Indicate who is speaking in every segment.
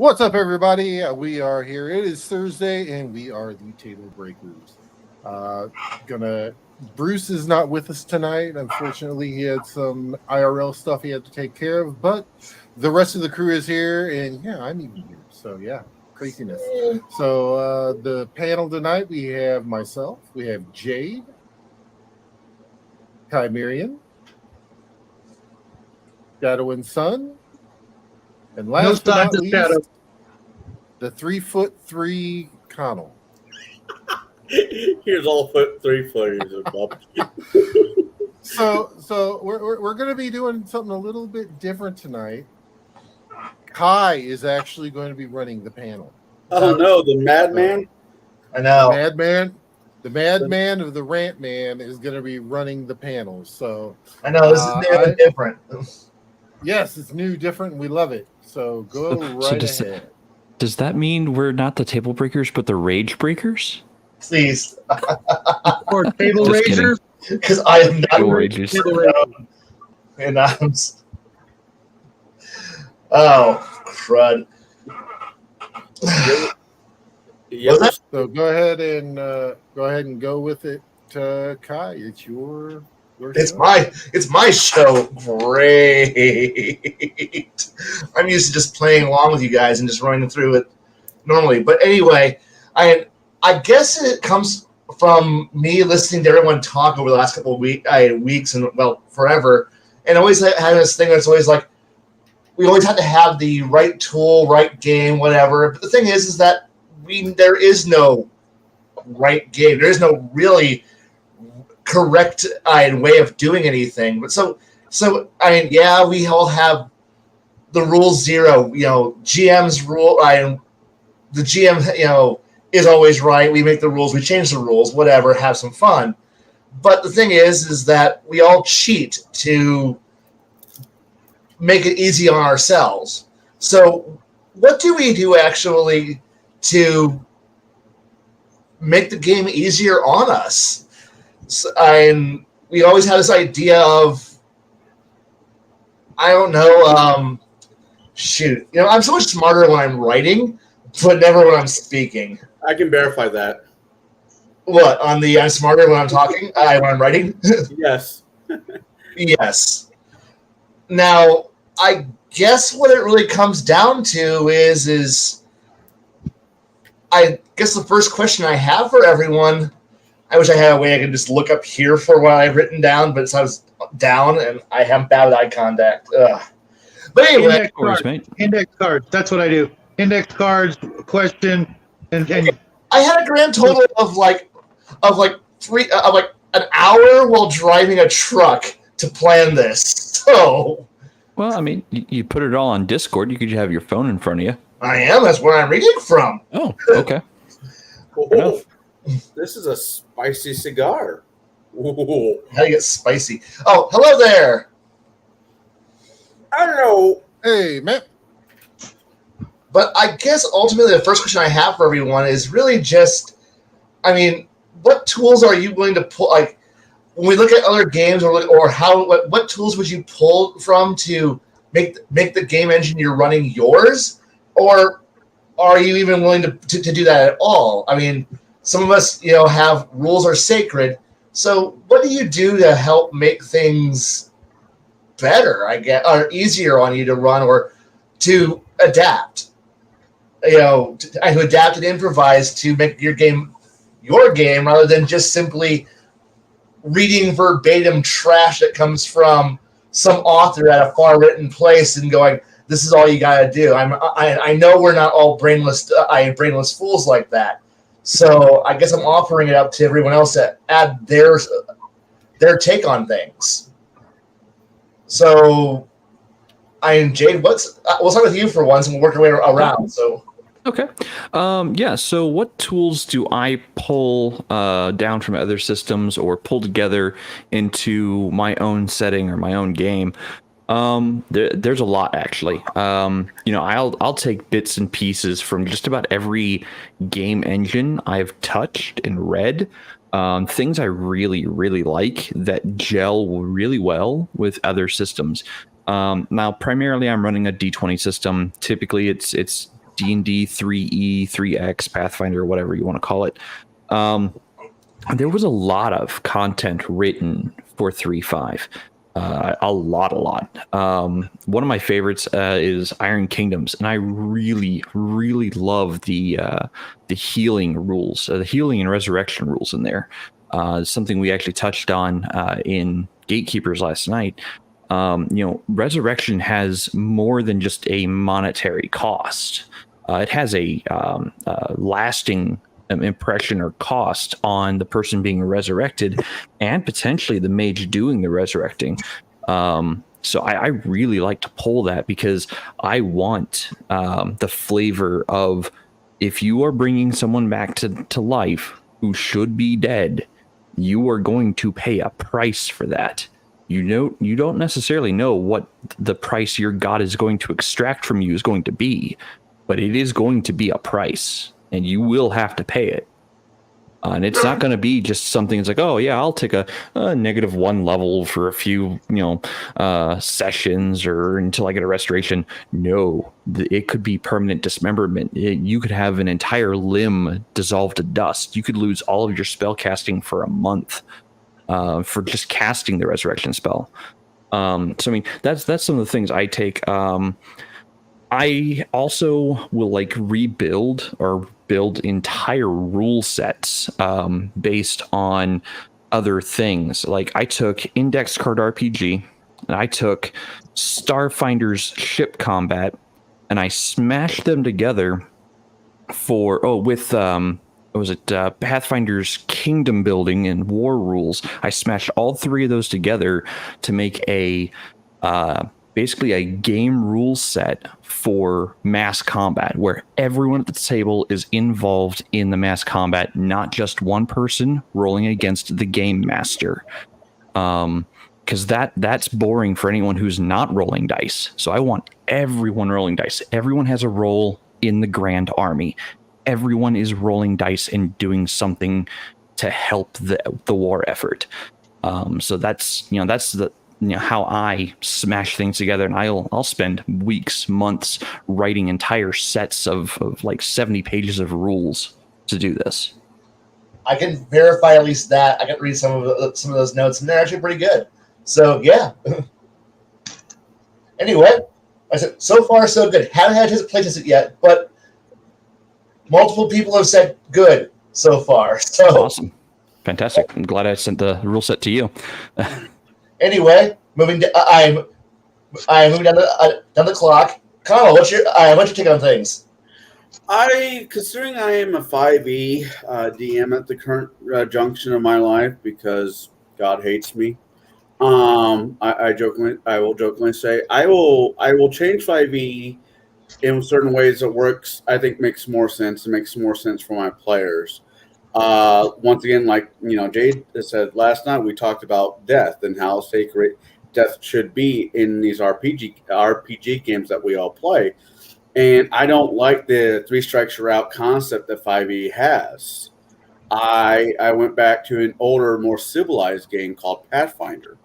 Speaker 1: What's up, everybody? We are here. It is Thursday, and we are the Tablebreakers. Gonna. Bruce is not with us tonight. Unfortunately, he had some IRL stuff he had to take care of, but the rest of the crew is here, and yeah, I'm even here. So yeah, craziness. So the panel tonight, we have myself, we have Jade, Chimerian, Shadow and Sun, and last but not least, the 3'3" Connell.
Speaker 2: Here's all 3-footers above.
Speaker 1: So we're going to be doing something a little bit different tonight. Kai is actually going to be running the panel.
Speaker 2: Oh no, the madman!
Speaker 3: I know.
Speaker 1: The madman of the rant man is going to be running the panel. So
Speaker 3: I know this is new and different.
Speaker 1: Yes, it's new, different, and we love it. So go right ahead.
Speaker 4: Does that mean we're not the Table Breakers, but the Rage Breakers?
Speaker 3: Please.
Speaker 5: Or Table Ragers?
Speaker 3: Because I am not
Speaker 4: Table Ragers.
Speaker 3: And I'm... Oh, crud.
Speaker 1: So go ahead and go with it, Kai. It's your
Speaker 3: it's my show. Great. I'm used to just playing along with you guys and just running through it normally. But anyway, I guess it comes from me listening to everyone talk over the last couple of weeks and, well, forever. And always had this thing that's always like, we always have to have the right tool, right game, whatever. But the thing is that there is no right game. There is no really correct way of doing anything. But so I mean, yeah, we all have the rule zero. GM's rule. The GM, is always right. We make the rules. We change the rules. Whatever. Have some fun. But the thing is that we all cheat to make it easy on ourselves. So what do we do actually to make the game easier on us? And we always had this idea of, I don't know, I'm so much smarter when I'm writing, but never when I'm speaking.
Speaker 2: I can verify that.
Speaker 3: What, I'm smarter when I'm talking? When I'm writing?
Speaker 2: Yes.
Speaker 3: Yes. Now, I guess what it really comes down to is I guess the first question I have for everyone, I wish I had a way I could just look up here for what I've written down, but I was down and I have bad with eye contact. Ugh. But anyway,
Speaker 5: index cards. That's what I do. Index cards, question, and
Speaker 3: I had a grand total of like an hour while driving a truck to plan this. So,
Speaker 4: well, I mean, you put it all on Discord. You could have your phone in front of you.
Speaker 3: I am. That's where I'm reading from.
Speaker 4: Oh, okay.
Speaker 2: Oh, this is a spicy cigar. Ooh.
Speaker 3: How do you get spicy? Oh, hello there.
Speaker 2: Hello.
Speaker 1: Hey, man.
Speaker 3: But I guess ultimately the first question I have for everyone is really just, I mean, what tools are you willing to pull? Like, when we look at other games, what tools would you pull from to make the game engine you're running yours? Or are you even willing to do that at all? I mean, some of us, have rules are sacred. So what do you do to help make things better, I guess, or easier on you to run or to adapt? To adapt and improvise to make your game rather than just simply reading verbatim trash that comes from some author at a far written place and going, this is all you got to do. I know we're not all brainless fools like that. So I guess I'm offering it up to everyone else to add their take on things. So, Jade, we'll start with you for once, and we'll work our way around. So.
Speaker 4: Okay. So what tools do I pull down from other systems or pull together into my own setting or my own game? There's a lot, actually. I'll take bits and pieces from just about every game engine I've touched and read. Things I really, really like that gel really well with other systems. Now, primarily, I'm running a D20 system. Typically, it's D&D 3E, 3X, Pathfinder, whatever you want to call it. There was a lot of content written for 3.5. A lot. One of my favorites is Iron Kingdoms, and I really love the healing rules, the healing and resurrection rules in there. Something we actually touched on in Gatekeepers last night. Resurrection has more than just a monetary cost. It has a lasting impression or cost on the person being resurrected and potentially the mage doing the resurrecting. So I really like to pull that because I want the flavor of, if you are bringing someone back to life who should be dead, you are going to pay a price for that. You don't necessarily know what the price your god is going to extract from you is going to be, but it is going to be a price, and you will have to pay it. And it's not going to be just something that's like, oh yeah, I'll take a -1 level for a few, sessions or until I get a restoration. No, it could be permanent dismemberment. You could have an entire limb dissolved to dust. You could lose all of your spell casting for a month for just casting the resurrection spell. So I mean, that's some of the things I take. I also will rebuild or build entire rule sets based on other things. Like I took Index Card RPG, and I took Starfinder's ship combat, and I smashed them together with Pathfinder's kingdom building and war rules. I smashed all three of those together to make basically a game rule set for mass combat, where everyone at the table is involved in the mass combat, not just one person rolling against the game master. Because that's boring for anyone who's not rolling dice. So I want everyone rolling dice. Everyone has a role in the Grand Army. Everyone is rolling dice and doing something to help the war effort. So that's how I smash things together, and I'll spend weeks, months writing entire sets of 70 pages of rules to do this.
Speaker 3: I can verify at least that. I can read some of those notes, and they're actually pretty good. So yeah. Anyway, I said so far so good. Haven't had his play test yet, but multiple people have said good so far. So
Speaker 4: awesome, fantastic. I'm glad I sent the rule set to you.
Speaker 3: Anyway, I'm moving down the clock. Connell, what's your take on things?
Speaker 2: Considering I am a 5e DM at the current junction of my life because God hates me, I will jokingly say I will change 5e in certain ways that works. I think makes more sense. It makes more sense for my players. Once again, Jade said last night, we talked about death and how sacred death should be in these RPG games that we all play. And I don't like the 3 strikes you're out concept that 5e has. I went back to an older, more civilized game called Pathfinder.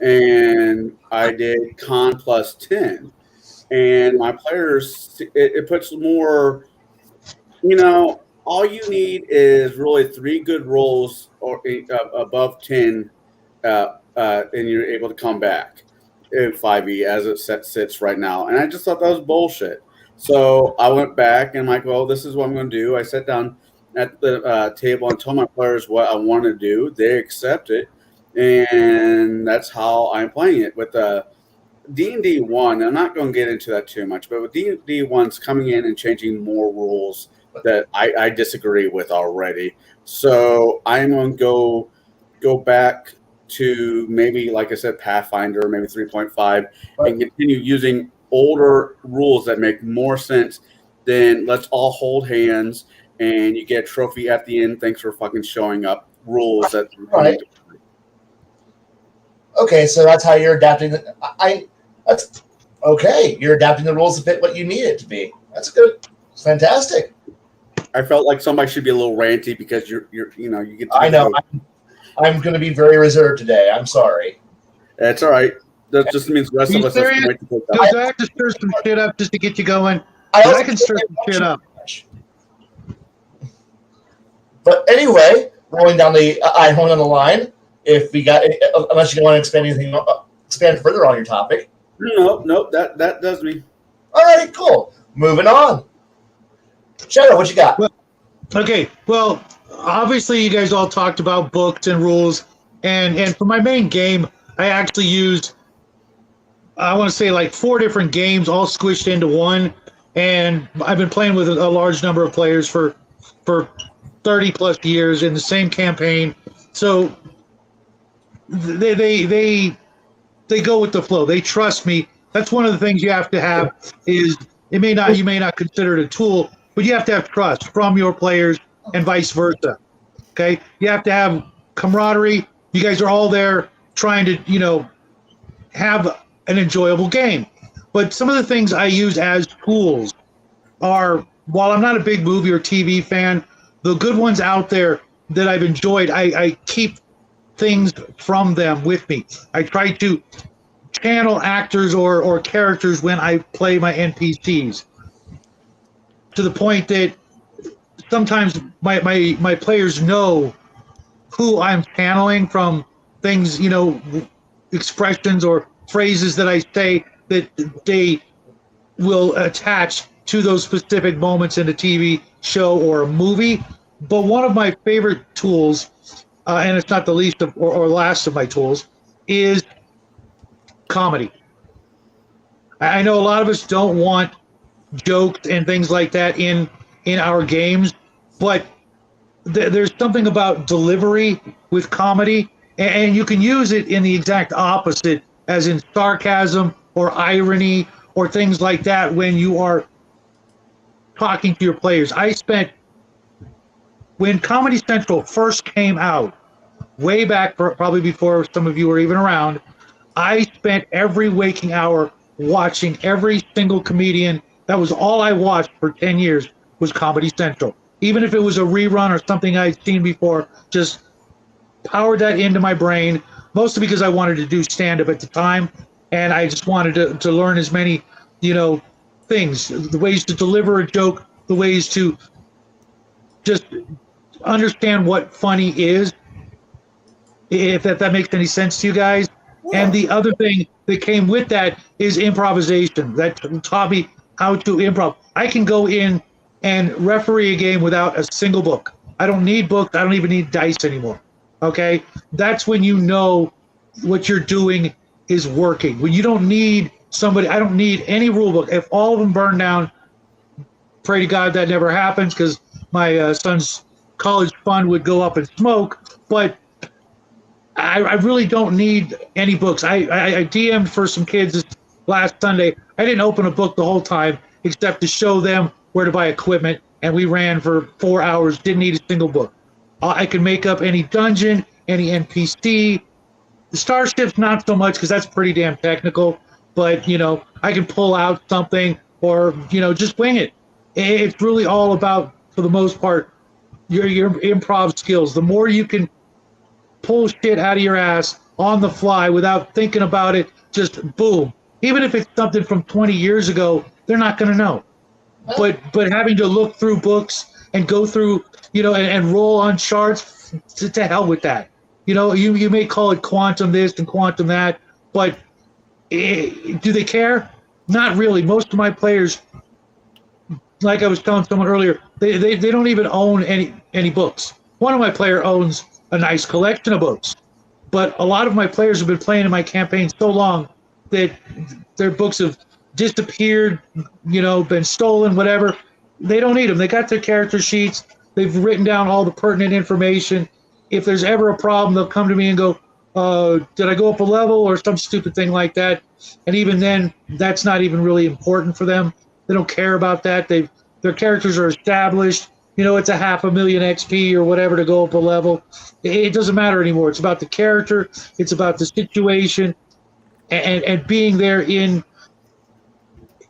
Speaker 2: And I did con plus 10. And my players, it puts more, all you need is really 3 good rolls or above 10, and you're able to come back in 5e as it sits right now. And I just thought that was bullshit. So I went back and I'm like, well, this is what I'm going to do. I sat down at the table and told my players what I want to do. They accept it, and that's how I'm playing it with D&D 1. I'm not going to get into that too much, but with D&D 1's coming in and changing more rules that I disagree with already. So I'm going to go back to maybe, like I said, Pathfinder, maybe 3.5, and continue using older rules that make more sense than let's all hold hands and you get a trophy at the end. Thanks for fucking showing up. Rules that.
Speaker 3: Right. Okay, so that's how you're adapting. That's okay. You're adapting the rules to fit what you need it to be. That's good. It's fantastic.
Speaker 2: I felt like somebody should be a little ranty because you get.
Speaker 3: I know. I'm going to be very reserved today. I'm sorry.
Speaker 2: That's all right. That just means the rest of us have to wait to
Speaker 5: Does I have to stir some shit up just to get you going?
Speaker 3: I
Speaker 5: I can stir some shit up.
Speaker 3: But anyway, rolling down the iPhone on the line. If we got, unless you want to expand further on your topic.
Speaker 2: Nope. That does me.
Speaker 3: All right, cool. Moving on. Shadow, what you got?
Speaker 5: Well, okay, well, obviously you guys all talked about books and rules, and for my main game, I actually used, I want to say like 4 different games all squished into one, and I've been playing with a large number of players for 30 plus years in the same campaign, so they go with the flow. They trust me. That's one of the things you have to have is you may not consider it a tool, but you have to have trust from your players and vice versa. Okay, you have to have camaraderie. You guys are all there trying to have an enjoyable game. But some of the things I use as tools are, while I'm not a big movie or TV fan, the good ones out there that I've enjoyed, I keep things from them with me. I try to channel actors or characters when I play my NPCs, to the point that sometimes my players know who I'm channeling from things, expressions or phrases that I say that they will attach to those specific moments in a TV show or a movie. But one of my favorite tools, and it's not the least of or last of my tools, is comedy. I know a lot of us don't want jokes and things like that in our games, but there's something about delivery with comedy, and you can use it in the exact opposite, as in sarcasm or irony or things like that when you are talking to your players. When Comedy Central first came out, way back, probably before some of you were even around, I spent every waking hour watching every single comedian. That was all I watched for 10 years, was Comedy Central. Even if it was a rerun or something I'd seen before, just powered that into my brain, mostly because I wanted to do stand-up at the time, and I just wanted to learn as many, things, the ways to deliver a joke, the ways to just understand what funny is, if that makes any sense to you guys. Yeah. And the other thing that came with that is improvisation. That taught me how to improv. I can go in and referee a game without a single book. I don't need books. I don't even need dice anymore. Okay? That's when you know what you're doing is working. When you don't need somebody, I don't need any rule book. If all of them burn down, pray to God that never happens, because my son's college fund would go up in smoke. But I really don't need any books. I DM'd for some kids this last Sunday. I didn't open a book the whole time except to show them where to buy equipment, and we ran for 4 hours, didn't need a single book. I can make up any dungeon, any NPC. The Starship's not so much, because that's pretty damn technical, but, I can pull out something or, just wing it. It's really all about, for the most part, your improv skills. The more you can pull shit out of your ass on the fly without thinking about it, just boom. Even if it's something from 20 years ago, they're not going to know. But having to look through books and go through, and roll on charts, to hell with that. You may call it quantum this and quantum that, but do they care? Not really. Most of my players, like I was telling someone earlier, they don't even own any books. One of my players owns a nice collection of books, but a lot of my players have been playing in my campaign so long that their books have disappeared, been stolen, whatever. They don't need them. They got their character sheets. They've written down all the pertinent information. If there's ever a problem, they'll come to me and go, did I go up a level or some stupid thing like that? And even then, that's not even really important for them. They don't care about that. Their characters are established. It's a 500,000 XP or whatever to go up a level. It doesn't matter anymore. It's about the character. It's about the situation, and being there in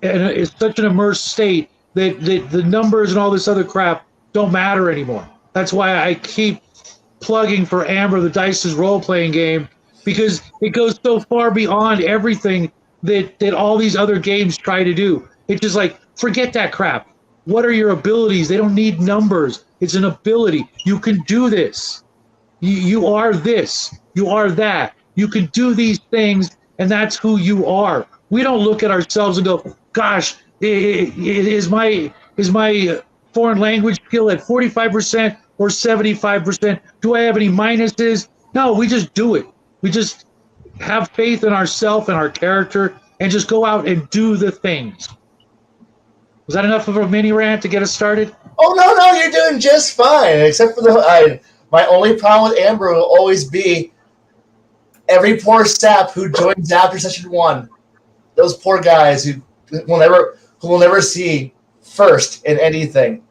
Speaker 5: such an immersed state that the numbers and all this other crap don't matter anymore. That's why I keep plugging for Amber the Dice's role-playing game, because it goes so far beyond everything that all these other games try to do. It's just like Forget that crap. What are your abilities? They don't need numbers. It's an ability. You can do this. You are this. You are that. You can do these things, and that's who you are. We don't look at ourselves and go, "Gosh, is my foreign language skill at 45% or 75%? Do I have any minuses?" No, we just do it. We just have faith in ourselves and our character, and just go out and do the things. Was that enough of a mini rant to get us started?
Speaker 3: Oh no, you're doing just fine. Except for my only problem with Amber will always be every poor sap who joins after session 1. Those poor guys who will never see first in anything.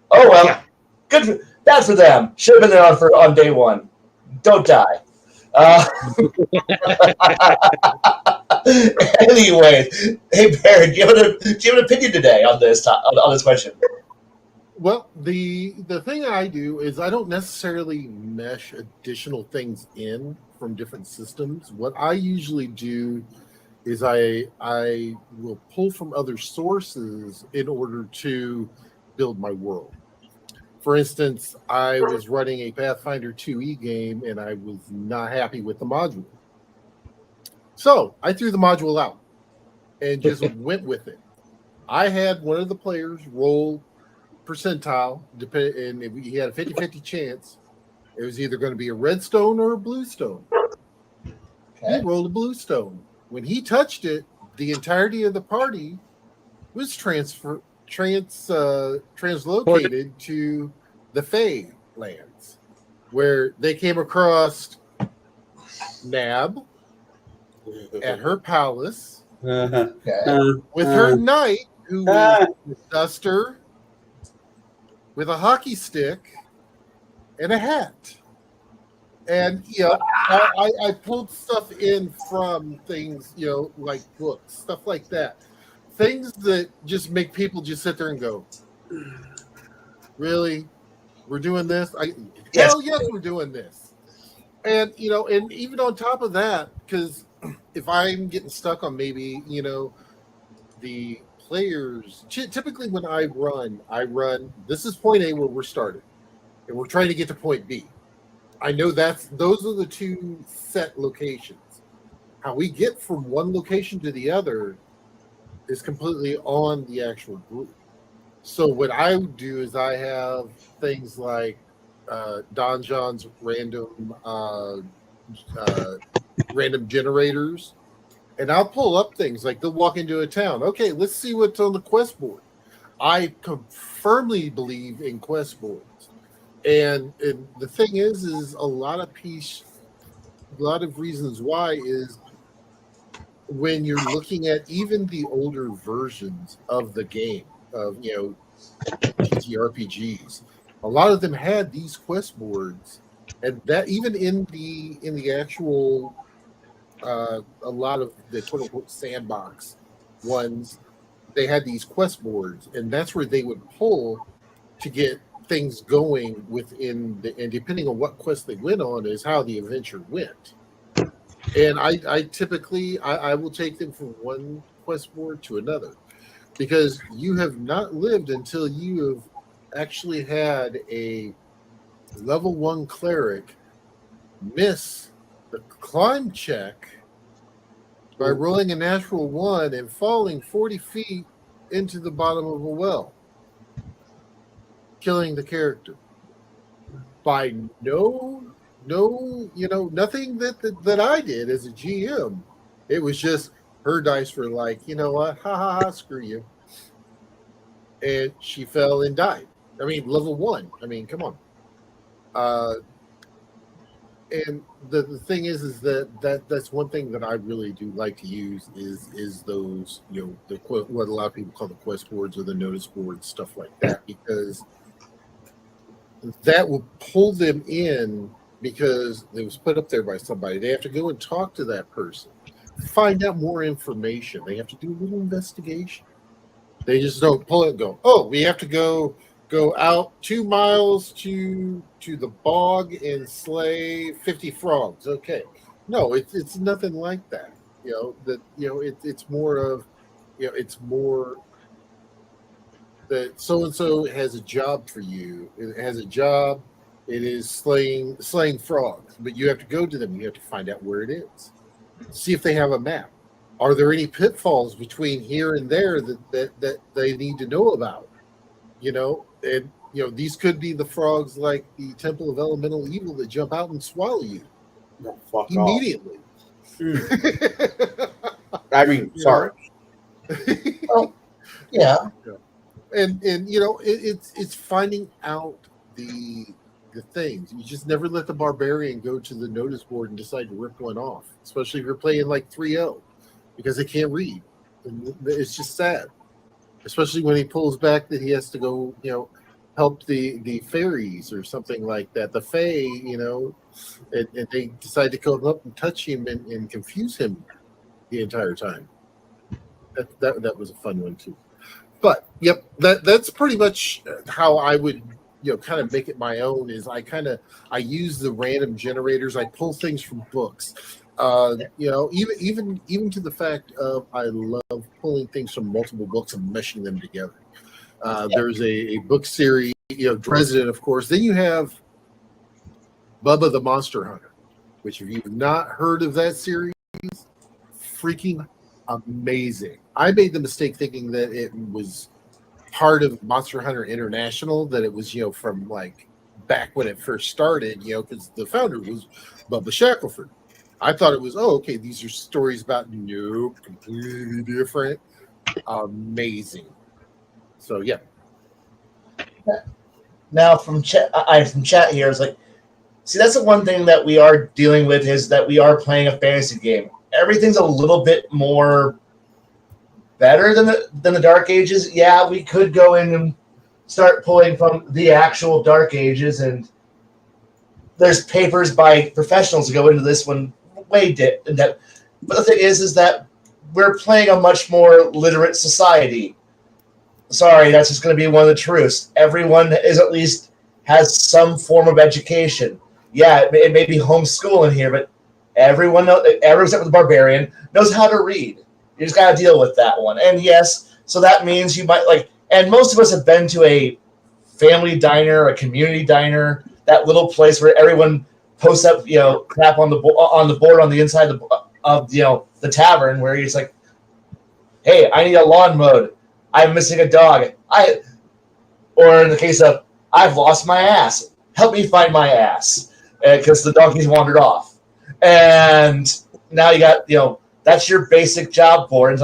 Speaker 3: Oh well,
Speaker 5: Yeah.
Speaker 3: Bad for them. Should have been there on day 1. Don't die. Anyway, hey Barry, do you have an opinion today on this question?
Speaker 1: Well, the thing I do is I don't necessarily mesh additional things in from different systems. What I usually do is I will pull from other sources in order to build my world. For instance, I was running a Pathfinder 2e game and I was not happy with the module. So I threw the module out and just went with it. I had one of the players roll percentile, and if he had a 50-50 chance, it was either going to be a red stone or a blue stone. Okay. He rolled a blue stone. When he touched it, the entirety of the party was translocated to the Fae lands, where they came across Nab at her palace with her knight, who was a duster with a hockey stick and a hat. And, I pulled stuff in from things, like books, stuff like that. Things that just make people just sit there and go, really? We're doing this? Hell yes, we're doing this. And, and even on top of that, because if I'm getting stuck on maybe, the players, typically when I run, this is point A where we're starting, and we're trying to get to point B. I know those are the two set locations. How we get from one location to the other is completely on the actual group. So what I would do is I have things like Don John's random generators, and I'll pull up things like they'll walk into a town. Okay, let's see what's on the quest board. I firmly believe in quest boards. And the thing is a lot of reasons why is when you're looking at even the older versions of the game of TTRPGs, a lot of them had these quest boards, and that even in the actual a lot of the quote unquote sandbox ones, they had these quest boards, and that's where they would pull to get things going within and depending on what quest they went on is how the adventure went. And I typically I will take them from one quest board to another, because you have not lived until you have actually had a level 1 cleric miss the climb check by rolling a natural 1 and falling 40 feet into the bottom of a well, killing the character by nothing that I did as a GM. It was just her dice were like, you know what, ha, screw you. And she fell and died. I mean, level 1. I mean, come on. And the thing is that's one thing that I really do like to use is those, what a lot of people call the quest boards or the notice boards, stuff like that, because that will pull them in because it was put up there by somebody. They have to go and talk to that person, find out more information. They have to do a little investigation. They just don't pull it and go, oh, we have to go out 2 miles to the bog and slay 50 frogs. Okay. No, it's nothing like that. It's more of, it's more that so and so has a job for you. It has a job. It is slaying frogs, but you have to go to them. You have to find out where it is. See if they have a map. Are there any pitfalls between here and there that they need to know about? And these could be the frogs like the Temple of Elemental Evil that jump out and swallow you immediately.
Speaker 2: I mean, sorry.
Speaker 3: Well, yeah.
Speaker 1: And it's finding out the things. You just never let the barbarian go to the notice board and decide to rip one off, especially if you're playing like 3-0, because they can't read. And it's just sad, especially when he pulls back that he has to go, help the fairies or something like that. The fae, and they decide to come up and touch him and confuse him the entire time. That was a fun one too. But yep, that's pretty much how I would kind of make it my own. Is I use the random generators. I pull things from books. Even to the fact of I love pulling things from multiple books and meshing them together. There's a book series, Dresden, of course. Then you have Bubba the Monster Hunter, which if you've not heard of that series, freaking amazing. I made the mistake thinking that it was part of Monster Hunter International, that it was, from like back when it first started, because the founder was Bubba Shackelford. I thought it was, okay, these are stories about completely different. Amazing. So yeah.
Speaker 3: Now from chat here, it's like, see, that's the one thing that we are dealing with, is that we are playing a fantasy game. Everything's a little bit more better than the Dark Ages. Yeah, we could go in and start pulling from the actual Dark Ages, and there's papers by professionals to go into this one way in depth. But the thing is that we're playing a much more literate society. Sorry, that's just going to be one of the truths. Everyone is at least has some form of education. Yeah, it may be homeschooling here, but everyone except for the barbarian knows how to read. You just got to deal with that one. And yes, so that means you might and most of us have been to a family diner, a community diner, that little place where everyone posts up, crap on the board on the inside of the tavern, where he's like, hey, I need a lawn mowed. I'm missing a dog. Or in the case of, I've lost my ass. Help me find my ass, because the donkey's wandered off. And now you got, that's your basic job board. It's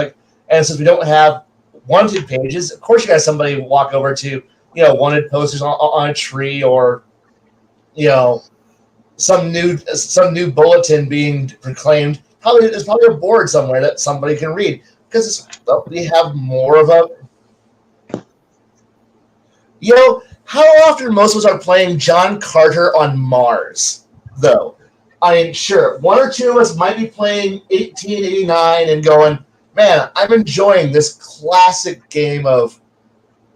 Speaker 3: and since we don't have wanted pages, of course you got somebody walk over to, wanted posters on a tree, or, some new bulletin being proclaimed. There's probably a board somewhere that somebody can read, because we have more of a. How often most of us are playing John Carter on Mars, though? I mean, sure, one or two of us might be playing 1889 and going, man, I'm enjoying this classic game of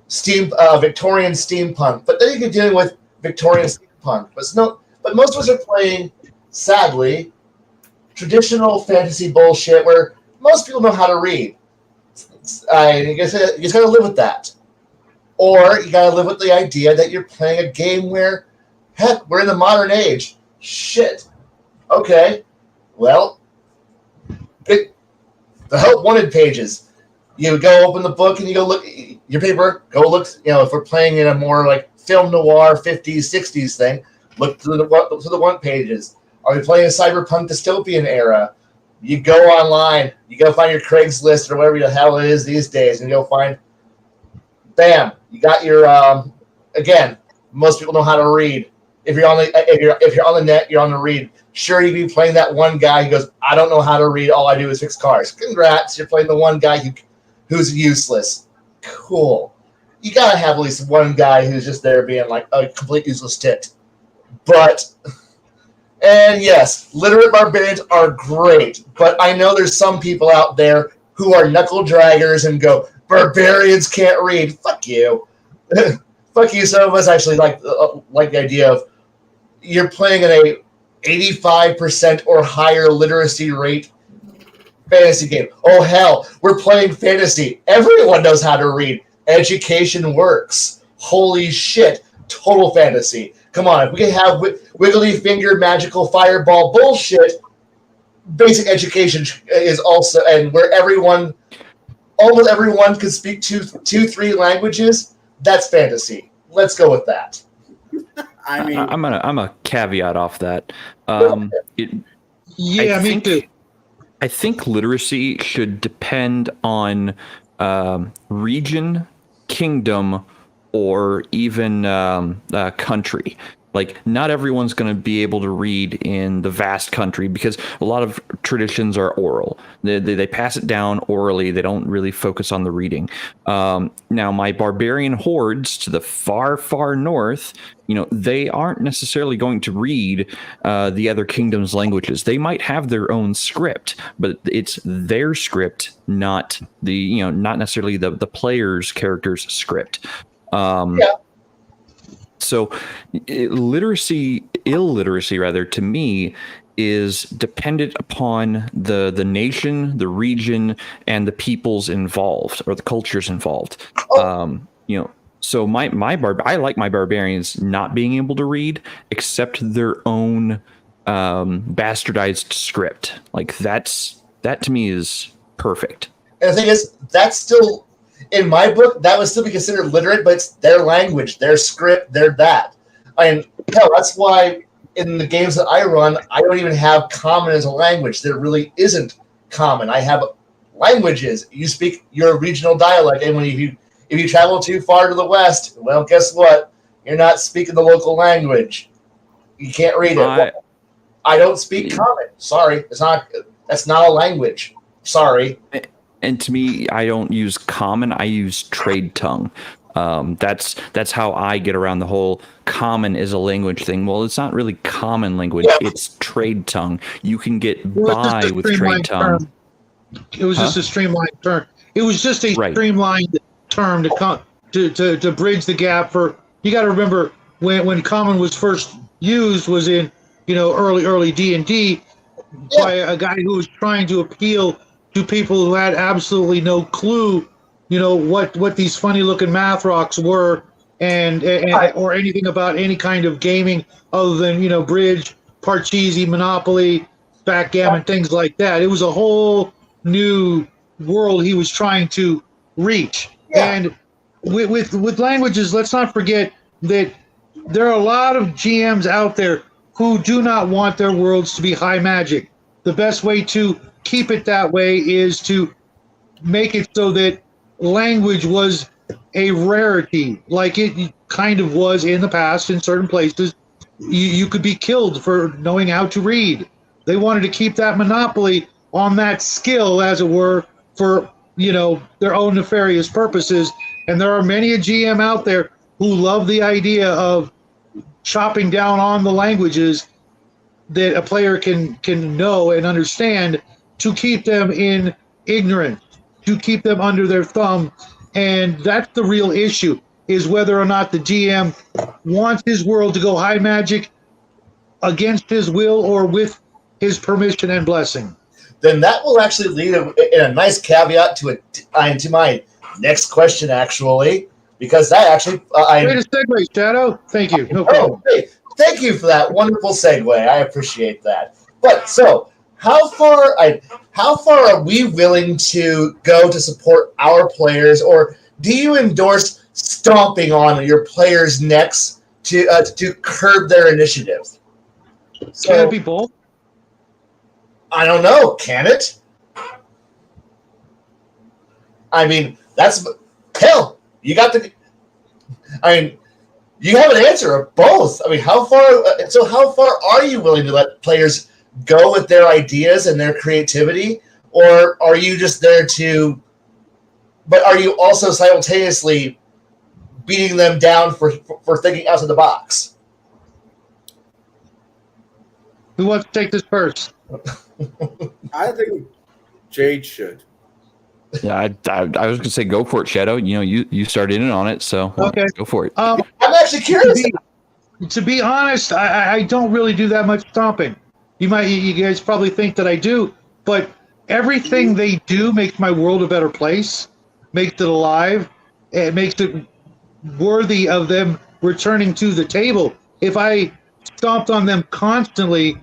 Speaker 3: Victorian steampunk. But then you get dealing with Victorian steampunk. But most of us are playing, sadly, traditional fantasy bullshit where most people know how to read. You just got to live with that. Or you got to live with the idea that you're playing a game where, heck, we're in the modern age. Shit. Okay. Well, the help wanted pages. You go open the book and you go look your paper. Go look. If we're playing in a more like film noir 50s 60s thing, look through the want pages. Are we playing a cyberpunk dystopian era? You go online. You go find your Craigslist or whatever the hell it is these days, and you go find. Bam! You got your. Again, most people know how to read. If you're on the net, you're on the read. Sure, you'd be playing that one guy who goes, I don't know how to read. All I do is fix cars. Congrats, you're playing the one guy who's useless. Cool. You gotta have at least one guy who's just there being like a complete useless tit. And yes, literate barbarians are great, but I know there's some people out there who are knuckle draggers and go, barbarians can't read. Fuck you. Fuck you. Some of us actually like the idea of you're playing in a 85% or higher literacy rate fantasy game. Oh hell, we're playing fantasy. Everyone knows how to read. Education works. Holy shit. Total fantasy. Come on, if we can have wiggly finger magical fireball bullshit, basic education is also, and where almost everyone can speak two, 3 languages, that's fantasy. Let's go with that.
Speaker 2: I mean,
Speaker 4: I'm a caveat off that.
Speaker 5: Me too.
Speaker 4: I think literacy should depend on region, kingdom, or even country. Like, not everyone's going to be able to read in the vast country because a lot of traditions are oral. They pass it down orally. They don't really focus on the reading. Now, my barbarian hordes to the far, far north, they aren't necessarily going to read the other kingdoms' languages. They might have their own script, but it's their script, not not necessarily the player's character's script. So illiteracy, rather, to me, is dependent upon the nation, the region, and the peoples involved, or the cultures involved. So I like my barbarians not being able to read except their own bastardized script. Like, that to me is perfect.
Speaker 3: And the thing is, that's still, in my book, that would still be considered literate, but it's their language, their script, their that. And hell, that's why in the games that I run, I don't even have common as a language. There really isn't common. I have languages. You speak your regional dialect, and if you travel too far to the west, well, guess what? You're not speaking the local language. You can't read it. I don't speak common. Sorry, that's not a language. Sorry.
Speaker 4: And to me, I don't use common. I use trade tongue. That's how I get around the whole common is a language thing. Well, it's not really common language. Yeah. It's trade tongue. You can get by with trade tongue.
Speaker 5: It was just a streamlined term. It was just a streamlined term to bridge the gap for. You got to remember when common was first used was in early D&D by a guy who was trying to appeal to people who had absolutely no clue, what these funny looking math rocks were, and or anything about any kind of gaming other than bridge, Parcheesi, Monopoly, backgammon, things like that. It was a whole new world he was trying to reach. Yeah. And with languages, let's not forget that there are a lot of GMs out there who do not want their worlds to be high magic. The best way to keep it that way is to make it so that language was a rarity, like it kind of was in the past in certain places. You could be killed for knowing how to read. They wanted to keep that monopoly on that skill, as it were, for their own nefarious purposes. And there are many a GM out there who love the idea of chopping down on the languages that a player can know and understand, to keep them in ignorance, to keep them under their thumb. And that's the real issue, is whether or not the GM wants his world to go high magic against his will or with his permission and blessing.
Speaker 3: Then that will actually lead in a nice caveat to my next question, actually, because that actually...
Speaker 5: Great a segue, Shadow. Thank you. No problem.
Speaker 3: Hey, thank you for that wonderful segue. I appreciate that. But so... How far are we willing to go to support our players, or do you endorse stomping on your players' necks to curb their initiative?
Speaker 5: So, can it be both?
Speaker 3: I don't know. Can it? I mean, that's hell. You got the. I mean, you have an answer of both. I mean, how far are you willing to let players go with their ideas and their creativity, or are you just there but are you also simultaneously beating them down for thinking outside the box?
Speaker 5: Who wants to take this first?
Speaker 2: I think Jade should.
Speaker 4: Yeah, I was going to say go for it, Shadow. You started in on it, so
Speaker 5: okay,
Speaker 4: go for it.
Speaker 3: I'm actually curious.
Speaker 5: To be honest, I don't really do that much stomping. You guys probably think that I do, but everything they do makes my world a better place, makes it alive. it makes it worthy of them returning to the table. If I stomped on them constantly,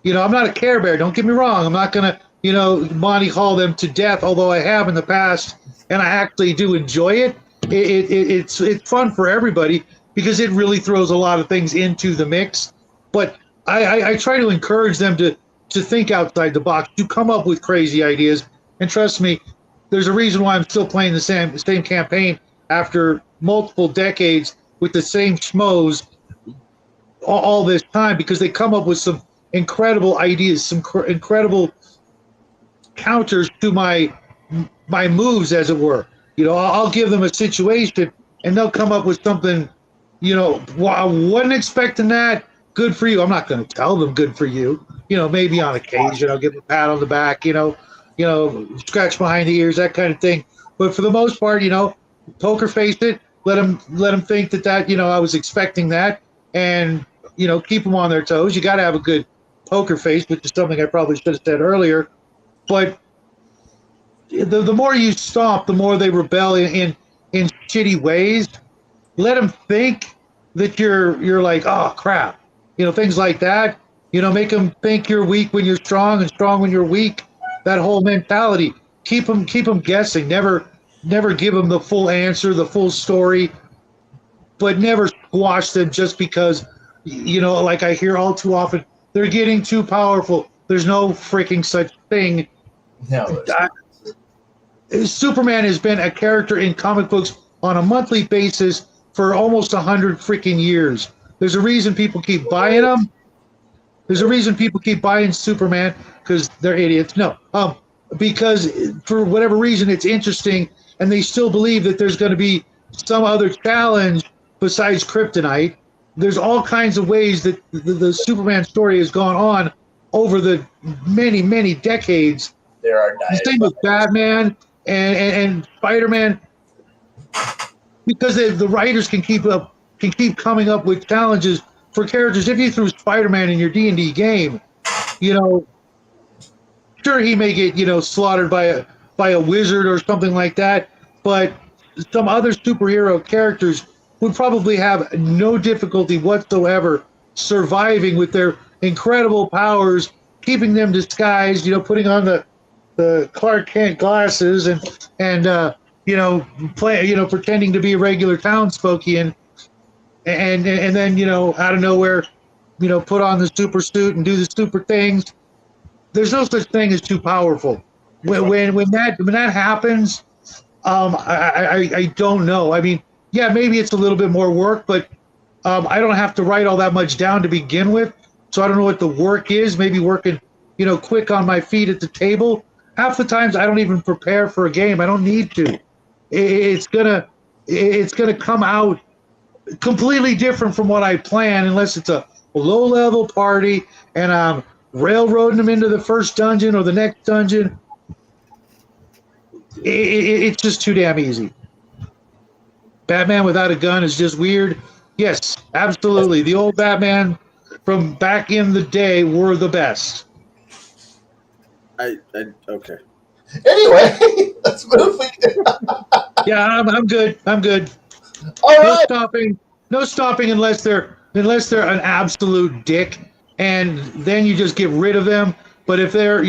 Speaker 5: I'm not a Care Bear. Don't get me wrong. I'm not gonna, Monty Hall them to death. Although I have in the past, and I actually do enjoy it. It's fun for everybody because it really throws a lot of things into the mix. But I try to encourage them to think outside the box, to come up with crazy ideas. And trust me, there's a reason why I'm still playing the same campaign after multiple decades with the same schmoes all this time, because they come up with some incredible ideas, some incredible counters to my moves, as it were. I'll give them a situation and they'll come up with something, well, I wasn't expecting that. Good for you. I'm not going to tell them good for you. Maybe on occasion I'll give them a pat on the back, scratch behind the ears, that kind of thing. But for the most part, poker face it, let them think that I was expecting that, and keep them on their toes. You got to have a good poker face, which is something I probably should have said earlier. But the more you stomp, the more they rebel in shitty ways. Let them think that you're like, oh crap, things like that. Make them think you're weak when you're strong and strong when you're weak. That whole mentality. Keep them guessing. Never give them the full answer, the full story, but never squash them just because, like I hear all too often, they're getting too powerful. There's no freaking such thing.
Speaker 3: No.
Speaker 5: Superman has been a character in comic books on a monthly basis for almost 100 freaking years. There's a reason people keep buying them. There's a reason people keep buying Superman, because they're idiots. No, because for whatever reason it's interesting, and they still believe that there's going to be some other challenge besides kryptonite. There's all kinds of ways that the Superman story has gone on over the many, many decades.
Speaker 3: There are
Speaker 5: the same with Batman and Spider-Man, because the writers can keep coming up with challenges for characters. If you threw Spider-Man in your D&D game, sure, he may get slaughtered by a wizard or something like that, but some other superhero characters would probably have no difficulty whatsoever surviving with their incredible powers, keeping them disguised, putting on the Clark Kent glasses and pretending to be a regular townspokian, and then out of nowhere, put on the super suit and do the super things. There's no such thing as too powerful. When that happens, I don't know. I mean, yeah, maybe it's a little bit more work, but I don't have to write all that much down to begin with, so I don't know what the work is. Maybe working, quick on my feet at the table. Half the times I don't even prepare for a game. I don't need to. It's gonna come out completely different from what I plan, unless it's a low-level party and I'm railroading them into the first dungeon or the next dungeon. It's just too damn easy. Batman without a gun is just weird. Yes, absolutely. The old Batman from back in the day were the best.
Speaker 2: Okay.
Speaker 3: Anyway, let's move.
Speaker 5: Yeah, I'm good. I'm good.
Speaker 3: All
Speaker 5: No
Speaker 3: right.
Speaker 5: stopping. No stopping unless they're an absolute dick, and then you just get rid of them. But if they're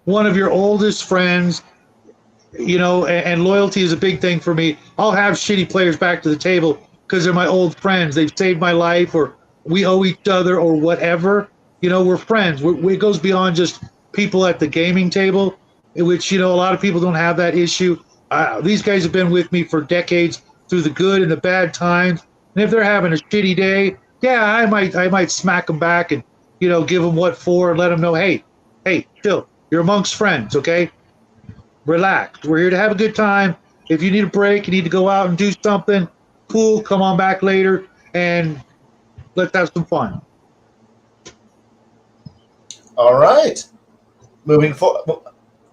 Speaker 5: one of your oldest friends, and loyalty is a big thing for me. I'll have shitty players back to the table because they're my old friends. They've saved my life, or we owe each other, or whatever. We're friends. It goes beyond just people at the gaming table, which a lot of people don't have that issue. These guys have been with me for decades through the good and the bad times. And if they're having a shitty day, yeah, I might smack them back and give them what for, and let them know, hey, chill. You're amongst friends, okay? Relax. We're here to have a good time. If you need a break, you need to go out and do something, cool, come on back later, and let's have some fun.
Speaker 3: All right. Moving forward.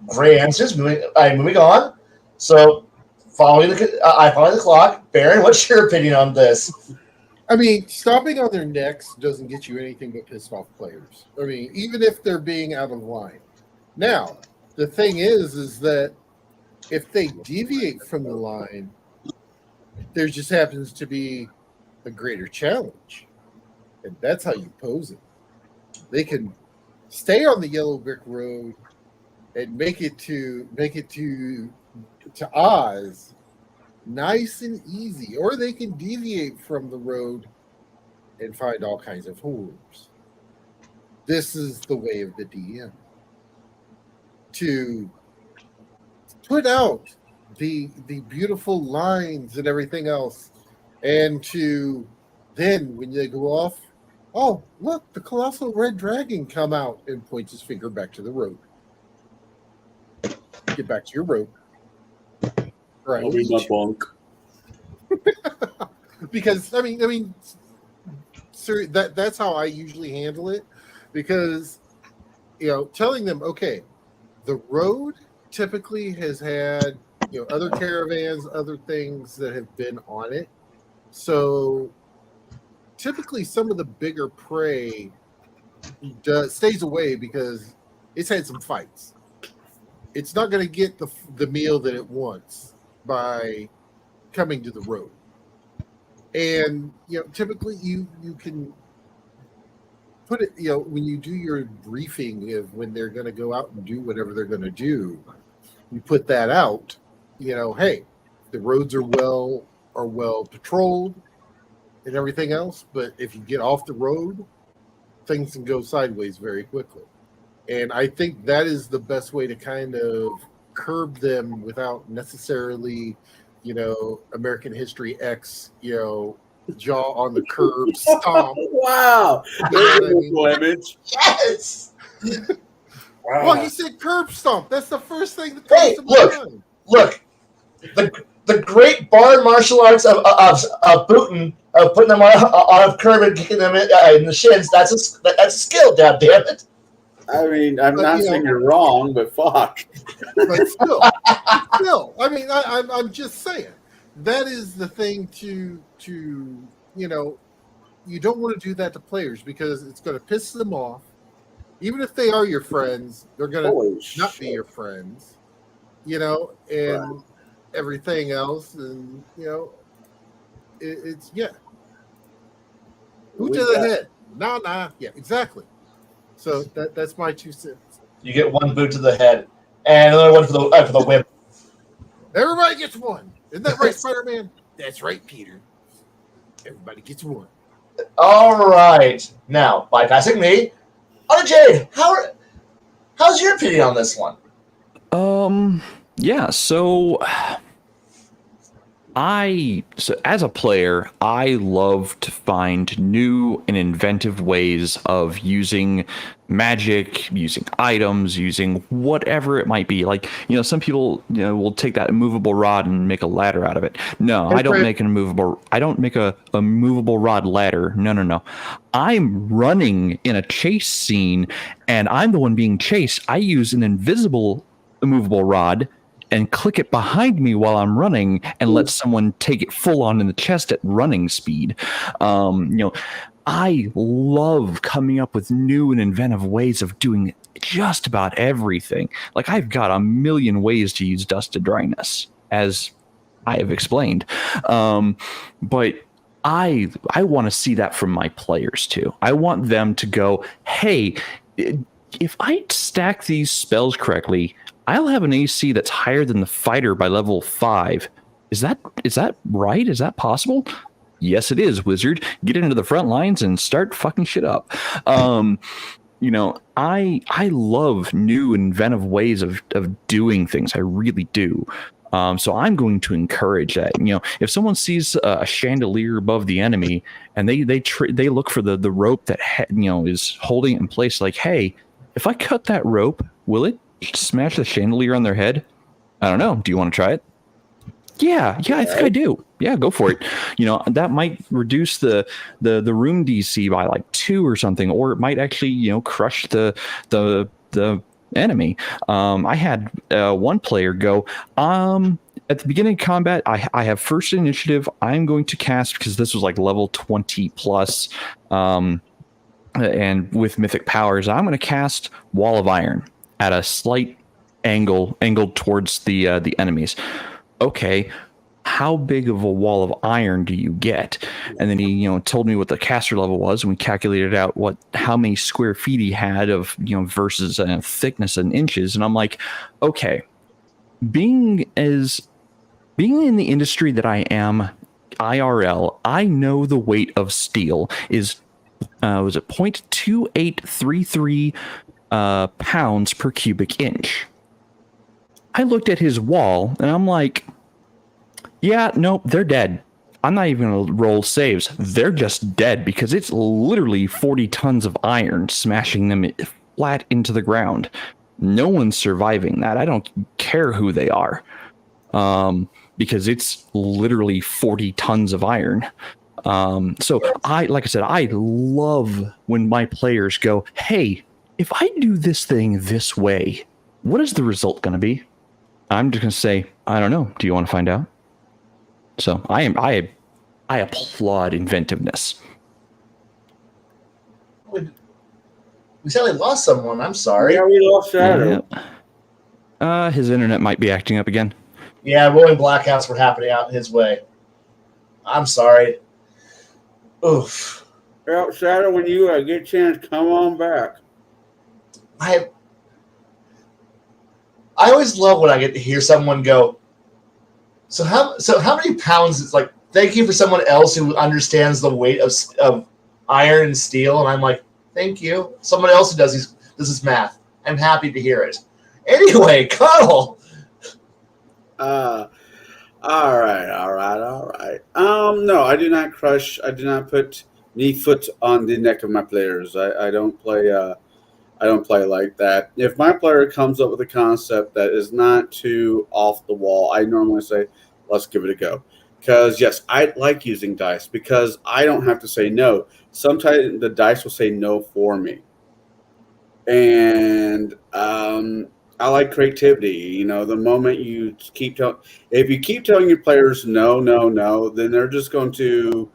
Speaker 3: Great answers. Moving on. So, I follow the clock. Baron, what's your opinion on this?
Speaker 1: I mean, stomping on their necks doesn't get you anything but pissed off players. I mean, even if they're being out of line. Now, the thing is that if they deviate from the line, There just happens to be a greater challenge, and that's how you pose it. They can stay on the yellow brick road and make it to Oz nice and easy, or they can deviate from the road and find all kinds of horrors. This is the way of the DM, to put out the beautiful lines and everything else, and to then when they go off, oh look, the colossal red dragon come out and points his finger back to the road. Get back to your road. Right.
Speaker 2: I'll be my bunk.
Speaker 1: Because I mean, sir, that's how I usually handle it. Because telling them, okay, the road typically has had other caravans, other things that have been on it. So typically, some of the bigger prey stays away because it's had some fights. It's not going to get the meal that it wants by coming to the road. And typically you can put it, when you do your briefing of when they're going to go out and do whatever they're going to do, you put that out. Hey, the roads are well patrolled and everything else, but if you get off the road, things can go sideways very quickly. And I think that is the best way to kind of curb them without necessarily, American History X, jaw on the curb stomp.
Speaker 2: Wow. There's a cool image.
Speaker 3: Yes.
Speaker 2: Wow.
Speaker 1: Well, he said curb stomp. That's the first thing that comes
Speaker 3: Hey,
Speaker 1: to my mind.
Speaker 3: Look. The great bar martial arts of booting, putting them on a curb and kicking them in the shins. That's a skill. Damn it.
Speaker 2: I mean, I'm not saying you're wrong, but fuck.
Speaker 1: But still, I mean, I'm just saying that is the thing to you don't want to do that to players because it's going to piss them off. Even if they are your friends, they're going to not be your friends, and
Speaker 2: Right.
Speaker 1: everything else, and it's who to the head? Nah, yeah, exactly. So that's my 2 cents.
Speaker 3: You get one boot to the head and another one for the whip.
Speaker 1: Everybody gets one. Isn't that right, Spider-Man? That's right, Peter. Everybody gets one.
Speaker 3: All right. Now, bypassing me, Jade, how's your opinion on this one?
Speaker 4: Yeah, so as a player, I love to find new and inventive ways of using magic, using items, using whatever it might be. Like, some people, will take that immovable rod and make a ladder out of it. No, I don't make a movable rod ladder. No. I'm running in a chase scene and I'm the one being chased. I use an invisible immovable rod and click it behind me while I'm running and let someone take it full on in the chest at running speed. I love coming up with new and inventive ways of doing just about everything. Like, I've got a million ways to use dust to dryness, as I have explained. But I want to see that from my players too. I want them to go, hey, if I stack these spells correctly, I'll have an AC that's higher than the fighter by level 5. Is that right? Is that possible? Yes, it is, wizard. Get into the front lines and start fucking shit up. I love new inventive ways of doing things. I really do. So I'm going to encourage that. If someone sees a chandelier above the enemy and they look for the rope that is holding it in place, like, hey, if I cut that rope, will it smash the chandelier on their head? I don't know. Do you want to try it? Yeah, I think I do. Yeah, go for it. That might reduce the room DC by like 2 or something, or it might actually crush the enemy. I had one player go, at the beginning of combat, I have first initiative. I'm going to cast, because this was like level 20 plus, and with mythic powers, I'm going to cast Wall of Iron at a slight angled towards the enemies. Okay, how big of a wall of iron do you get? And then he, told me what the caster level was, and we calculated out how many square feet he had of, versus thickness in inches. And I'm like, okay, being in the industry that I am, IRL, I know the weight of steel is, was it 0.2833 pounds per cubic inch. I looked at his wall and I'm like, yeah, nope, they're dead. I'm not even going to roll saves. They're just dead because it's literally 40 tons of iron smashing them flat into the ground. No one's surviving that. I don't care who they are. Because it's literally 40 tons of iron. So like I said, I love when my players go, hey, if I do this thing this way, what is the result going to be? I'm just going to say, I don't know. Do you want to find out? So I applaud inventiveness.
Speaker 3: We sadly lost someone. I'm sorry.
Speaker 2: Yeah, we lost Shadow.
Speaker 4: Yep. His internet might be acting up again.
Speaker 3: Yeah, rolling blackouts were happening out his way. I'm sorry. Oof.
Speaker 2: Well, Shadow, when you get a chance, come on back.
Speaker 3: I always love when I get to hear someone go, so how many pounds? It's like, thank you for someone else who understands the weight of iron and steel. And I'm like, thank you. Someone else who does this math. I'm happy to hear it. Anyway, Cuddle.
Speaker 2: All right. No, I do not crush. I do not put knee foot on the neck of my players. I don't play. I don't play like that. If my player comes up with a concept that is not too off the wall, I normally say, let's give it a go. Because, yes, I like using dice because I don't have to say no. Sometimes the dice will say no for me. And I like creativity. The moment you if you keep telling your players no, then they're just going to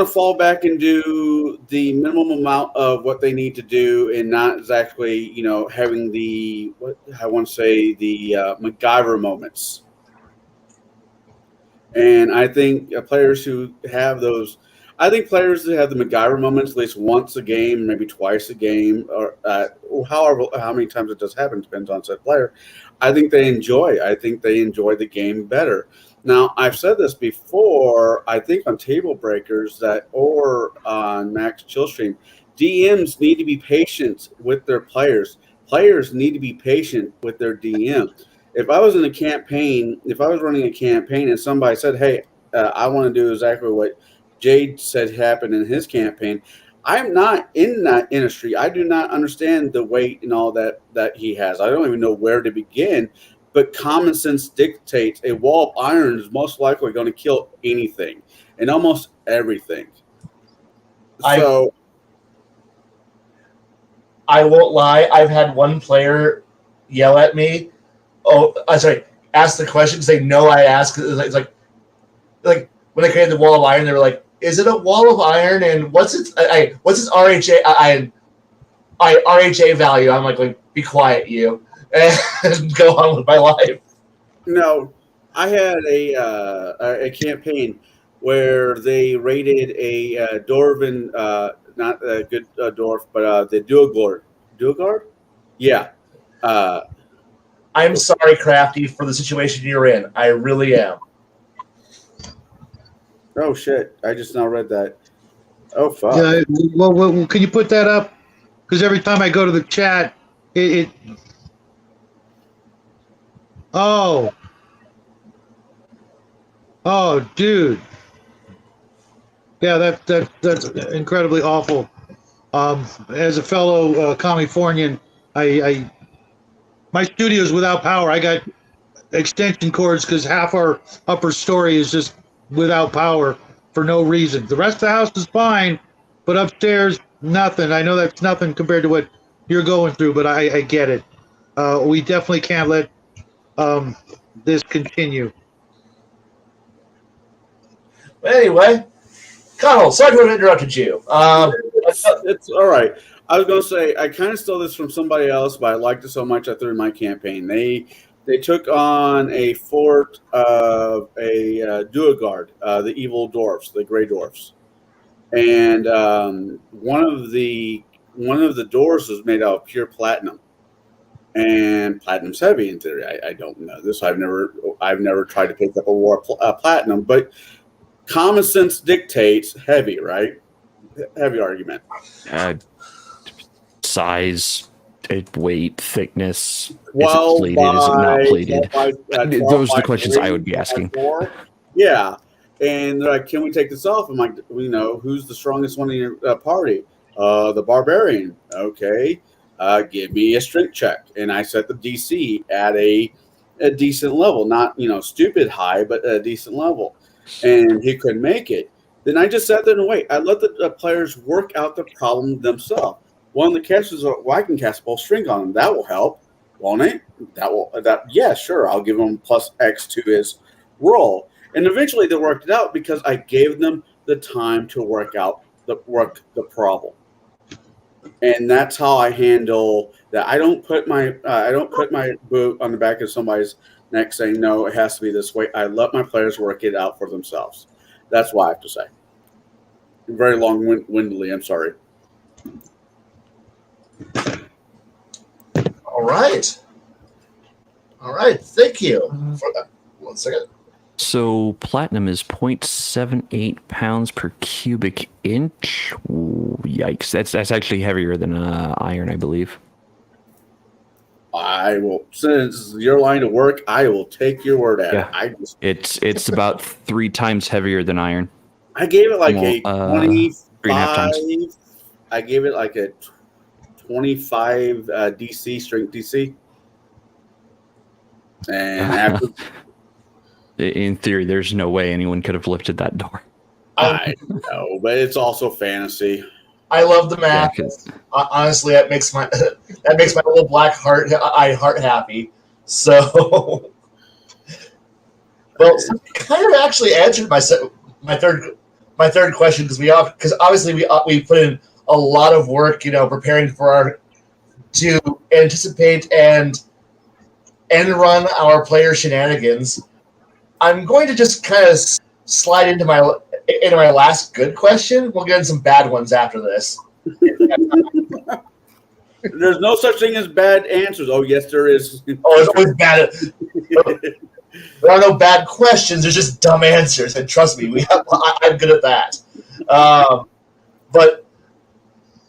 Speaker 2: fall back and do the minimum amount of what they need to do, and not exactly having the MacGyver moments. And I think players who have those. I think players that have the MacGyver moments at least once a game, maybe twice a game, or how many times it does happen, depends on said player. I think they enjoy the game better. Now, I've said this before, I think on Tablebreakers or on Max Chillstream, DMs need to be patient with their players. Players need to be patient with their DM. If I was running a campaign and somebody said, hey, I want to do exactly what Jade said happened in his campaign, I'm not in that industry. I do not understand the weight and all that he has. I don't even know where to begin. But common sense dictates a wall of iron is most likely going to kill anything and almost everything. So
Speaker 3: I won't lie. I've had one player yell at me. Ask the question because they know I asked. It's like when I created the wall of iron, they were like, "Is it a wall of iron? And what's its RHA? RHA value?" I'm like, "Be quiet, you." And go on with my life.
Speaker 2: No, I had a campaign where they rated a Dwarven, not a good dwarf, but the Duergar. Duergar? Yeah.
Speaker 3: I'm sorry, Crafty, for the situation you're in. I really am.
Speaker 2: Oh, shit. I just now read that. Oh, fuck.
Speaker 5: Yeah, well, can you put that up? Because every time I go to the chat, it Oh, dude. Yeah, that's incredibly awful. As a fellow Californian, my studio's without power. I got extension cords because half our upper story is just without power for no reason. The rest of the house is fine, but upstairs, nothing. I know that's nothing compared to what you're going through, but I get it. We definitely can't let this continue.
Speaker 3: But anyway, Connell, sorry to have interrupted you.
Speaker 2: It's all right. I was going to say, I kind of stole this from somebody else, but I liked it so much I threw in my campaign. They took on a fort of a Duergar, the evil dwarfs, the gray dwarfs, and one of the doors was made out of pure platinum, and platinum's heavy in theory. I don't know this. I've never tried to pick up a war platinum, but common sense dictates heavy, right? Heavy argument.
Speaker 4: Size, weight, thickness.
Speaker 2: Well,
Speaker 4: is it plated? Is it not plated?
Speaker 2: 12
Speaker 4: Those are the
Speaker 2: by
Speaker 4: questions
Speaker 2: 3,
Speaker 4: I would be
Speaker 2: 12 by
Speaker 4: asking.
Speaker 2: 4. Yeah. And they're like, can we take this off? I'm like, who's the strongest one in your party? The barbarian. Okay. Give me a strength check. And I set the DC at a decent level, not, stupid high, but a decent level. And he couldn't make it. Then I just sat there and wait. I let the players work out the problem themselves. One of the casters, well, I can cast both string on him. That will help, won't it? Yeah, sure. I'll give him plus X to his roll. And eventually they worked it out because I gave them the time to work the problem. And that's how I handle that. I don't put my boot on the back of somebody's neck saying, no, it has to be this way. I let my players work it out for themselves. That's what I have to say. Very long-windedly, I'm sorry.
Speaker 3: All right. Thank you for that. 1 second.
Speaker 4: So platinum is 0.78 pounds per cubic inch. Ooh, yikes! That's actually heavier than iron, I believe.
Speaker 2: I will, since your line of work, I will take your word at it.
Speaker 4: It's about 3 times heavier than iron.
Speaker 2: I gave it like a 25.
Speaker 4: 3.5 times.
Speaker 2: I gave it like a 25 DC strength DC. And after,
Speaker 4: in theory, there's no way anyone could have lifted that door.
Speaker 2: I know, but it's also fantasy.
Speaker 3: I love the math.
Speaker 4: Yeah,
Speaker 3: honestly, that makes my little black heart happy. So, well, so kind of actually answered my third question because obviously we put in a lot of work, preparing to anticipate and run our player shenanigans. I'm going to just kind of slide into my last good question. We'll get into some bad ones after this.
Speaker 2: There's no such thing as bad answers. Oh, yes, there is.
Speaker 3: Oh, there's always bad. There are no bad questions. There's just dumb answers. And trust me, I'm good at that. But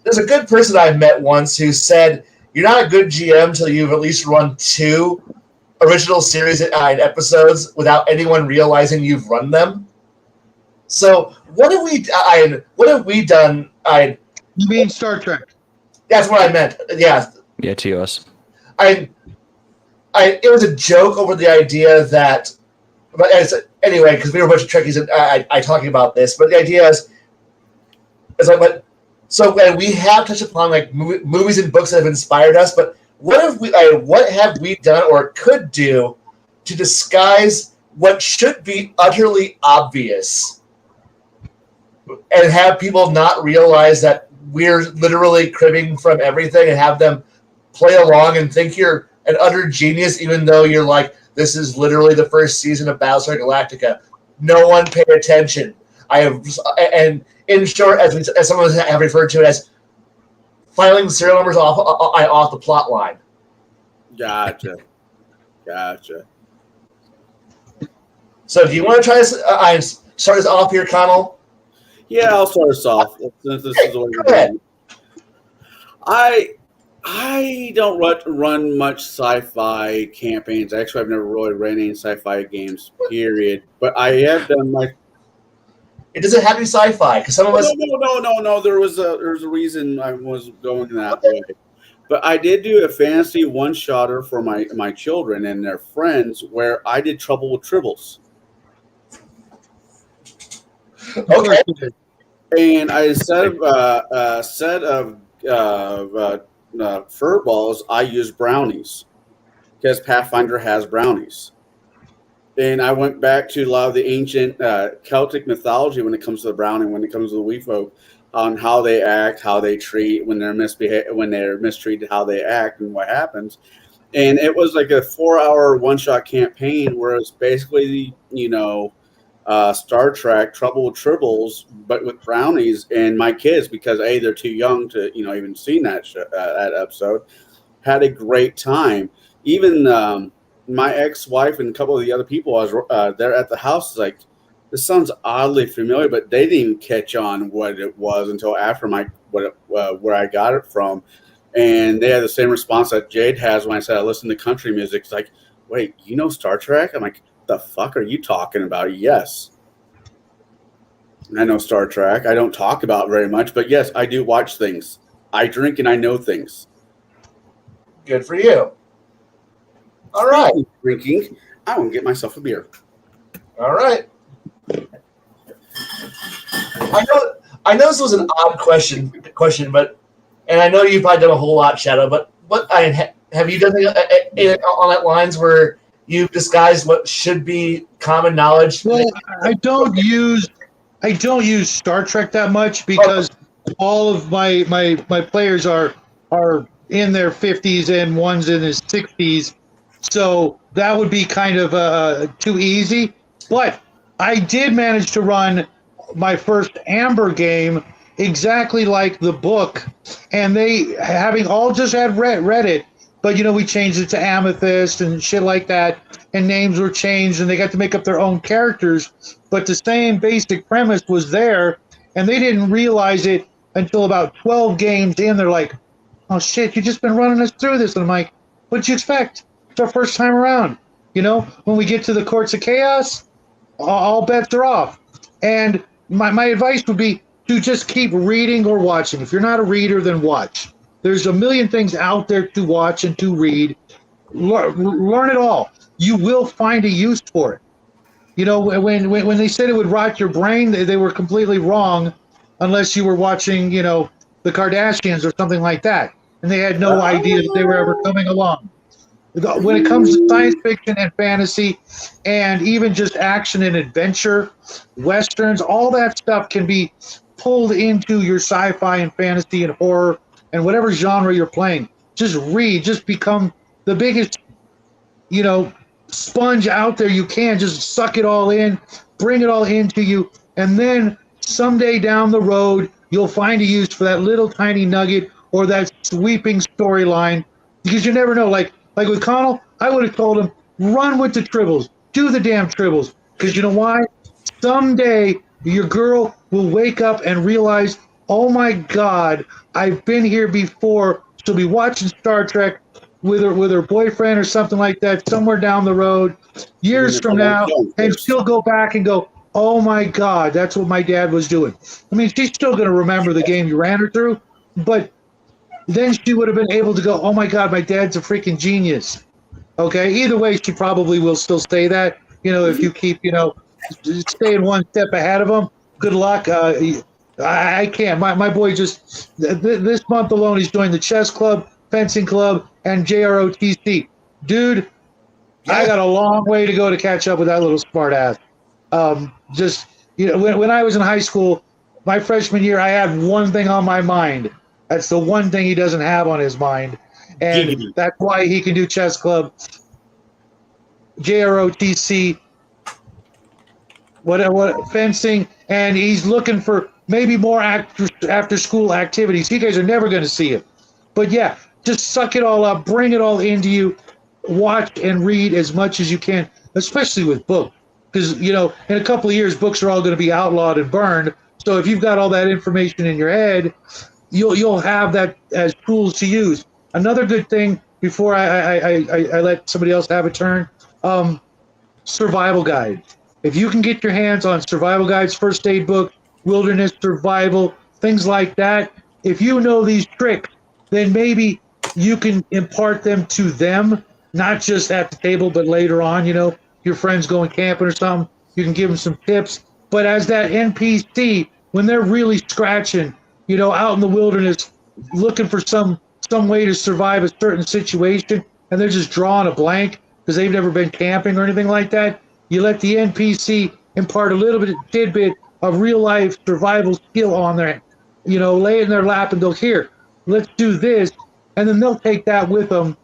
Speaker 3: there's a good person I met once who said, you're not a good GM until you've at least run 2 original series and episodes without anyone realizing you've run them. So what have we done?
Speaker 5: You mean Star Trek?
Speaker 3: That's what I meant. Yeah.
Speaker 4: Yeah, TOS.
Speaker 3: It was a joke over the idea that, but anyway, because we were a bunch of Trekkies and I talking about this, but the idea is like, but so when we have touched upon like movies and books that have inspired us, but what have we done or could do to disguise what should be utterly obvious and have people not realize that we're literally cribbing from everything and have them play along and think you're an utter genius, even though you're like, this is literally the first season of Battlestar Galactica. No one pay attention. And in short, as some of us have referred to it as filing serial numbers off the plot line.
Speaker 2: Gotcha.
Speaker 3: So do you want to try this? Start us off here, Connell?
Speaker 2: Yeah, I'll start us off since this is what
Speaker 3: Go ahead.
Speaker 2: I don't run much sci-fi campaigns. Actually, I've never really ran any sci-fi games, period. But I have done my.
Speaker 3: It doesn't have to be sci-fi because some of us.
Speaker 2: No. There was a reason I was going that way. But I did do a fantasy one-shotter for my children and their friends where I did Trouble with Tribbles.
Speaker 3: Okay.
Speaker 2: And I set of fur balls. I used brownies because Pathfinder has brownies. And I went back to a lot of the ancient Celtic mythology when it comes to the brownie, when it comes to the wee folk, on how they act, how they treat when they're mistreated, how they act, and what happens. And it was like a 4-hour one-shot campaign where it's basically, Star Trek Trouble with Tribbles, but with brownies. And my kids, because A, they're too young to, even seen that episode, had a great time. Even my ex-wife and a couple of the other people I was there at the house, like, this sounds oddly familiar, but they didn't even catch on what it was until after where I got it from. And they had the same response that Jade has when I said I listen to country music. It's like, wait, Star Trek? I'm like, the fuck are you talking about? Yes. I know Star Trek. I don't talk about it very much, but yes, I do watch things. I drink and I know things.
Speaker 3: Good for you. All right.
Speaker 2: Drinking, I will get myself a beer.
Speaker 3: All right. I know this was an odd question, but, and I know you've probably done a whole lot, Shadow, but have you done anything on that lines where you've disguised what should be common knowledge?
Speaker 5: Well, I don't use Star Trek that much because all of my players are in their 50s and one's in his 60s, so that would be kind of too easy. But I did manage to run my first Amber game exactly like the book, and they having all just had read it, but we changed it to Amethyst and shit like that, and names were changed, and they got to make up their own characters, but the same basic premise was there, and they didn't realize it until about 12 games in. They're like, oh shit, you just been running us through this. And I'm like, what'd you expect? It's our first time around. When we get to the Courts of Chaos, all bets are off. And my advice would be to just keep reading or watching. If you're not a reader, then watch. There's a million things out there to watch and to read. Learn it all. You will find a use for it. When they said it would rot your brain, they were completely wrong, unless you were watching, the Kardashians or something like that, and they had no idea that they were ever coming along. When it comes to science fiction and fantasy, and even just action and adventure, westerns, all that stuff can be pulled into your sci-fi and fantasy and horror and whatever genre you're playing. Just read, just become the biggest, sponge out there you can. Just suck it all in, bring it all into you, and then someday down the road, you'll find a use for that little tiny nugget or that sweeping storyline, because you never know. Like with Connell, I would have told him, run with the tribbles, do the damn tribbles, because you know why? Someday your girl will wake up and realize, oh my God, I've been here before. She'll be watching Star Trek with her boyfriend or something like that somewhere down the road, years from now, and she'll go back and go, oh my God, that's what my dad was doing. I mean, she's still going to remember the game you ran her through, but then she would have been able to go, oh my God, my dad's a freaking genius. Okay, either way, she probably will still say that. If you keep, staying one step ahead of them, good luck. I can't. My boy just, this month alone, he's joined the chess club, fencing club, and JROTC. Dude, I got a long way to go to catch up with that little smart ass. When I was in high school, my freshman year, I had one thing on my mind. That's the one thing he doesn't have on his mind. And that's why he can do chess club, JROTC, what fencing, and he's looking for maybe more after school activities. You guys are never going to see it. But yeah, just suck it all up, bring it all into you, watch and read as much as you can, especially with books. Because, in a couple of years, books are all going to be outlawed and burned. So if you've got all that information in your head, you'll have that as tools to use. Another good thing, before I let somebody else have a turn, survival guide. If you can get your hands on survival guides, first aid book, wilderness survival, things like that, if you know these tricks, then maybe you can impart them to them, not just at the table, but later on, your friends going camping or something, you can give them some tips. But as that NPC, when they're really scratching, out in the wilderness, looking for some way to survive a certain situation, and they're just drawing a blank because they've never been camping or anything like that, you let the NPC impart a little bit of tidbit of real life survival skill on there, lay in their lap and go, here, let's do this. And then they'll take that with them,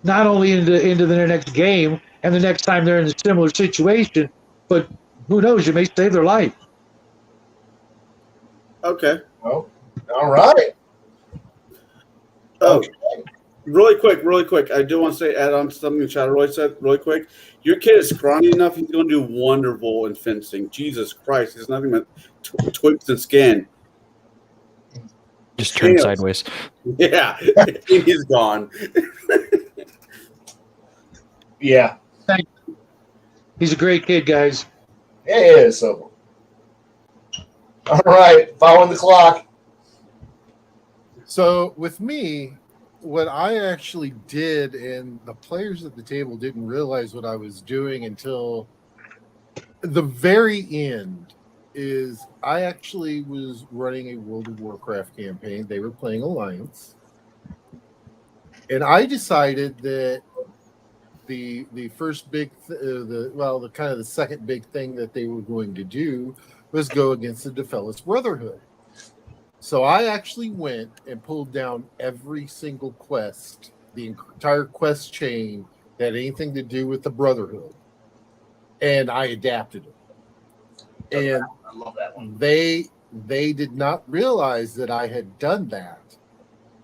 Speaker 5: not only into the next game and the next time they're in a similar situation, but who knows, you may save their life.
Speaker 2: Okay.
Speaker 3: Oh, all right.
Speaker 2: Oh,
Speaker 3: Okay.
Speaker 2: really quick. I do want to say, add on to something Shadow Roy said really quick. Your kid is scrawny enough; he's going to do wonderful in fencing. Jesus Christ, he's nothing but twigs and skin.
Speaker 4: Just turn
Speaker 2: Yes.
Speaker 4: sideways.
Speaker 2: Yeah, he's gone.
Speaker 3: Yeah.
Speaker 5: He's a great kid, guys.
Speaker 3: Yeah, it is. So, all right, following the clock.
Speaker 1: So with me, what I actually did, and the players at the table didn't realize what I was doing until the very end, is I actually was running a World of Warcraft campaign. They were playing Alliance. And I decided that the first big the kind of the second big thing that they were going to do was go against the Defelis Brotherhood. So I actually went and pulled down every single quest, the entire quest chain that had anything to do with the Brotherhood, and I adapted it. And
Speaker 3: I love that one.
Speaker 1: they did not realize that I had done that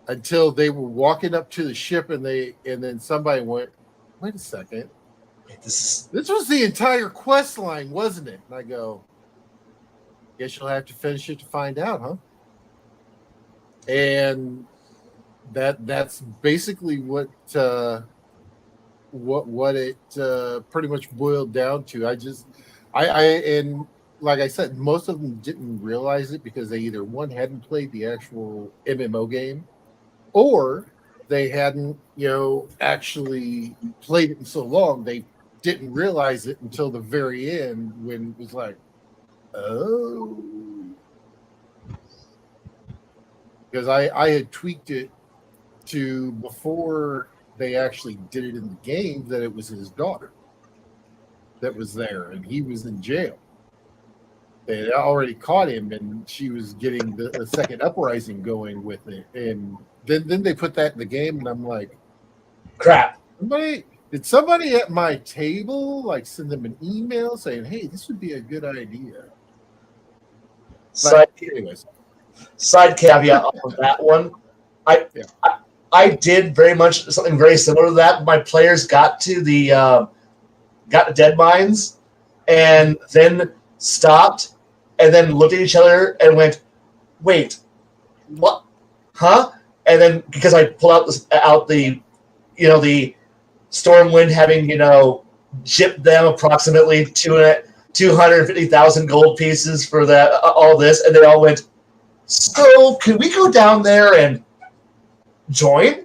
Speaker 1: until they were walking up to the ship, and then somebody went, "Wait a second,
Speaker 3: This
Speaker 1: this was the entire quest line, wasn't it?" And I go, "Guess you'll have to finish it to find out, huh?" And that's basically what it pretty much boiled down to. And like I said, most of them didn't realize it because they either hadn't played the actual MMO game, or they hadn't actually played it in so long they didn't realize it until the very end, when it was like, oh. Because I had tweaked it to, before they actually did it in the game, that it was his daughter that was there, and he was in jail. They had already caught him, and she was getting the second uprising going with it. And then they put that in the game, and I'm like,
Speaker 3: crap.
Speaker 1: Did somebody at my table send them an email saying, "Hey, this would be a good idea"? Anyways.
Speaker 3: Side caveat on that one. I did very much something very similar to that. My players got to the dead mines and then stopped and then looked at each other and went, "Wait, what? Huh?" And then because I pulled out the Stormwind having chipped them approximately 250,000 gold pieces for that all this, and they all went, "So can we go down there and join?"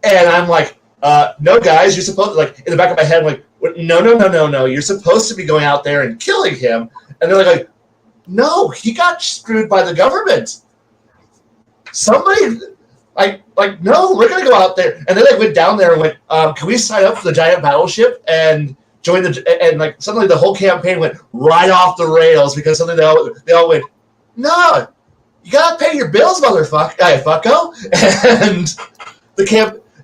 Speaker 3: And I'm like, "No, guys, you're supposed to," in the back of my head, I'm like, no, you're supposed to be going out there and killing him. And they're like, "No, he got screwed by the government. Somebody, no, we're going to go out there." And then they went down there and went, "Can we sign up for the giant battleship and join and suddenly the whole campaign went right off the rails because suddenly they all went, "No, you gotta pay your bills, fucko." And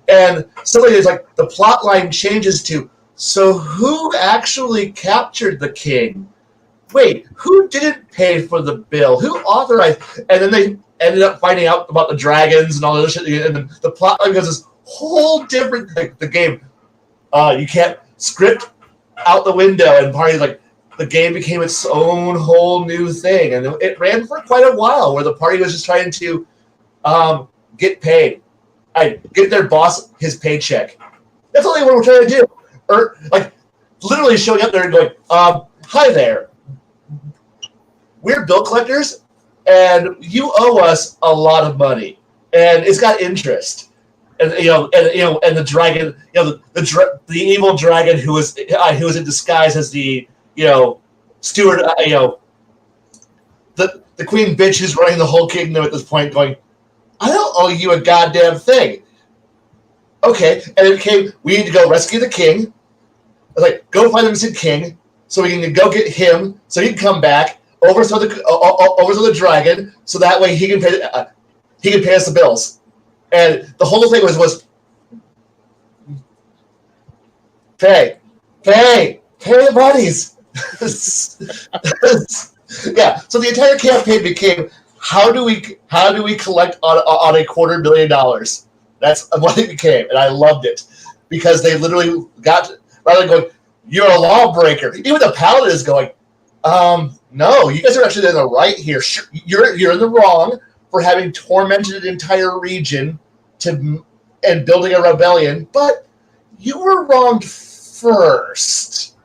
Speaker 3: and suddenly it's like the plot line changes to, so who actually captured the king? Wait, who didn't pay for the bill? Who authorized? And then they ended up finding out about the dragons and all this shit. And then the plot line goes this whole different the game. You can't script out the window, and parties the game became its own whole new thing, and it ran for quite a while where the party was just trying to get paid. Get their boss his paycheck. That's all they were trying to do. Or literally showing up there and going, "Hi there. We're bill collectors, and you owe us a lot of money, and it's got interest." And and the dragon, the evil dragon who was in disguise as the steward, the queen bitch who's running the whole kingdom at this point, going, "I don't owe you a goddamn thing." Okay, and it became, we need to go rescue the king. Go find the missing king, so we can go get him, so he can come back, overthrow the dragon, so that way he can pay us the bills. And the whole thing was Pay the buddies. Yeah. So the entire campaign became how do we collect on $250,000? That's what it became, and I loved it because they literally got rather than going, "You're a lawbreaker." Even the paladin is going, "No, you guys are actually in the right here. You're in the wrong for having tormented an entire region and building a rebellion, but you were wronged first.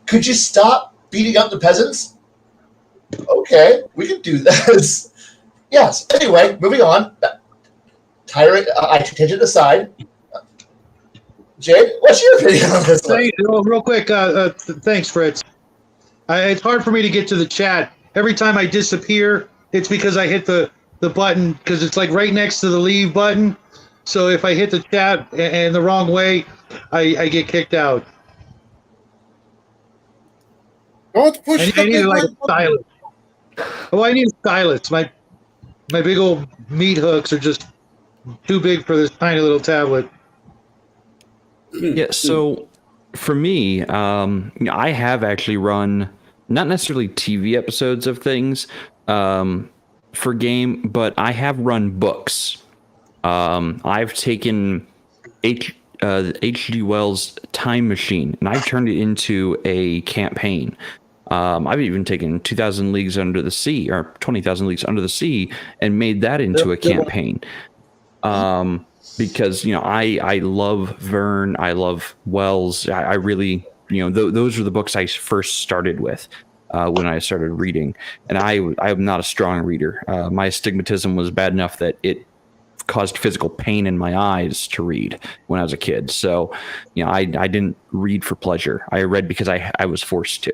Speaker 3: Could you stop beating up the peasants?" Okay, we can do this. Yes. Anyway, moving on. I take it aside. Jade, what's your opinion on this one?
Speaker 5: Real quick, thanks, Fritz. It's hard for me to get to the chat. Every time I disappear, it's because I hit the button, because it's like right next to the leave button. So if I hit the chat in the wrong way, I get kicked out.
Speaker 1: Don't push
Speaker 5: I need like a stylus. Oh, I need a stylus. My big old meat hooks are just too big for this tiny little tablet.
Speaker 4: Yeah, so for me, I have actually run not necessarily TV episodes of things for game, but I have run books. I've taken H.G. Wells' Time Machine, and I've turned it into a campaign. I've even taken 2,000 Leagues Under the Sea, or 20,000 Leagues Under the Sea, and made that into a campaign. Because, I love Verne, I love Wells. I really, those are the books I first started with when I started reading. And I'm not a strong reader. My astigmatism was bad enough that it caused physical pain in my eyes to read when I was a kid. So, I didn't read for pleasure. I read because I was forced to.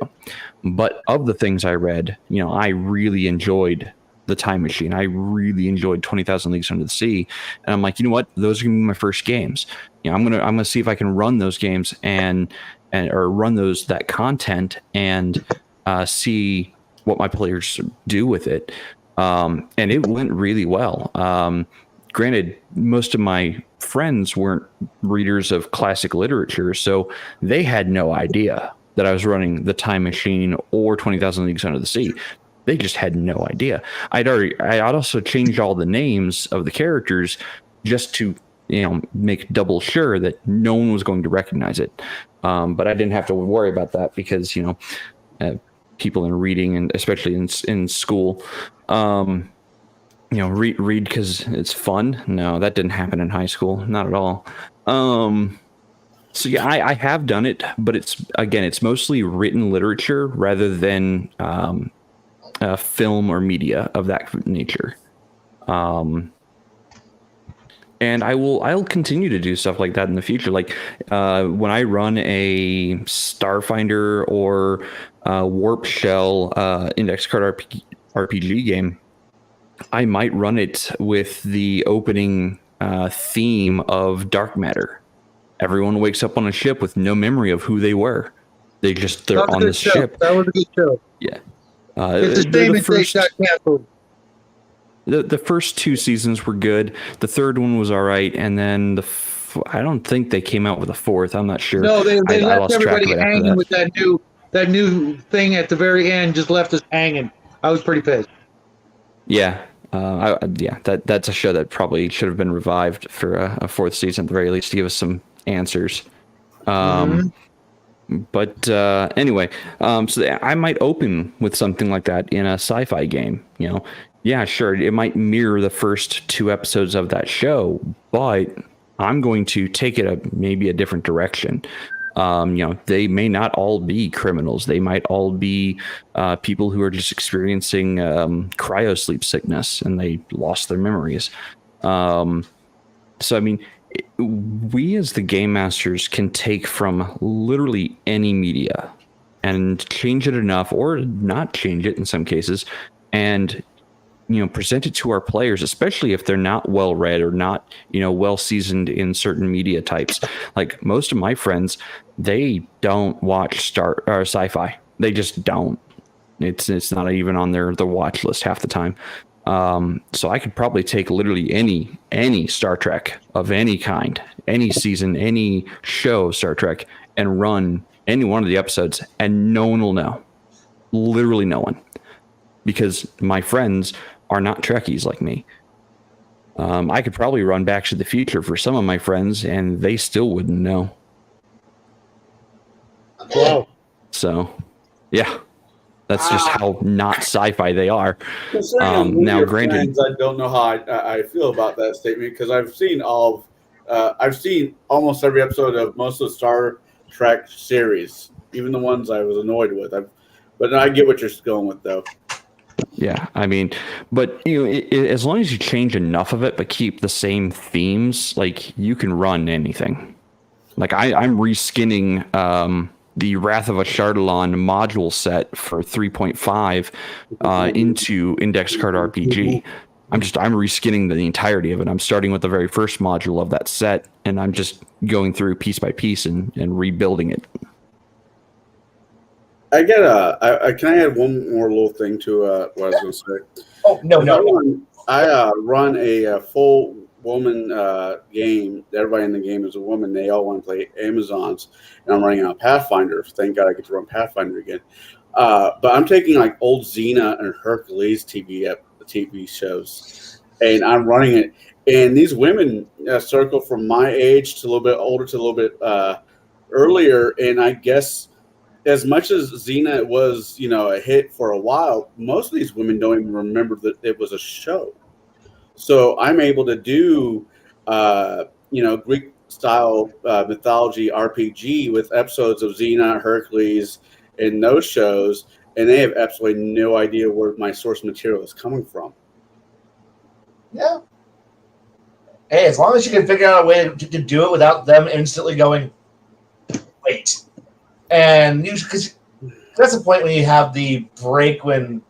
Speaker 4: But of the things I read, I really enjoyed the Time Machine. I really enjoyed 20,000 Leagues Under the Sea, and I'm like, you know what? Those are gonna be my first games. I'm gonna see if I can run those games or run that content and see what my players do with it. And it went really well. Granted, most of my friends weren't readers of classic literature, so they had no idea that I was running the Time Machine or 20,000 Leagues Under the Sea. They just had no idea. I'd also changed all the names of the characters just to, make double sure that no one was going to recognize it. But I didn't have to worry about that because, people in reading, and especially in school, read because it's fun. No, that didn't happen in high school. Not at all. So yeah, I have done it, but it's mostly written literature rather than film or media of that nature. And I'll continue to do stuff like that in the future. Like when I run a Starfinder or Warp Shell index card RPG game, I might run it with the opening theme of Dark Matter. Everyone wakes up on a ship with no memory of who they were. They're on this ship.
Speaker 5: That was a good show.
Speaker 4: Yeah.
Speaker 5: It's a shame it got canceled.
Speaker 4: The first two seasons were good. The third one was all right, and then I don't think they came out with a fourth. I'm not sure.
Speaker 5: No, they left everybody hanging
Speaker 4: that.
Speaker 5: with that new thing at the very end. Just left us hanging. I was pretty pissed.
Speaker 4: Yeah, that's a show that probably should have been revived for a fourth season at the very least to give us some answers. But anyway, so I might open with something like that in a sci-fi game. Yeah, sure, it might mirror the first two episodes of that show, but I'm going to take it maybe a different direction. They may not all be criminals. They might all be people who are just experiencing cryo sleep sickness and they lost their memories. So, I mean, we as the game masters can take from literally any media and change it enough, or not change it in some cases, and present it to our players, especially if they're not well read or not well seasoned in certain media types. Like most of my friends, they don't watch sci-fi. They just don't. It's not even on their watch list half the time. So I could probably take literally any Star Trek of any kind, any season, any show of Star Trek, and run any one of the episodes, and no one will know. Literally no one, because my friends are not Trekkies like me. I could probably run Back to the Future for some of my friends, and they still wouldn't know.
Speaker 1: Wow.
Speaker 4: So, yeah, that's just how not sci-fi they are.
Speaker 2: Considering
Speaker 4: Now,
Speaker 2: your
Speaker 4: granted,
Speaker 2: friends, I don't know how I feel about that statement because I've seen I've seen almost every episode of most of the Star Trek series, even the ones I was annoyed with. But I get what you're going with, though.
Speaker 4: yeah, I mean, but you know, as long as you change enough of it, but keep the same themes, like you can run anything. Like I'm reskinning the Wrath of a Chardalon module set for 3.5 into Index Card RPG. I'm reskinning the entirety of it. I'm starting with the very first module of that set, and I'm just going through piece by piece and rebuilding it.
Speaker 2: I get can I add one more little thing to what I was going to say?
Speaker 3: Oh no.
Speaker 2: I run a full woman game. Everybody in the game is a woman. They all want to play Amazons, and I'm running on Pathfinder. Thank God I get to run Pathfinder again. But I'm taking like old Xena and Hercules TV shows, and I'm running it. And these women circle from my age to a little bit older to a little bit earlier, and I guess. As much as Xena was, a hit for a while, most of these women don't even remember that it was a show. So I'm able to do, Greek style mythology RPG with episodes of Xena, Hercules, and those shows, and they have absolutely no idea where my source material is coming from.
Speaker 3: Yeah. Hey, as long as you can figure out a way to do it without them instantly going, wait. And because that's the point when you have the break when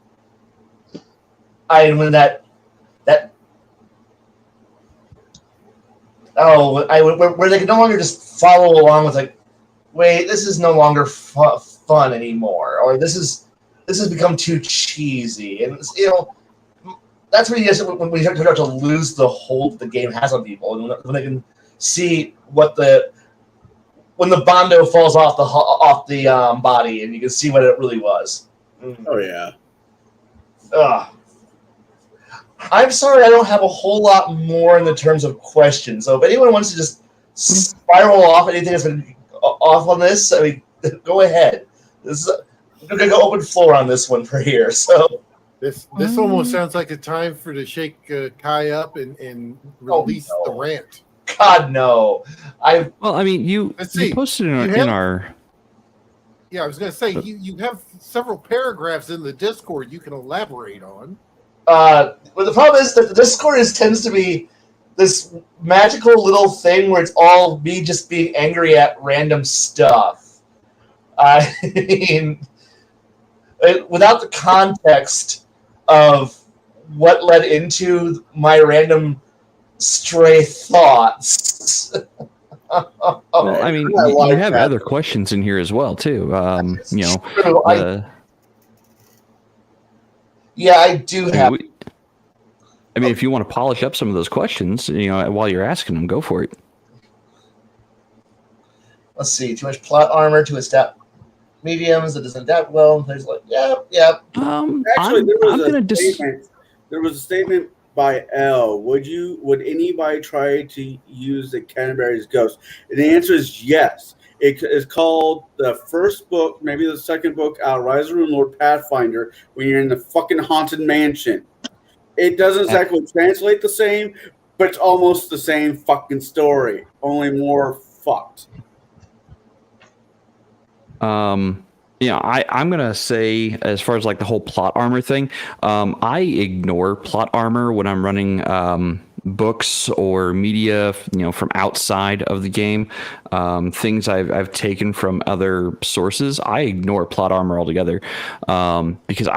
Speaker 3: that where they can no longer just follow along with like, wait, this is no longer fun anymore, or this has become too cheesy, and that's when you start to lose the hold the game has on people, and when they can see when the bondo falls off the body, and you can see what it really was.
Speaker 2: Oh yeah.
Speaker 3: I'm sorry, I don't have a whole lot more in the terms of questions. So if anyone wants to just spiral off anything that's been off on this, I mean, go ahead. I'm gonna go open floor on this one for here. So
Speaker 1: this almost sounds like a time to Kai up and release the rant.
Speaker 3: God no!
Speaker 4: You posted in our.
Speaker 1: Yeah, I was going to say you have several paragraphs in the Discord you can elaborate on.
Speaker 3: But the problem is that the Discord tends to be this magical little thing where it's all me just being angry at random stuff. I mean, without the context of what led into my random stray thoughts.
Speaker 4: Well, I mean, you have other questions in here as well, too.
Speaker 3: Yeah, I do have.
Speaker 4: I mean, if you want to polish up some of those questions, while you're asking them, go for it.
Speaker 3: Let's see. Too much plot armor to adapt mediums that doesn't adapt well. There's like, yeah.
Speaker 2: Actually, there was a statement by L. Would anybody try to use the Canterbury's Ghost? And the answer is yes. It is called the first book, maybe the second book out, Rise of Rune Lord Pathfinder, when you're in the fucking haunted mansion. It doesn't exactly translate the same, but it's almost the same fucking story, only more fucked.
Speaker 4: I'm gonna say, as far as like the whole plot armor thing, I ignore plot armor when I'm running books or media, from outside of the game. Things I've taken from other sources, I ignore plot armor altogether, because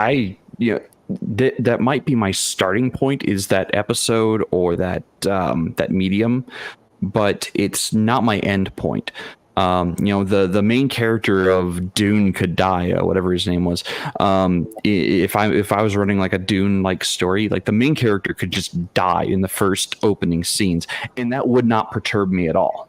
Speaker 4: that might be my starting point, is that episode or that medium, but it's not my end point. The main character of Dune could die, whatever his name was. If I was running like a Dune like story, like the main character could just die in the first opening scenes, and that would not perturb me at all.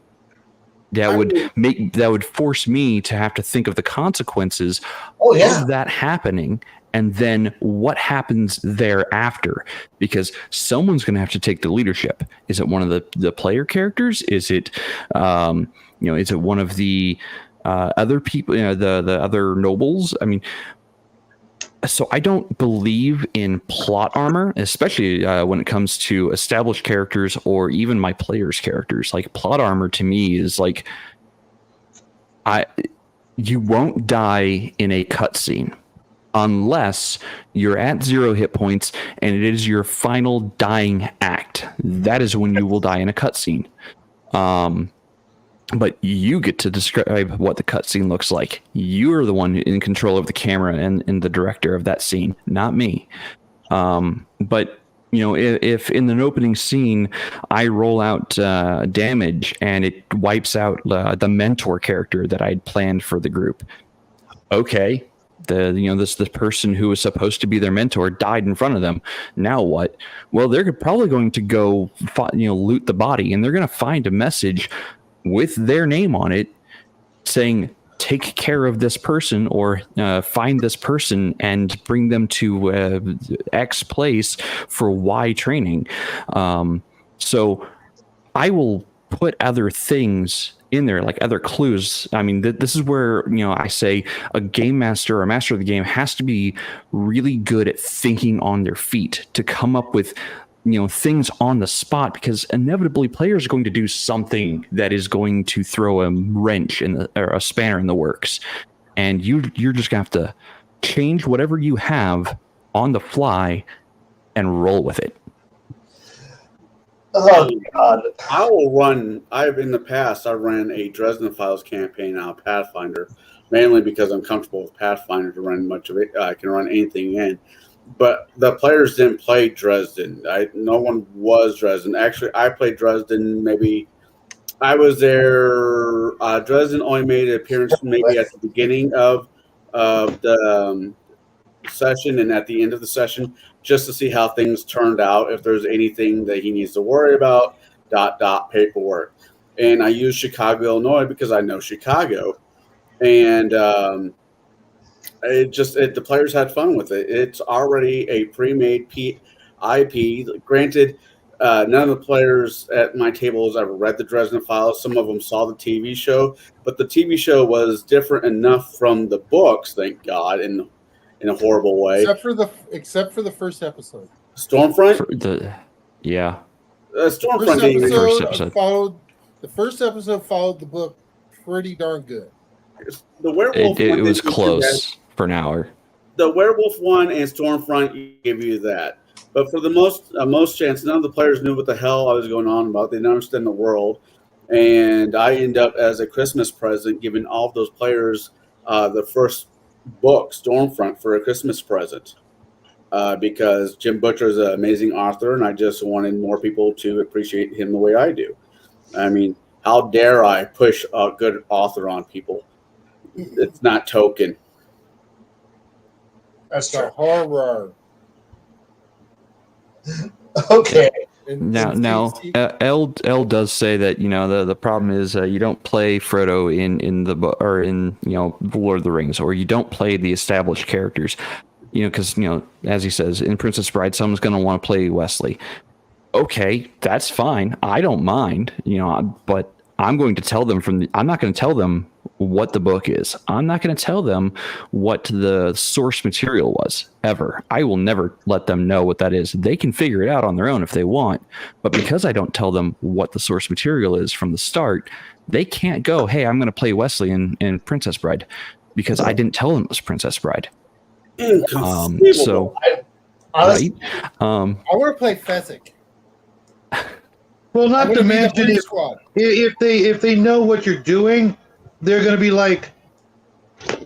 Speaker 4: That would force me to have to think of the consequences of that happening, and then what happens thereafter, because someone's going to have to take the leadership. Is it one of the player characters? Is it is it one of the other people, the other nobles? I mean, so I don't believe in plot armor, especially when it comes to established characters or even my players' characters. Like, plot armor to me is like, you won't die in a cutscene unless you're at 0 hit points and it is your final dying act. That is when you will die in a cutscene. But you get to describe what the cutscene looks like. You are the one in control of the camera and the director of that scene, not me. But if in an opening scene I roll out damage and it wipes out the mentor character that I'd planned for the group, okay, the person who was supposed to be their mentor died in front of them. Now what? Well, they're probably going to go loot the body, and they're going to find a message with their name on it saying, take care of this person, or find this person and bring them to X place for Y training. So I will put other things in there, like other clues. I mean, this is where, I say a game master or a master of the game has to be really good at thinking on their feet to come up with things on the spot, because inevitably players are going to do something that is going to throw a wrench or a spanner in the works, and you're just gonna have to change whatever you have on the fly and roll with it.
Speaker 3: Oh God!
Speaker 2: In the past I ran a Dresden Files campaign out of Pathfinder, mainly because I'm comfortable with Pathfinder to run much of it. I can run anything in. But the players didn't play Dresden. No one was Dresden. Actually, I played Dresden. Maybe I was there. Dresden only made an appearance maybe at the beginning of the session and at the end of the session, just to see how things turned out. If there's anything that he needs to worry about. ... paperwork. And I used Chicago, Illinois, because I know Chicago, and the players had fun with it. It's already a pre-made IP. Granted, none of the players at my table has ever read the Dresden Files. Some of them saw the TV show, but the TV show was different enough from the books, thank God, in a horrible way.
Speaker 1: Except for the first episode.
Speaker 2: Stormfront?
Speaker 1: Stormfront. The first episode followed the book pretty darn good.
Speaker 2: The werewolf
Speaker 4: it was close for an hour.
Speaker 2: The werewolf one and Stormfront give you that, but for the most chance, none of the players knew what the hell I was going on about. They didn't understand the world, and I end up as a Christmas present giving all of those players the first book, Stormfront, for a Christmas present, because Jim Butcher is an amazing author, and I just wanted more people to appreciate him the way I do. I mean, how dare I push a good author on people? It's not token.
Speaker 3: That's
Speaker 1: The
Speaker 3: true.
Speaker 1: horror.
Speaker 3: Okay.
Speaker 4: Now, L does say that the problem is you don't play Frodo in the book or in the Lord of the Rings, or you don't play the established characters, because as he says in Princess Bride, someone's going to want to play Wesley. Okay, that's fine. I don't mind, but I'm going to tell them I'm not going to tell them what the book is. I'm not going to tell them what the source material was, ever. I will never let them know what that is. They can figure it out on their own if they want, but because I don't tell them what the source material is from the start, they can't go, hey, I'm going to play Wesley in Princess Bride, because I didn't tell them it was Princess Bride.
Speaker 2: Inconceivable.
Speaker 1: I want to play Fezzik.
Speaker 5: Well, not to mention if they know what you're doing, they're going to be like,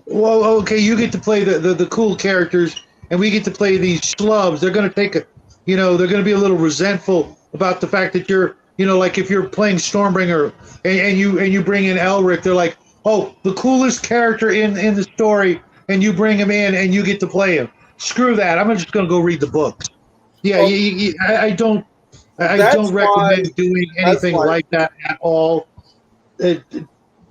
Speaker 5: well, okay, you get to play the cool characters, and we get to play these schlubs. They're going to take they're going to be a little resentful about the fact that you're You know, like if you're playing Stormbringer and you bring in Elric, they're like, oh, the coolest character in the story, and you bring him in and you get to play him. Screw that. I'm just going to go read the books. Yeah,
Speaker 2: Well,
Speaker 5: I don't
Speaker 2: that's
Speaker 5: recommend doing anything like that at all.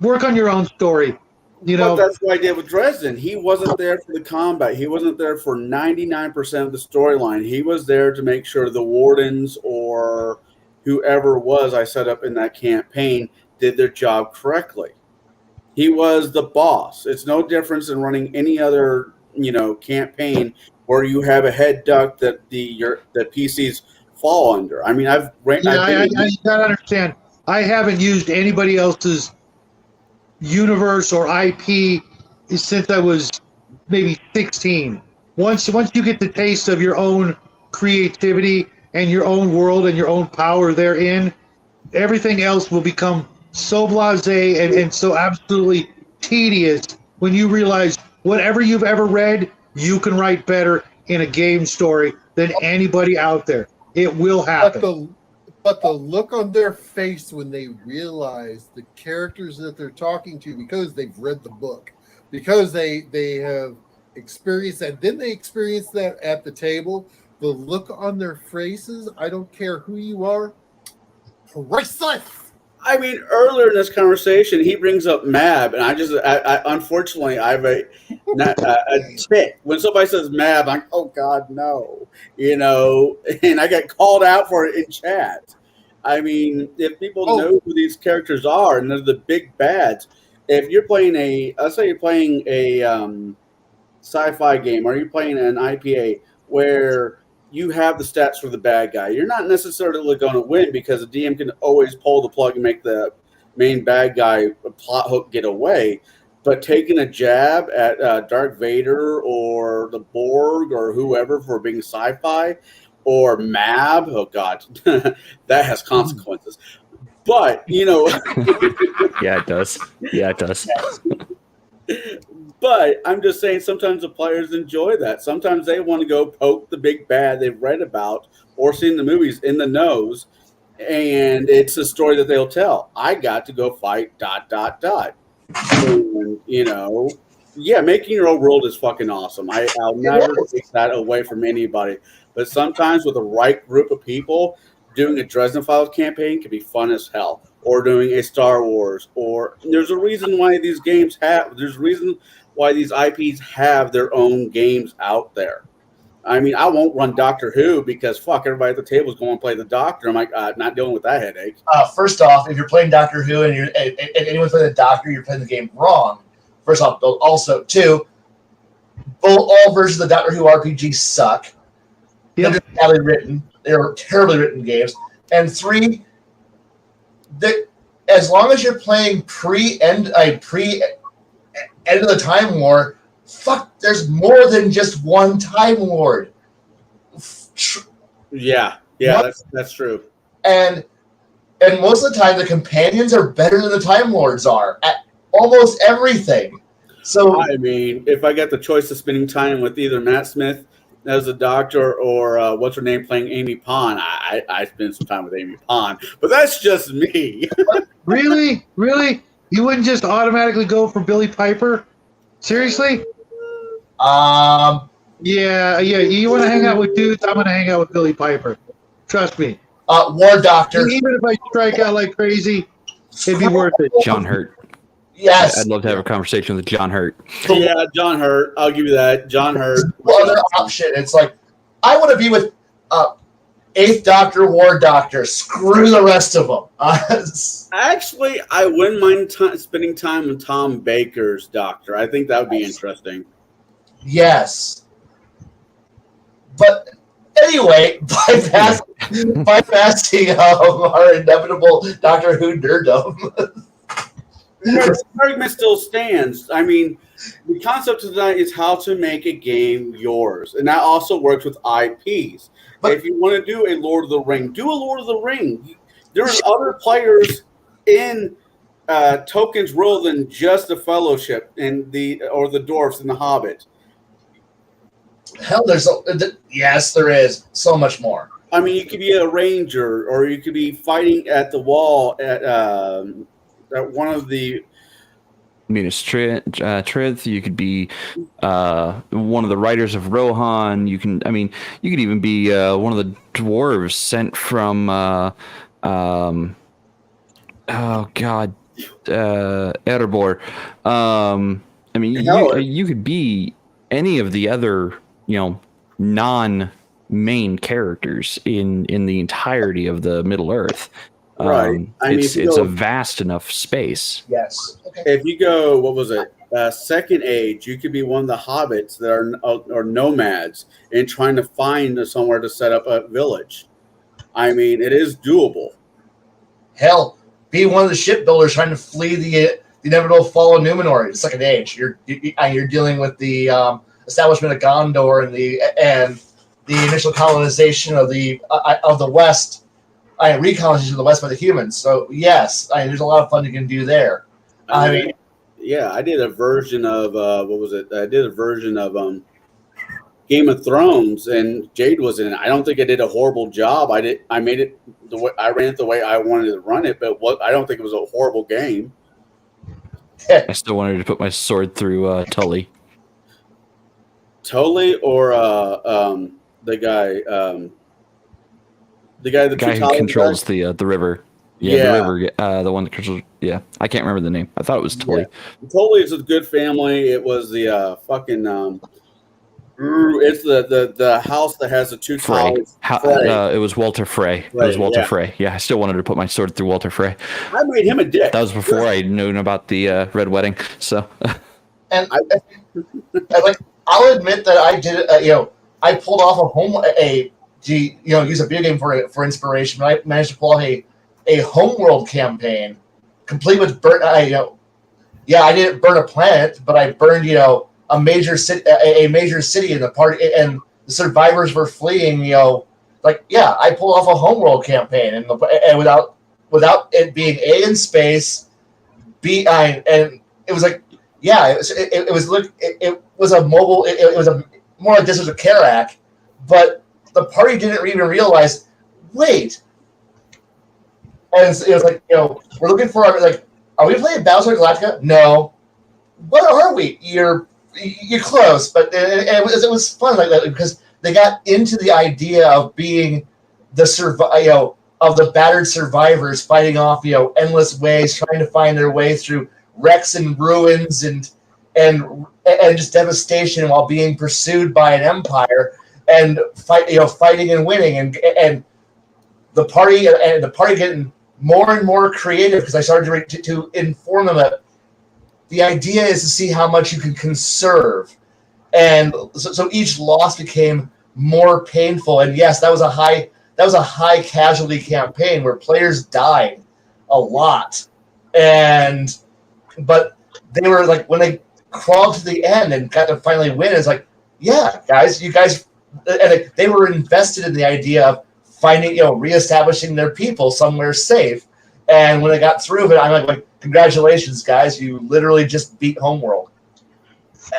Speaker 5: Work on your own story. You know,
Speaker 2: but that's what I did with Dresden. He wasn't there for the combat. He wasn't there for 99% of the storyline. He was there to make sure the wardens or whoever was I set up in that campaign did their job correctly. He was the boss. It's no difference than running any other, campaign where you have a head duck that the PCs fall under. I mean, I
Speaker 5: gotta understand. I haven't used anybody else's universe or IP since I was maybe 16. Once you get the taste of your own creativity and your own world and your own power therein, everything else will become so blasé and so absolutely tedious when you realize whatever you've ever read, you can write better in a game story than anybody out there. It will happen.
Speaker 1: But the look on their face when they realize the characters that they're talking to, because they've read the book, because they have experienced that, then they experience that at the table, the look on their faces, I don't care who you are, priceless.
Speaker 2: I mean, earlier in this conversation, he brings up Mab, and I unfortunately, I have a tick. When somebody says Mab, I'm like, oh, God, no. And I get called out for it in chat. I mean, if people know who these characters are, and they're the big bads, if you're playing let's say you're playing a sci-fi game, or you're playing an IPA where you have the stats for the bad guy, you're not necessarily going to win because the DM can always pull the plug and make the main bad guy plot hook get away. But taking a jab at Darth Vader or the Borg or whoever for being sci-fi, or Mab, oh God, that has consequences. But,
Speaker 4: Yeah, it does. Yeah, it does.
Speaker 2: But I'm just saying sometimes the players enjoy that. Sometimes they want to go poke the big bad they've read about or seen the movies in the nose, and it's a story that they'll tell. I got to go fight ... And, making your own world is fucking awesome. I'll never take that away from anybody. But sometimes with the right group of people, doing a Dresden Files campaign can be fun as hell. Or doing a Star Wars. Or there's a reason why these games there's a reason why these IPs have their own games out there. I mean, I won't run Doctor Who because fuck, everybody at the table is going to play the Doctor. I'm like, not dealing with that headache.
Speaker 3: First off, if you're playing Doctor Who and anyone's playing the Doctor, you're playing the game wrong. First off, also, two, all versions of the Doctor Who RPG suck. Yep. They're just badly written. They're terribly written games. And three, as long as you're playing pre-end of the Time War, fuck, there's more than just one Time Lord.
Speaker 2: Yeah, that's true.
Speaker 3: And most of the time, the companions are better than the Time Lords are at almost everything. So
Speaker 2: I mean, if I get the choice of spending time with either Matt Smith as a Doctor or what's her name playing Amy Pond, I spend some time with Amy Pond. But that's just me.
Speaker 5: Really? You wouldn't just automatically go for Billy Piper? Seriously? Yeah. You want to hang out with dudes? I'm going to hang out with Billy Piper. Trust me.
Speaker 3: War Doctor.
Speaker 5: Even if I strike out like crazy, it'd be worth it.
Speaker 4: John Hurt.
Speaker 3: Yes.
Speaker 4: I'd love to have a conversation with John Hurt.
Speaker 2: Yeah, John Hurt. I'll give you that. John Hurt.
Speaker 3: Other option. It's like, I want to be with 8th Doctor, War Doctor. Screw the rest of them.
Speaker 2: Actually, I wouldn't mind spending time with Tom Baker's Doctor. I think that would be interesting.
Speaker 3: Yes. But anyway, bypassing our inevitable Doctor Who nerdom.
Speaker 2: The argument still stands. I mean, the concept of that is how to make a game yours. And that also works with IPs. But if you want to do a Lord of the Ring, do a Lord of the Ring. There's other players in Tolkien's world than just the Fellowship and the dwarfs and the Hobbit.
Speaker 3: Hell, yes, there is so much more.
Speaker 2: I mean, you could be a ranger, or you could be fighting at the wall at one of the.
Speaker 4: Minas Tirith. You could be one of the riders of Rohan. You could even be one of the dwarves sent from oh god, Erebor. You could be any of the other, non-main characters in the entirety of the Middle Earth.
Speaker 2: Right.
Speaker 4: It's a vast enough space.
Speaker 3: Yes. Okay.
Speaker 2: If you go, what was it? Second Age, you could be one of the hobbits that are nomads and trying to find somewhere to set up a village. I mean, it is doable.
Speaker 3: Hell, be one of the shipbuilders trying to flee the inevitable fall of Numenor in Second Age. You're dealing with the establishment of Gondor and the initial colonization of the West. Recolonization of the West by the humans. So yes, there's a lot of fun you can do there. I mean,
Speaker 2: yeah, I did a version of what was it? I did a version of Game of Thrones, and Jade was in it. I don't think I did a horrible job. I made it the way I ran it the way I wanted to run it, but I don't think it was a horrible game.
Speaker 4: I still wanted to put my sword through Tully.
Speaker 2: Tully or the guy
Speaker 4: who controls the river. Yeah, the river. The one that controls. Yeah, I can't remember the name. I thought it was Tully.
Speaker 2: Yeah. Tully is a good family. It was the fucking. It's the house that has the two towers.
Speaker 4: It was Walter Frey. It was Walter Frey. Yeah, I still wanted to put my sword through Walter Frey.
Speaker 2: I made him a dick.
Speaker 4: That was before I knew about the Red Wedding. So.
Speaker 3: And I'll admit that I did it. I pulled off use a video game for inspiration. But I managed to pull off a homeworld campaign, complete with I didn't burn a planet, but I burned a major city in the party, and the survivors were fleeing. I pulled off a homeworld campaign, and without it being in space, and it was like it was a mobile. It was a more like this was a Karak, but the party didn't even realize. Wait. And it was like, we're looking for are we playing Battlestar Galactica? No. What are we? You're close, but it was fun like that because they got into the idea of being the of the battered survivors fighting off endless ways, trying to find their way through wrecks and ruins and just devastation while being pursued by an empire and fighting and winning and the party getting more and more creative because I started to inform them that the idea is to see how much you can conserve, and so each loss became more painful. And yes, that was a high casualty campaign where players died a lot, but they were like when they crawled to the end and got to finally win. It's like, yeah, guys, you guys, and they were invested in the idea of finding, reestablishing their people somewhere safe. And when I got through of it, I'm like, congratulations, guys, you literally just beat Homeworld.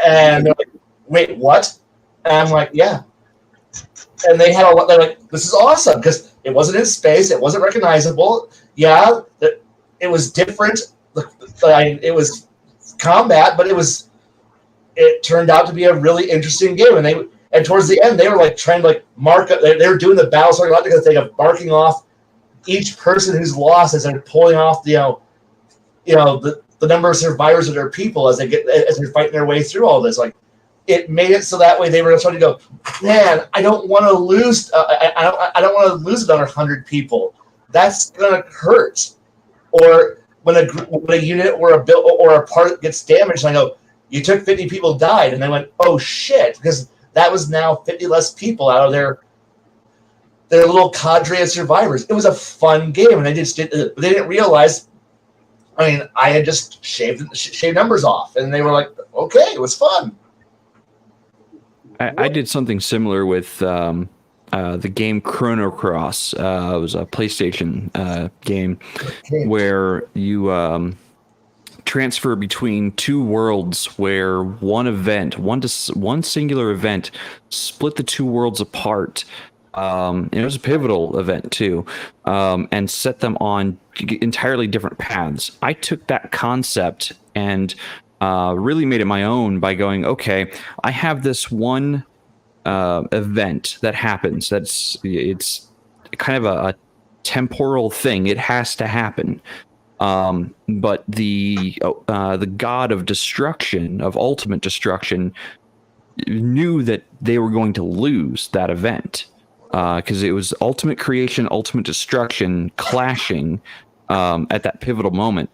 Speaker 3: And they're like, wait, what? And I'm like, yeah. And they had they're like, this is awesome because it wasn't in space, it wasn't recognizable. Yeah, it was different. It was combat, but it turned out to be a really interesting game. And towards the end, they were like trying to mark. They were doing the Battlestar Galactica thing of marking off each person who's lost as they're pulling off the number of survivors of their people as they're fighting their way through all this. Like, it made it so that way they were starting to go, man, I don't want to lose. I don't want to lose another 100 people. That's gonna hurt. Or when a unit or a part gets damaged, and I go, you took 50 people died, and they went, oh shit, because that was now 50 less people out of their little cadre of survivors. It was a fun game, and they didn't realize. I mean, I had just shaved numbers off, and they were like, okay, it was fun.
Speaker 4: I did something similar with the game Chrono Cross. It was a PlayStation game where you transfer between two worlds where one singular event split the two worlds apart, It was a pivotal event too, and set them on entirely different paths. I took that concept and really made it my own by going, okay, I have this one event that happens. It's kind of a temporal thing. It has to happen. But the god of destruction, of ultimate destruction, knew that they were going to lose that event because it was ultimate creation, ultimate destruction clashing at that pivotal moment.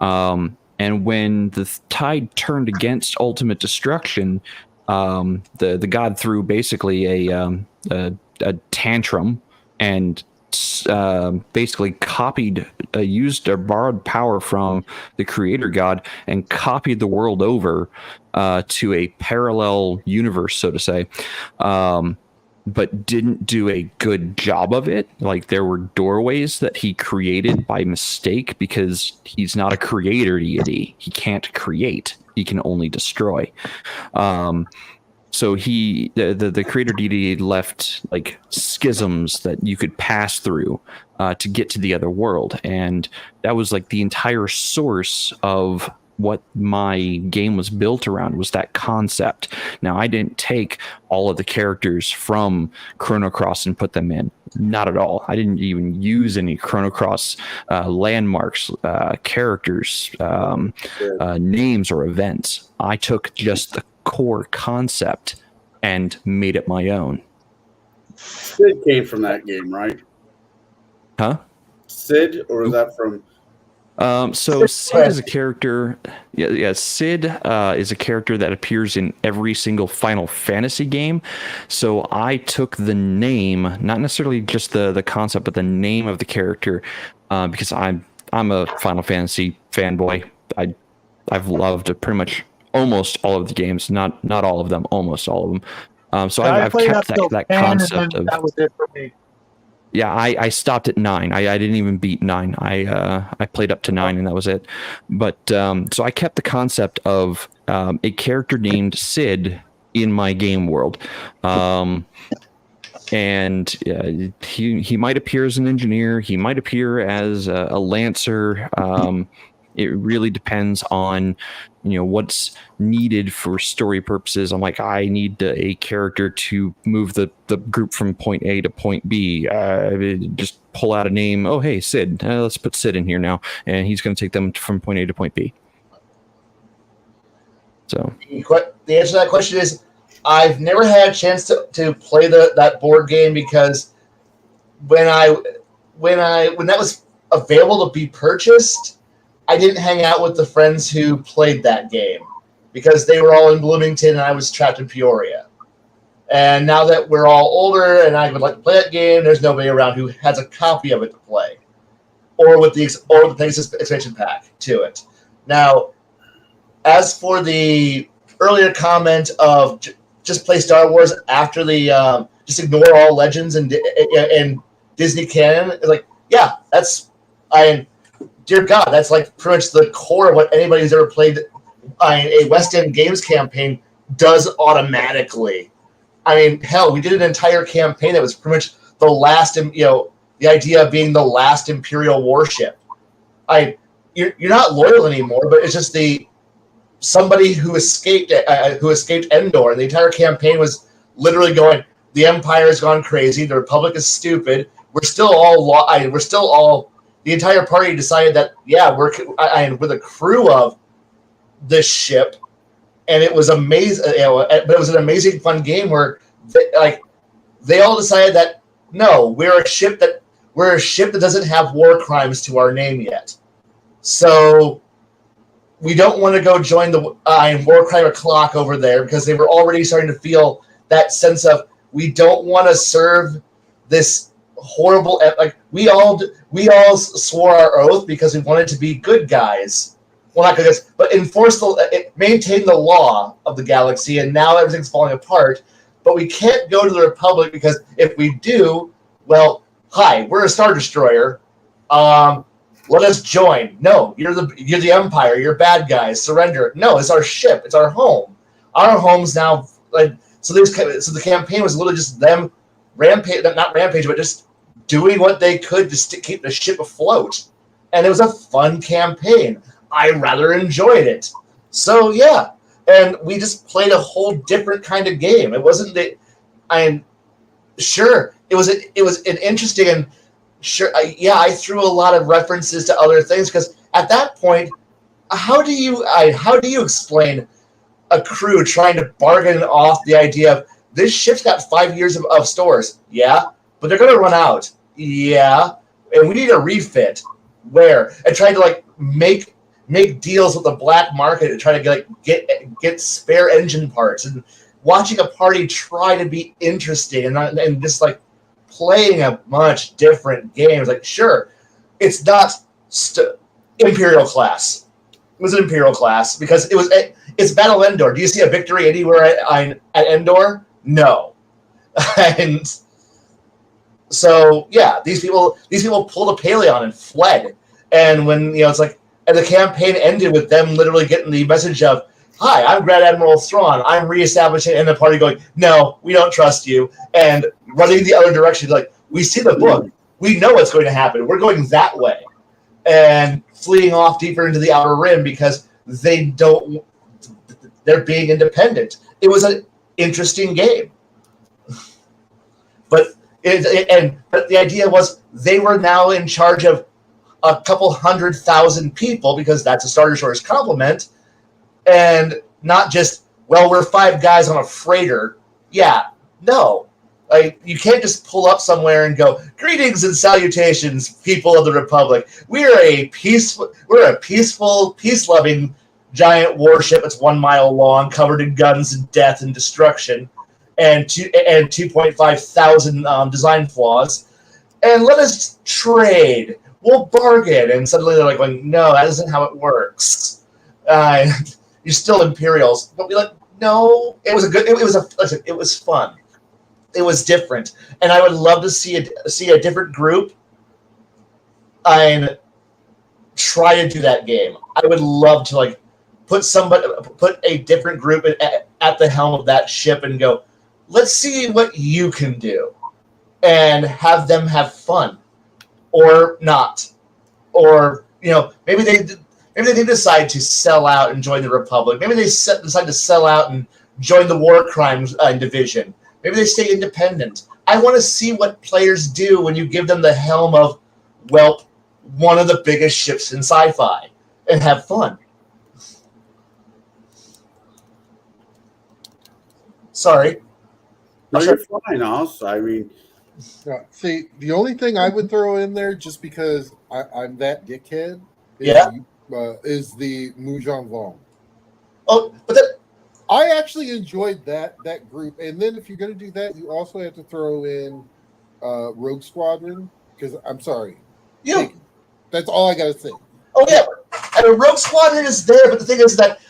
Speaker 4: And when the tide turned against ultimate destruction, the god threw basically a tantrum and basically copied, used or borrowed power from the creator god and copied the world over to a parallel universe, so to say, but didn't do a good job of it. Like, there were doorways that he created by mistake because he's not a creator deity. He can't create. He can only destroy. So the creator deity left like schisms that you could pass through to get to the other world, and that was like the entire source of what my game was built around, was that concept. Now, I didn't take all of the characters from Chrono Cross and put them in. Not at all. I didn't even use any Chrono Cross landmarks, characters, names, or events. I took just the core concept and made it my own.
Speaker 2: Sid came from that game, right?
Speaker 4: Huh?
Speaker 2: Sid, or is that from?
Speaker 4: So Sid is a character. Yeah. Sid is a character that appears in every single Final Fantasy game. So I took the name, not necessarily just the concept, but the name of the character, because I'm a Final Fantasy fanboy. I've loved pretty much almost all of the games, not all of them, almost all of them. So I've kept that concept of. That was it for me. Yeah, I stopped at 9. I didn't even beat 9. I played up to 9 and that was it. But so I kept the concept of a character named Sid in my game world. And he might appear as an engineer. He might appear as a lancer. It really depends on, what's needed for story purposes. I'm like, I need a character to move the group from point A to point B. Just pull out a name. Oh, hey, Sid. Let's put Sid in here now, and he's going to take them from point A to point B. So
Speaker 3: the answer to that question is, I've never had a chance to play that board game because when that was available to be purchased, I didn't hang out with the friends who played that game because they were all in Bloomington and I was trapped in Peoria. And now that we're all older and I would like to play that game, there's nobody around who has a copy of it to play, or with the Pegasus expansion pack to it. Now, as for the earlier comment of just play Star Wars after the just ignore all Legends and Disney canon, like, yeah, dear God, that's like pretty much the core of what anybody who's ever played a West End Games campaign does automatically. I mean, hell, we did an entire campaign that was pretty much the last, the idea of being the last Imperial warship. You're not loyal anymore, but it's just somebody who escaped Endor. The entire campaign was literally going, the Empire has gone crazy, the Republic is stupid. The entire party decided that, yeah, we're with a crew of this ship, and it was amazing. But it was an amazing, fun game where they all decided that no, we're a ship that doesn't have war crimes to our name yet, so we don't want to go join the war crime clock over there, because they were already starting to feel that sense of, we don't want to serve this horrible, we all swore our oath because we wanted to be good guys. Well, not good guys, but maintain the law of the galaxy, and now everything's falling apart. But we can't go to the Republic, because if we do, well, hi, we're a Star Destroyer. Let us join. No, you're the Empire. You're bad guys. Surrender. No, it's our ship. It's our home. Our home's now so the campaign was literally just them rampage, not rampage, but just doing what they could to keep the ship afloat. And it was a fun campaign. I rather enjoyed it. So yeah, and we just played a whole different kind of game. It wasn't that I'm sure it was an interesting and sure I threw a lot of references to other things because at that point, how do you explain a crew trying to bargain off the idea of this ship's got 5 years of stores, yeah, but they're going to run out, yeah, and we need a refit. Where? And trying to like make deals with the black market and try to get spare engine parts and watching a party try to be interesting and just like playing a much different game. It's like, sure, it's not Imperial class. It was an Imperial class because it's Battle Endor. Do you see a victory anywhere at Endor? No. And so yeah, these people pulled a Paleon and fled. And when it's like, and the campaign ended with them literally getting the message of, "Hi, I'm Grand Admiral Thrawn. I'm reestablishing," and the party going, "No, we don't trust you," and running the other direction. Like, we see the book, we know what's going to happen. We're going that way, and fleeing off deeper into the Outer Rim because they're being independent. It was an interesting game, but the idea was they were now in charge of a couple 100,000 people because that's a Star Destroyer's complement, and not just, well, we're 5 guys on a freighter. Yeah, no. Like, you can't just pull up somewhere and go, "Greetings and salutations, people of the Republic. We're a peaceful, peace-loving giant warship that's 1 mile long, covered in guns and death and destruction, and 2.5 thousand design flaws. And let us trade. We'll bargain." And suddenly they're like going, "No, that isn't how it works. You're still Imperials." But we're like, no, it was fun. It was different, and I would love to see a different group and try to do that game. I would love to like put a different group at the helm of that ship and go, "Let's see what you can do," and have them have fun, or not, or maybe they decide to sell out and join the Republic. Maybe they decide to sell out and join the War Crimes Division. Maybe they stay independent. I want to see what players do when you give them the helm of, well, one of the biggest ships in sci-fi, and have fun. Sorry.
Speaker 2: No, you're fine, Oz. I mean,
Speaker 1: see, the only thing I would throw in there, just because I'm that dickhead, is the Mujan Vong.
Speaker 3: Oh, but
Speaker 1: I actually enjoyed that group. And then if you're going to do that, you also have to throw in Rogue Squadron, because I'm sorry.
Speaker 3: Yeah.
Speaker 1: That's all I got to say.
Speaker 3: Oh, yeah. I mean, Rogue Squadron is there, but the thing is that,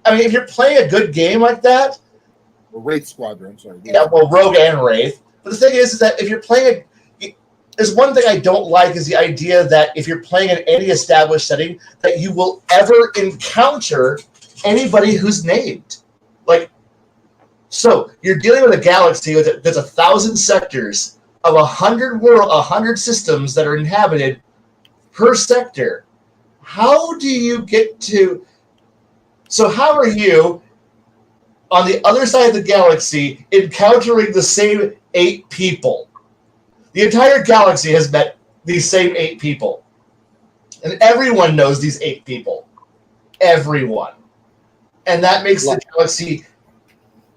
Speaker 3: I mean, if you're playing a good game like that.
Speaker 1: Wraith Squadron, sorry.
Speaker 3: Yeah, well, Rogue and Wraith. But the thing is that if you're playing there's one thing I don't like is the idea that if you're playing in any established setting, that you will ever encounter anybody who's named. Like, so you're dealing with a galaxy that's 1,000 sectors of 100 systems that are inhabited per sector. How do you get to? So how are you on the other side of the galaxy encountering the same 8 people? The entire galaxy has met these same 8 people, and everyone knows these 8 people. Everyone. And that makes the galaxy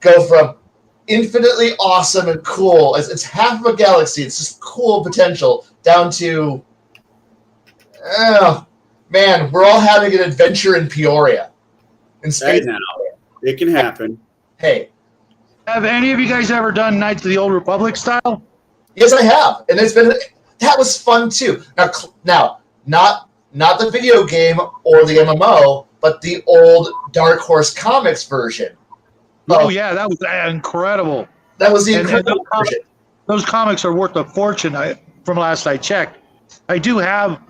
Speaker 3: go from infinitely awesome and cool, as it's half of a galaxy, it's just cool potential, down to, oh, man, we're all having an adventure in Peoria. In space.
Speaker 2: Now, it can happen.
Speaker 3: Hey.
Speaker 5: Have any of you guys ever done Knights of the Old Republic style?
Speaker 3: Yes, I have. And that was fun too. Now, not the video game or the MMO, but the old Dark Horse Comics version.
Speaker 5: Oh, yeah, that was incredible.
Speaker 3: That was the incredible version.
Speaker 5: Those comics are worth a fortune, from last I checked. I do have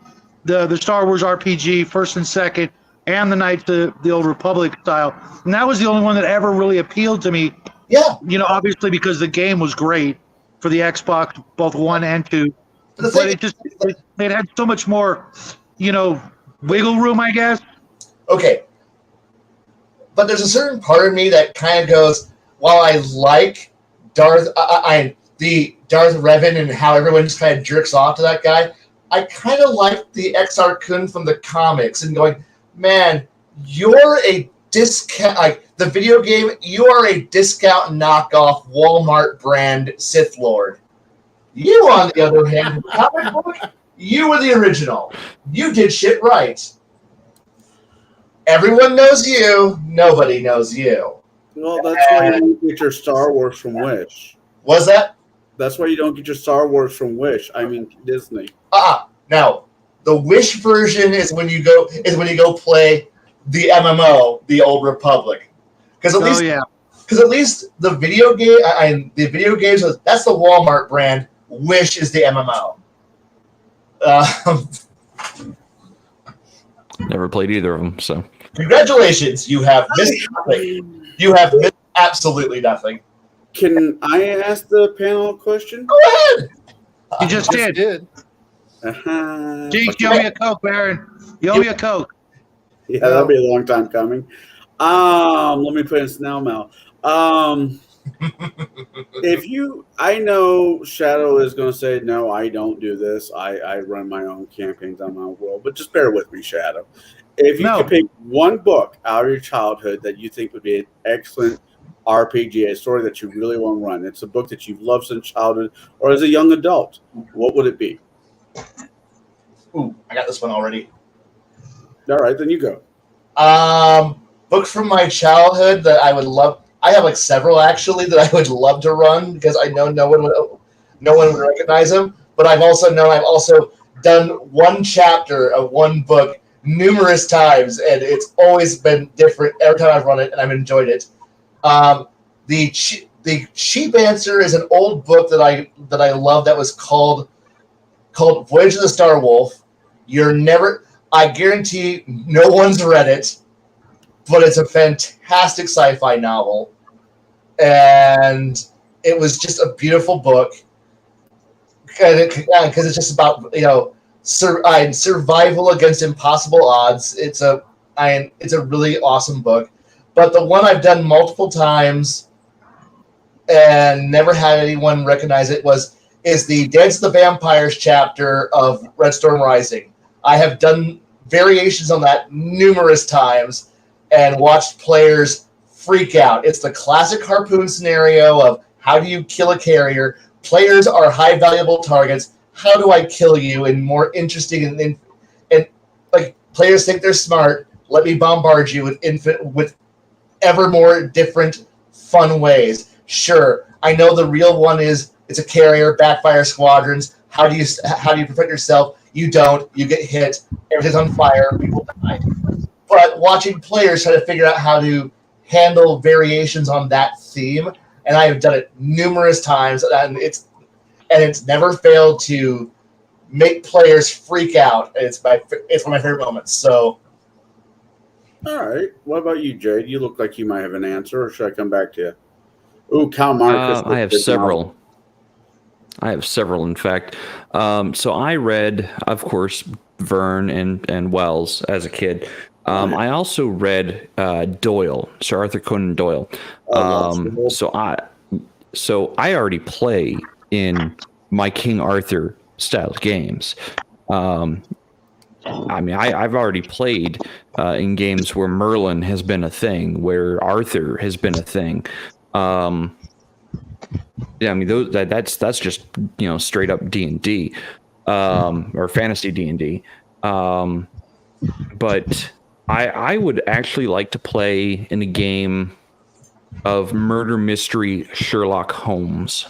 Speaker 5: the Star Wars RPG, first and second, and the Knights of the Old Republic style. And that was the only one that ever really appealed to me.
Speaker 3: Yeah.
Speaker 5: Obviously because the game was great. for the Xbox, both 1 and 2.
Speaker 3: But the
Speaker 5: But
Speaker 3: thing,
Speaker 5: it had so much more, wiggle room, I guess.
Speaker 3: okay, but there's a certain part of me that kind of goes, while I like the Darth Revan and how everyone just kind of jerks off to that guy, I kind of like the Exar Kun from the comics and going, man, you're a discount, like the video game, you are a discount knockoff Walmart brand Sith Lord. You, on the other hand, the comic book, you were the original. You did shit right. Everyone knows you. Nobody knows you.
Speaker 2: Well, that's why you don't get your Star Wars from Wish.
Speaker 3: Was that?
Speaker 2: That's why you don't get your Star Wars from Wish. I mean Disney.
Speaker 3: Now the Wish version is when you go play the MMO, the Old Republic, because at least the video games, that's the Walmart brand. Wish is the MMO.
Speaker 4: Never played either of them, so
Speaker 3: Congratulations, you have missed nothing. You have missed absolutely nothing.
Speaker 2: Can I ask the panel a question?
Speaker 3: Go ahead.
Speaker 5: You just did. Jinx, you owe me a Coke, Baron. You owe me a Coke.
Speaker 2: Yeah, that'll be a long time coming. Let me put in snail mail. I know Shadow is going to say, no, I don't do this. I run my own campaigns on my own world, but just bear with me, Shadow. If you could pick one book out of your childhood that you think would be an excellent RPG, a story that you really want to run, it's a book that you've loved since childhood or as a young adult, what would it be?
Speaker 3: Ooh, I got this one already.
Speaker 2: All right, then you go.
Speaker 3: Books from my childhood that I would love. I have like several actually that I would love to run because I know no one would recognize them. But I've also done one chapter of one book numerous times, and it's always been different every time I've run it, and I've enjoyed it. The cheap answer is an old book that I love that was called Voyage of the Star Wolf. I guarantee no one's read it, but it's a fantastic sci-fi novel, and it was just a beautiful book because it's just about survival against impossible odds. It's a really awesome book, but the one I've done multiple times and never had anyone recognize it is the Dance of the Vampires chapter of Red Storm Rising. I have done variations on that numerous times and watched players freak out. It's the classic Harpoon scenario of how do you kill a carrier? Players are high valuable targets. How do I kill you? And more interesting and like players think they're smart. Let me bombard you with ever more different fun ways. Sure, I know the real one is it's a carrier, backfire squadrons. How do you protect yourself? You don't. You get hit. Everything's on fire. People die. But watching players try to figure out how to handle variations on that theme, and I have done it numerous times, and it's never failed to make players freak out. It's one of my favorite moments. So,
Speaker 2: all right. What about you, Jade? You look like you might have an answer, or should I come back to you? Ooh, Cal Marcus.
Speaker 4: I have several. In fact. So I read, of course, Verne and Wells as a kid. I also read Doyle, Sir Arthur Conan Doyle. So I already play in my King Arthur style games. I mean, I've already played in games where Merlin has been a thing, where Arthur has been a thing. Yeah, I mean that's just straight up D&D, or fantasy D&D. But I would actually like to play in a game of murder mystery Sherlock Holmes.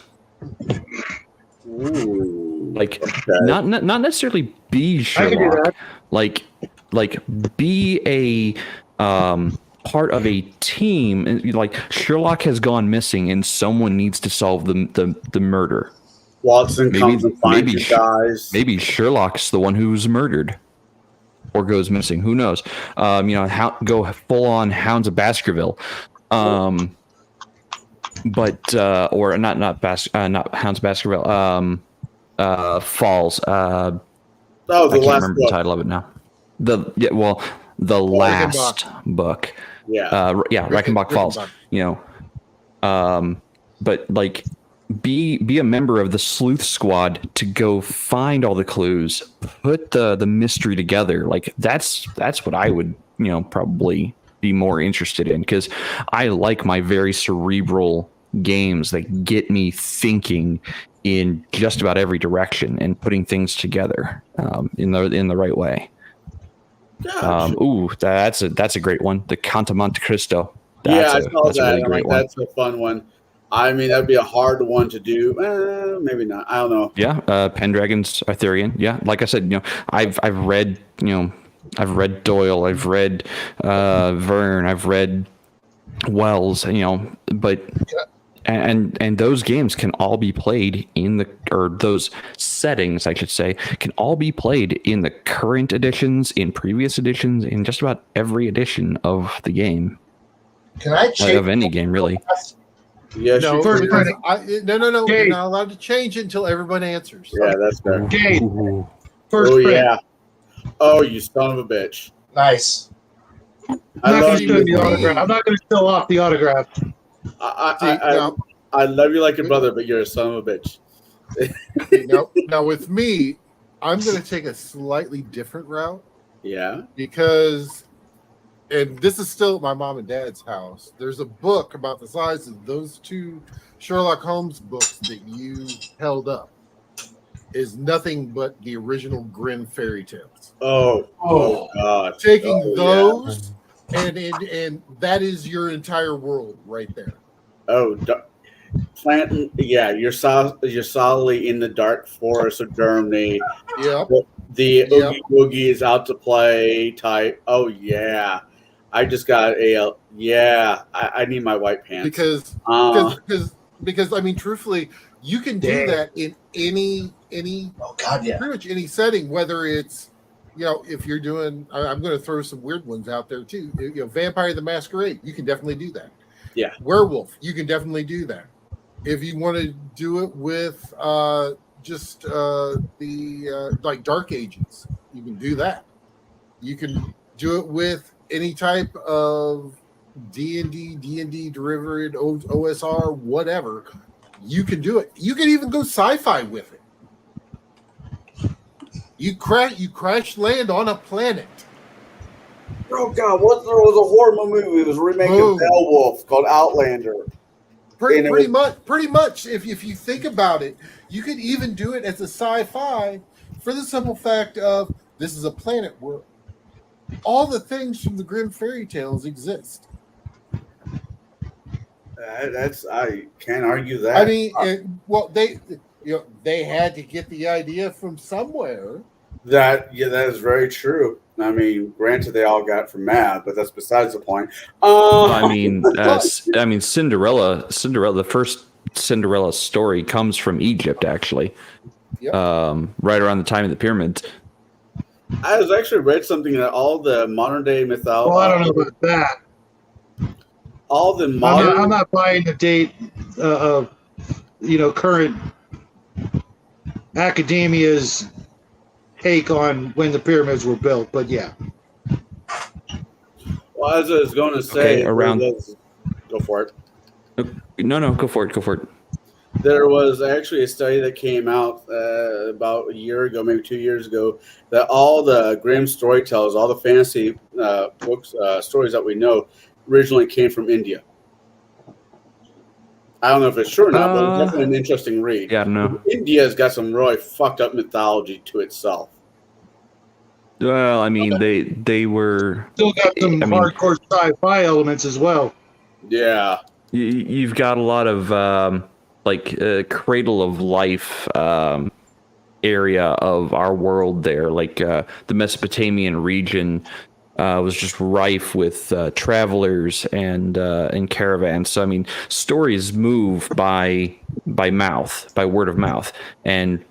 Speaker 2: Ooh,
Speaker 4: like
Speaker 2: okay.
Speaker 4: not necessarily be Sherlock, like be a part of a team, and like Sherlock has gone missing and someone needs to solve the murder.
Speaker 2: Watson comes and finds you guys.
Speaker 4: Maybe Sherlock's the one who's murdered or goes missing. Who knows? Go full on Hounds of Baskerville. but or not Hounds Baskerville. Falls.
Speaker 2: Oh,
Speaker 4: I
Speaker 2: the
Speaker 4: can't
Speaker 2: last
Speaker 4: remember the
Speaker 2: book.
Speaker 4: title of it now. The last book.
Speaker 2: Yeah.
Speaker 4: Reichenbach Falls. You know, but like, be a member of the sleuth squad to go find all the clues, put the mystery together. Like that's what I would, probably be more interested in, because I like my very cerebral games that get me thinking in just about every direction and putting things together in the right way. That's a great one. The Count of Monte Cristo.
Speaker 2: I saw
Speaker 4: that's
Speaker 2: that.
Speaker 4: a really great one.
Speaker 2: That's a fun one. I mean, that'd be a hard one to do. Maybe not. I don't know.
Speaker 4: Yeah, Pendragon's Arthurian. Yeah, like I said, I've read, I've read Doyle, I've read Verne, I've read Wells, but and those games can all be played or those settings, I should say, can all be played in the current editions, in previous editions, in just about every edition of the game.
Speaker 3: Can I change
Speaker 4: of any game, really?
Speaker 2: Yes,
Speaker 5: No,
Speaker 2: you
Speaker 5: first
Speaker 2: can.
Speaker 5: printing.
Speaker 1: No.
Speaker 5: Gabe.
Speaker 1: You're not allowed to change it until everyone answers.
Speaker 2: Yeah, that's fair.
Speaker 5: Gabe, first
Speaker 2: Oh
Speaker 5: print.
Speaker 2: yeah. Oh, you son of a bitch.
Speaker 3: Nice.
Speaker 5: I'm
Speaker 2: I
Speaker 5: not
Speaker 2: love
Speaker 5: going to
Speaker 2: you.
Speaker 5: the autograph. I'm not going to show off the autograph.
Speaker 2: I love you like your brother, but you're a son of a bitch.
Speaker 1: Now with me, I'm going to take a slightly different route.
Speaker 2: Yeah.
Speaker 1: Because, and this is still at my mom and dad's house, there's a book about the size of those two Sherlock Holmes books that you held up. Is nothing but the original Grimm fairy tales.
Speaker 2: Oh God.
Speaker 1: Taking those and that is your entire world right there.
Speaker 2: Planting. Yeah, you're solidly in the dark forest of Germany.
Speaker 1: Yep.
Speaker 2: The Oogie Boogie is out to play type. Oh yeah. I just got I need my white pants
Speaker 1: because I mean, truthfully, you can do that in any pretty much any setting, whether it's if you're doing, I'm going to throw some weird ones out there too. Vampire the Masquerade, you can definitely do that.
Speaker 2: Yeah.
Speaker 1: Werewolf, you can definitely do that. If you want to do it with like Dark Ages, you can do that. You can do it with any type of D&D derivative, OSR, whatever. You can do it. You can even go sci-fi with it. You crash land on a planet.
Speaker 2: Oh God! There was a horror movie. It was a remake of Beowulf called Outlander.
Speaker 1: Pretty much. If you think about it, you could even do it as a sci-fi for the simple fact of this is a planet where all the things from the Grimm fairy tales exist.
Speaker 2: I can't argue that.
Speaker 1: I mean, they had to get the idea from somewhere.
Speaker 2: That is very true. I mean, granted, they all got from Mad, but that's besides the point.
Speaker 4: I mean, Cinderella, the first Cinderella story comes from Egypt, actually.
Speaker 1: Yep.
Speaker 4: Right around the time of the pyramids.
Speaker 2: I was actually read something that all the modern day mythology.
Speaker 5: Well, I don't know about that.
Speaker 2: All the modern.
Speaker 5: I'm not buying the date of current academia's take on when the pyramids were built, but yeah.
Speaker 2: Well, as I was going to say, go for it.
Speaker 4: No, go for it.
Speaker 2: There was actually a study that came out about a year ago, maybe 2 years ago, that all the Grimm storytellers, all the fantasy books, stories that we know, originally came from India. I don't know if it's true or not, but it's definitely an interesting read.
Speaker 4: Yeah, no.
Speaker 2: India's got some really fucked up mythology to itself.
Speaker 4: Well, I mean, they were
Speaker 5: still got some hardcore sci-fi elements as well.
Speaker 2: Yeah,
Speaker 4: you've got a lot of cradle of life area of our world there, like the Mesopotamian region. Was just rife with travelers and caravans. So I mean, stories move by by mouth, by word of mouth. And,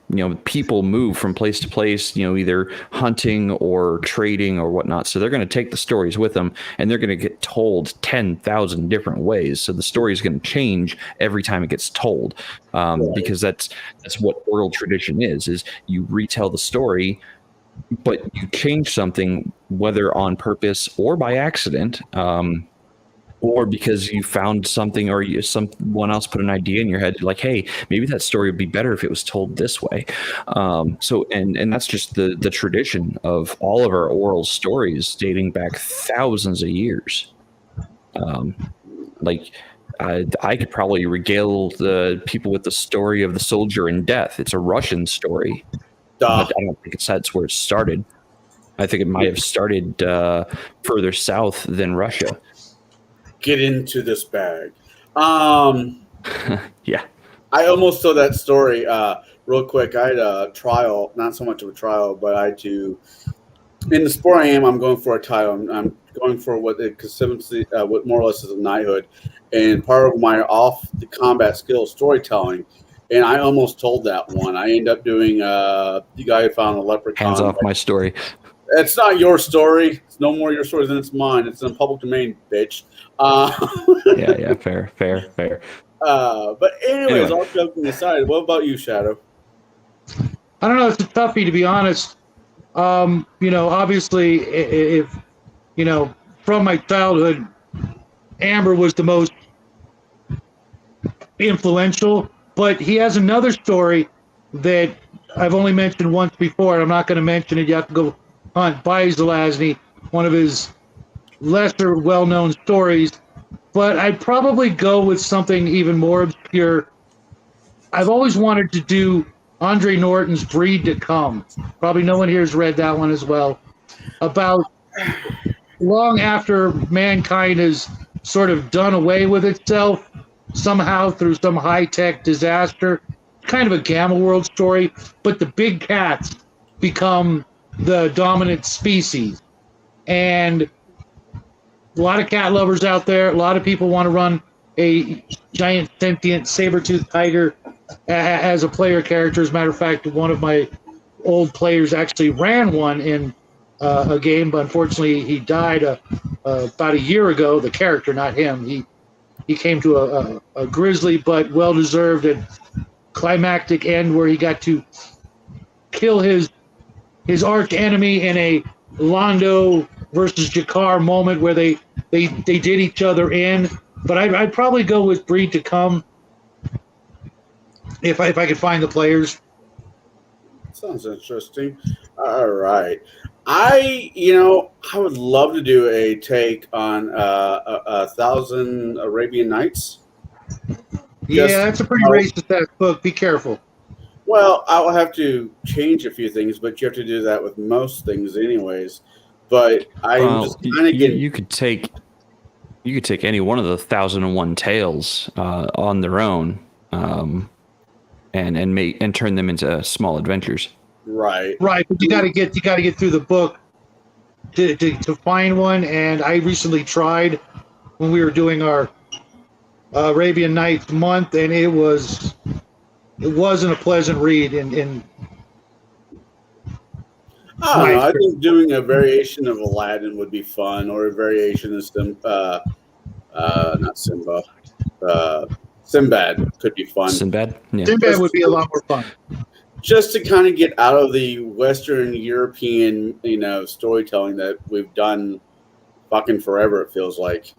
Speaker 4: people move from place to place, either hunting or trading or whatnot. So they're going to take the stories with them, and they're going to get told 10,000 different ways. So the story is going to change every time it gets told, because that's what oral tradition is you retell the story, but you change something, whether on purpose or by accident, or because you found something, or someone else put an idea in your head, like, hey, maybe that story would be better if it was told this way. So that's just the tradition of all of our oral stories dating back thousands of years. I could probably regale the people with the story of the soldier in death. It's a Russian story, but I don't think that's where it started. I think it might have started further south than Russia.
Speaker 2: Get into this bag.
Speaker 4: Yeah.
Speaker 2: I almost told that story real quick. I had a trial, not so much of a trial, but I had to. In the sport I'm going for a title. I'm going for what more or less is a knighthood, and part of my off the combat skill storytelling. And I almost told that one. I ended up doing the guy who found a leprechaun.
Speaker 4: Hands off my story.
Speaker 2: It's not your story. It's no more your story than it's mine. It's in public domain, bitch.
Speaker 4: Yeah, fair.
Speaker 2: But anyways, all joking aside, what about you, Shadow?
Speaker 5: I don't know. It's a toughie, to be honest. Obviously, if from my childhood, Amber was the most influential. But he has another story that I've only mentioned once before, and I'm not going to mention it. You have to go hunt by Zelazny, one of his lesser well-known stories. But I'd probably go with something even more obscure. I've always wanted to do Andre Norton's Breed to Come. Probably no one here has read that one as well. About long after mankind has sort of done away with itself, somehow through some high-tech disaster, kind of a Gamma World story, but the big cats become the dominant species. And a lot of cat lovers out there, a lot of people want to run a giant sentient saber-toothed tiger as a player character. As a matter of fact, one of my old players actually ran one in a game, but unfortunately he died about a year ago, the character, not him. He came to a grisly but well-deserved and climactic end where he got to kill his arch enemy in a Londo versus Jakar moment where they did each other in. But I'd probably go with Breed to Come if I could find the players.
Speaker 2: Sounds interesting. All right. I would love to do a take on 1,000 Arabian Nights.
Speaker 5: Yeah, that's a pretty racist book. Be careful.
Speaker 2: Well, I will have to change a few things, but you have to do that with most things, anyways. But I'm just kind of getting.
Speaker 4: You could take any one of the 1,001 tales on their own, and turn them into small adventures.
Speaker 2: Right.
Speaker 5: But you got to get through the book to find one. And I recently tried when we were doing our Arabian Nights month, and it wasn't a pleasant read.
Speaker 2: I think doing a variation of Aladdin would be fun, or a variation of not Simba, Sinbad could be fun.
Speaker 4: Sinbad? Yeah.
Speaker 5: Sinbad would be a lot more fun.
Speaker 2: Just to kind of get out of the Western European, storytelling that we've done fucking forever, it feels like.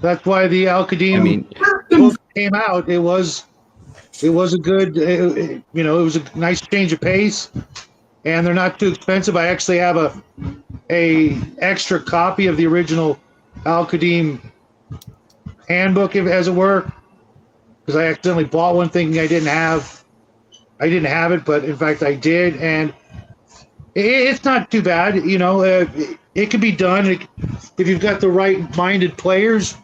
Speaker 5: That's why the Al-Qadim book came out. It was a good, it was a nice change of pace, and they're not too expensive. I actually have a extra copy of the original Al-Qadim handbook, as it were, because I accidentally bought one thinking I didn't have it, but in fact I did, and it's not too bad. It could be done if you've got the right-minded players.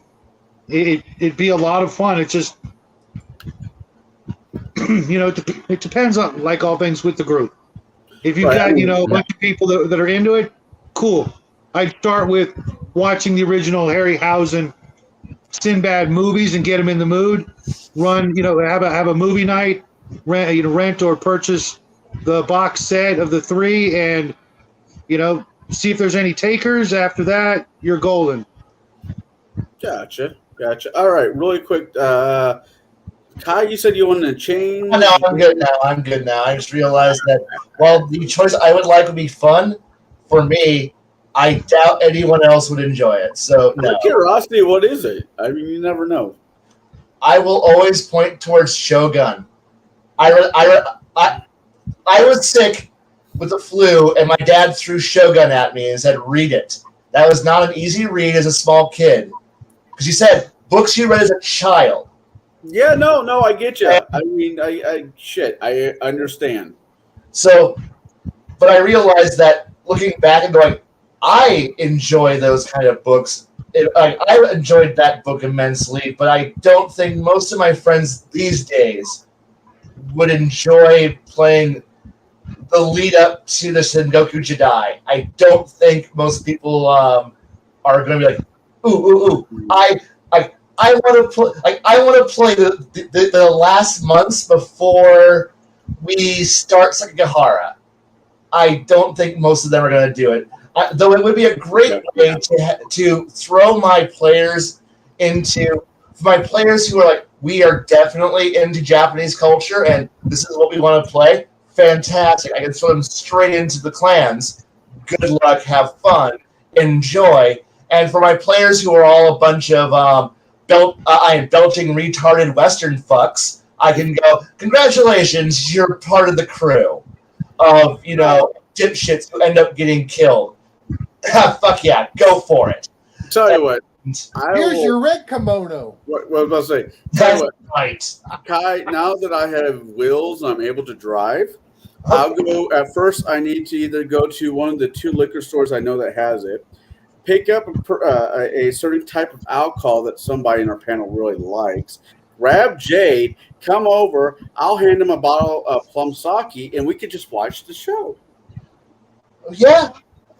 Speaker 5: It'd be a lot of fun. It's just, it depends on, like all things with the group. If you've got, a bunch of people that are into it, cool. I'd start with watching the original Harryhausen Sinbad movies and get them in the mood. Run, have a movie night. Rent or purchase the box set of the 3, and see if there's any takers. After that, you're golden.
Speaker 2: Gotcha. All right, really quick. Kai, you said you wanted to change.
Speaker 3: Oh, no, I'm good now. I just realized that while the choice I would like would be fun, for me, I doubt anyone else would enjoy it. So no.
Speaker 2: Out of curiosity, what is it? I mean, you never know.
Speaker 3: I will always point towards Shogun. I was sick with the flu, and my dad threw Shogun at me and said, "Read it." That was not an easy read as a small kid, because he said books you read as a child.
Speaker 2: Yeah, no, I get you. I mean, I understand.
Speaker 3: So, but I realized that looking back and going, I enjoy those kind of books. I enjoyed that book immensely, but I don't think most of my friends these days would enjoy playing the lead up to the Sengoku Jidai. I don't think most people are going to be like, ooh. I want to play. I want to play the last months before we start Sekigahara. I don't think most of them are going to do it. Though it would be a great way to throw my players who are like, we are definitely into Japanese culture and this is what we want to play. Fantastic. I can throw them straight into the clans. Good luck, have fun, enjoy. And for my players who are all a bunch of belching retarded Western fucks, I can go, congratulations, you're part of the crew of, dipshits who end up getting killed. Fuck yeah, go for it.
Speaker 2: Tell you what.
Speaker 1: Here's your red kimono.
Speaker 2: What was I about to say?
Speaker 3: That's right.
Speaker 2: Kai, now that I have wheels and I'm able to drive, I'll go. At first, I need to either go to one of the 2 liquor stores I know that has it, pick up a certain type of alcohol that somebody in our panel really likes, grab Jade, come over, I'll hand him a bottle of plum sake, and we could just watch the show.
Speaker 3: Yeah.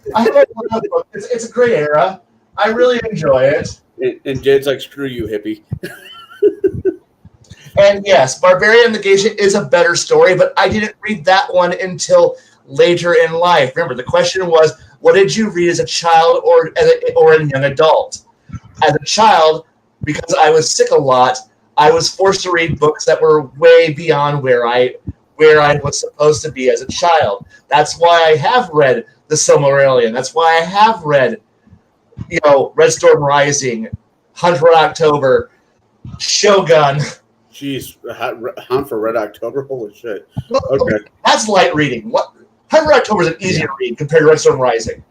Speaker 3: It's a great era. I really enjoy it.
Speaker 2: And Jade's like, screw you, hippie.
Speaker 3: And yes, Barbarian Negation is a better story, but I didn't read that one until later in life. Remember, the question was, what did you read as a child or a young adult? As a child, because I was sick a lot, I was forced to read books that were way beyond where I was supposed to be as a child. That's why I have read The Silmarillion. That's why I have read, Red Storm Rising, Hunt for Red October, Shogun.
Speaker 2: Jeez, Hunt for Red October? Holy shit. Okay.
Speaker 3: That's light reading. Hunt for Red October is an easier read compared to Red Storm Rising.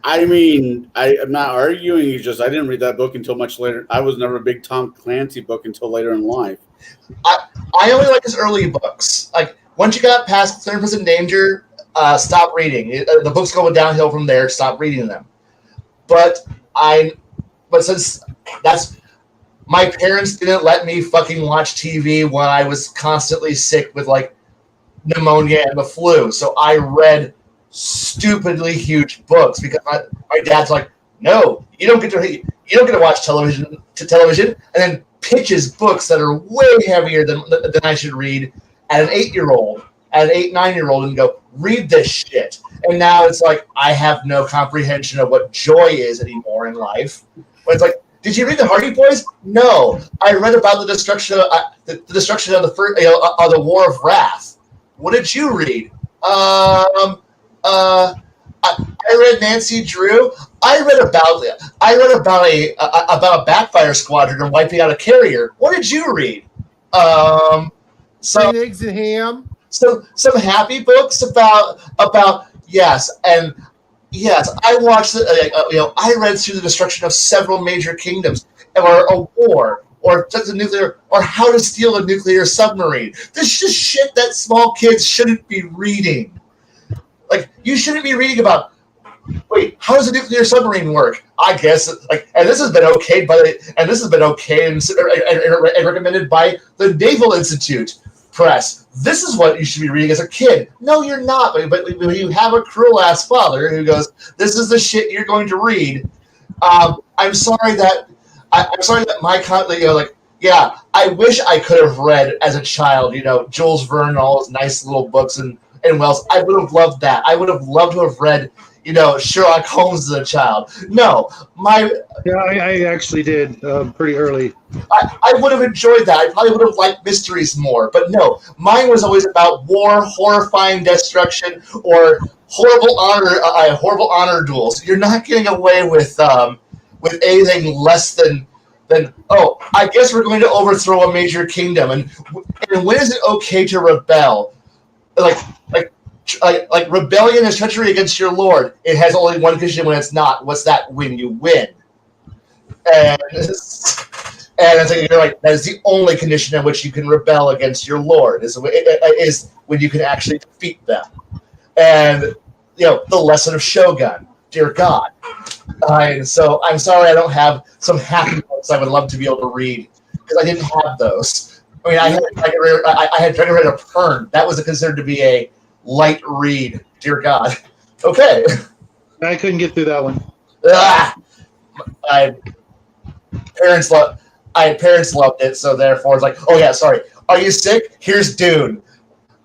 Speaker 2: I mean, I'm not arguing. I didn't read that book until much later. I was never a big Tom Clancy book until later in life.
Speaker 3: I only like his early books. Like, once you got past Clear Prison Danger, stop reading. The books going downhill from there. Stop reading them. But since my parents didn't let me fucking watch TV when I was constantly sick with like pneumonia and the flu, so I read stupidly huge books because my dad's like, no, you don't get to watch television, and then pitches books that are way heavier than I should read at an 8-year-old, at an 8-9-year-old, and go, read this shit. And now it's like I have no comprehension of what joy is anymore in life. But it's like, did you read the Hardy Boys? No, I read about the destruction of the War of Wrath. What did you read? I read Nancy Drew. I read about a backfire squadron and wiping out a carrier. What did you read?
Speaker 1: Some eggs and ham.
Speaker 3: Some happy books about yes, and yes, I watched I read through the destruction of several major kingdoms, or a war, or just a nuclear, or how to steal a nuclear submarine. This is shit that small kids shouldn't be reading. Like, you shouldn't be reading about, wait, how does a nuclear submarine work? I guess, and this has been okayed and recommended by the Naval Institute Press. This is what you should be reading as a kid. No, you're not. But when you have a cruel ass father who goes, "This is the shit you're going to read," I'm sorry that I'm sorry that my like, yeah, I wish I could have read as a child, Jules Verne, all those nice little books and Wells. I would have loved that. I would have loved to have read, Sherlock Holmes as a child. No,
Speaker 5: Yeah, I actually did pretty early.
Speaker 3: I would have enjoyed that. I probably would have liked mysteries more, but no, mine was always about war, horrifying destruction, or horrible honor duels. You're not getting away with anything less than oh, I guess we're going to overthrow a major kingdom, and when is it okay to rebel? Like rebellion is treachery against your lord. It has only one condition when it's not. What's that? When you win. And it's like, you're like, that is the only condition in which you can rebel against your lord is when you can actually defeat them. And the lesson of Shogun, dear God. And so I'm sorry I don't have some happy books I would love to be able to read because I didn't have those. I mean, I had Dragon Rider Pern. That was considered to be a light read, dear God. Okay.
Speaker 5: I couldn't get through that one.
Speaker 3: Parents loved it, so therefore it's like, oh yeah, sorry. Are you sick? Here's Dune.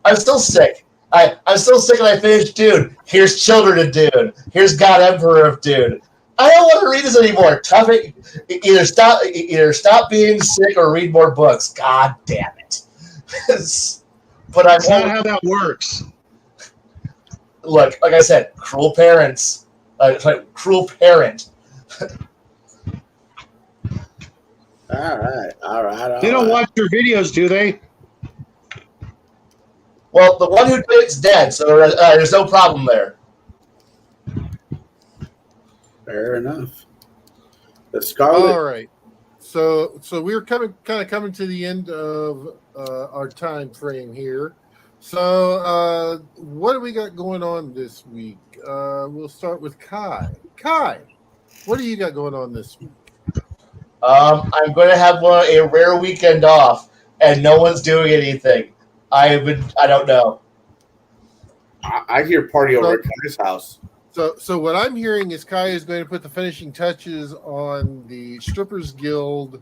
Speaker 3: I'm still sick. I'm still sick and I finished Dune. Here's Children of Dune. Here's God Emperor of Dune. I don't want to read this anymore. Tough it. Either stop being sick or read more books. God damn it. But
Speaker 5: That's not how that works.
Speaker 3: Look, like I said, cruel parents. Cruel parent.
Speaker 2: All right.
Speaker 5: They don't watch your videos, do they?
Speaker 3: Well, the one who did it's dead, so there's no problem there.
Speaker 2: Fair enough. The Scarlet.
Speaker 1: All right. So we're kind of coming to the end of our time frame here. So what do we got going on this week? We'll start with Kai. Kai, what do you got going on this week?
Speaker 3: I'm going to have a rare weekend off, and no one's doing anything. I don't know.
Speaker 2: I hear party over at Kai's house.
Speaker 1: So what I'm hearing is Kai is going to put the finishing touches on the Strippers Guild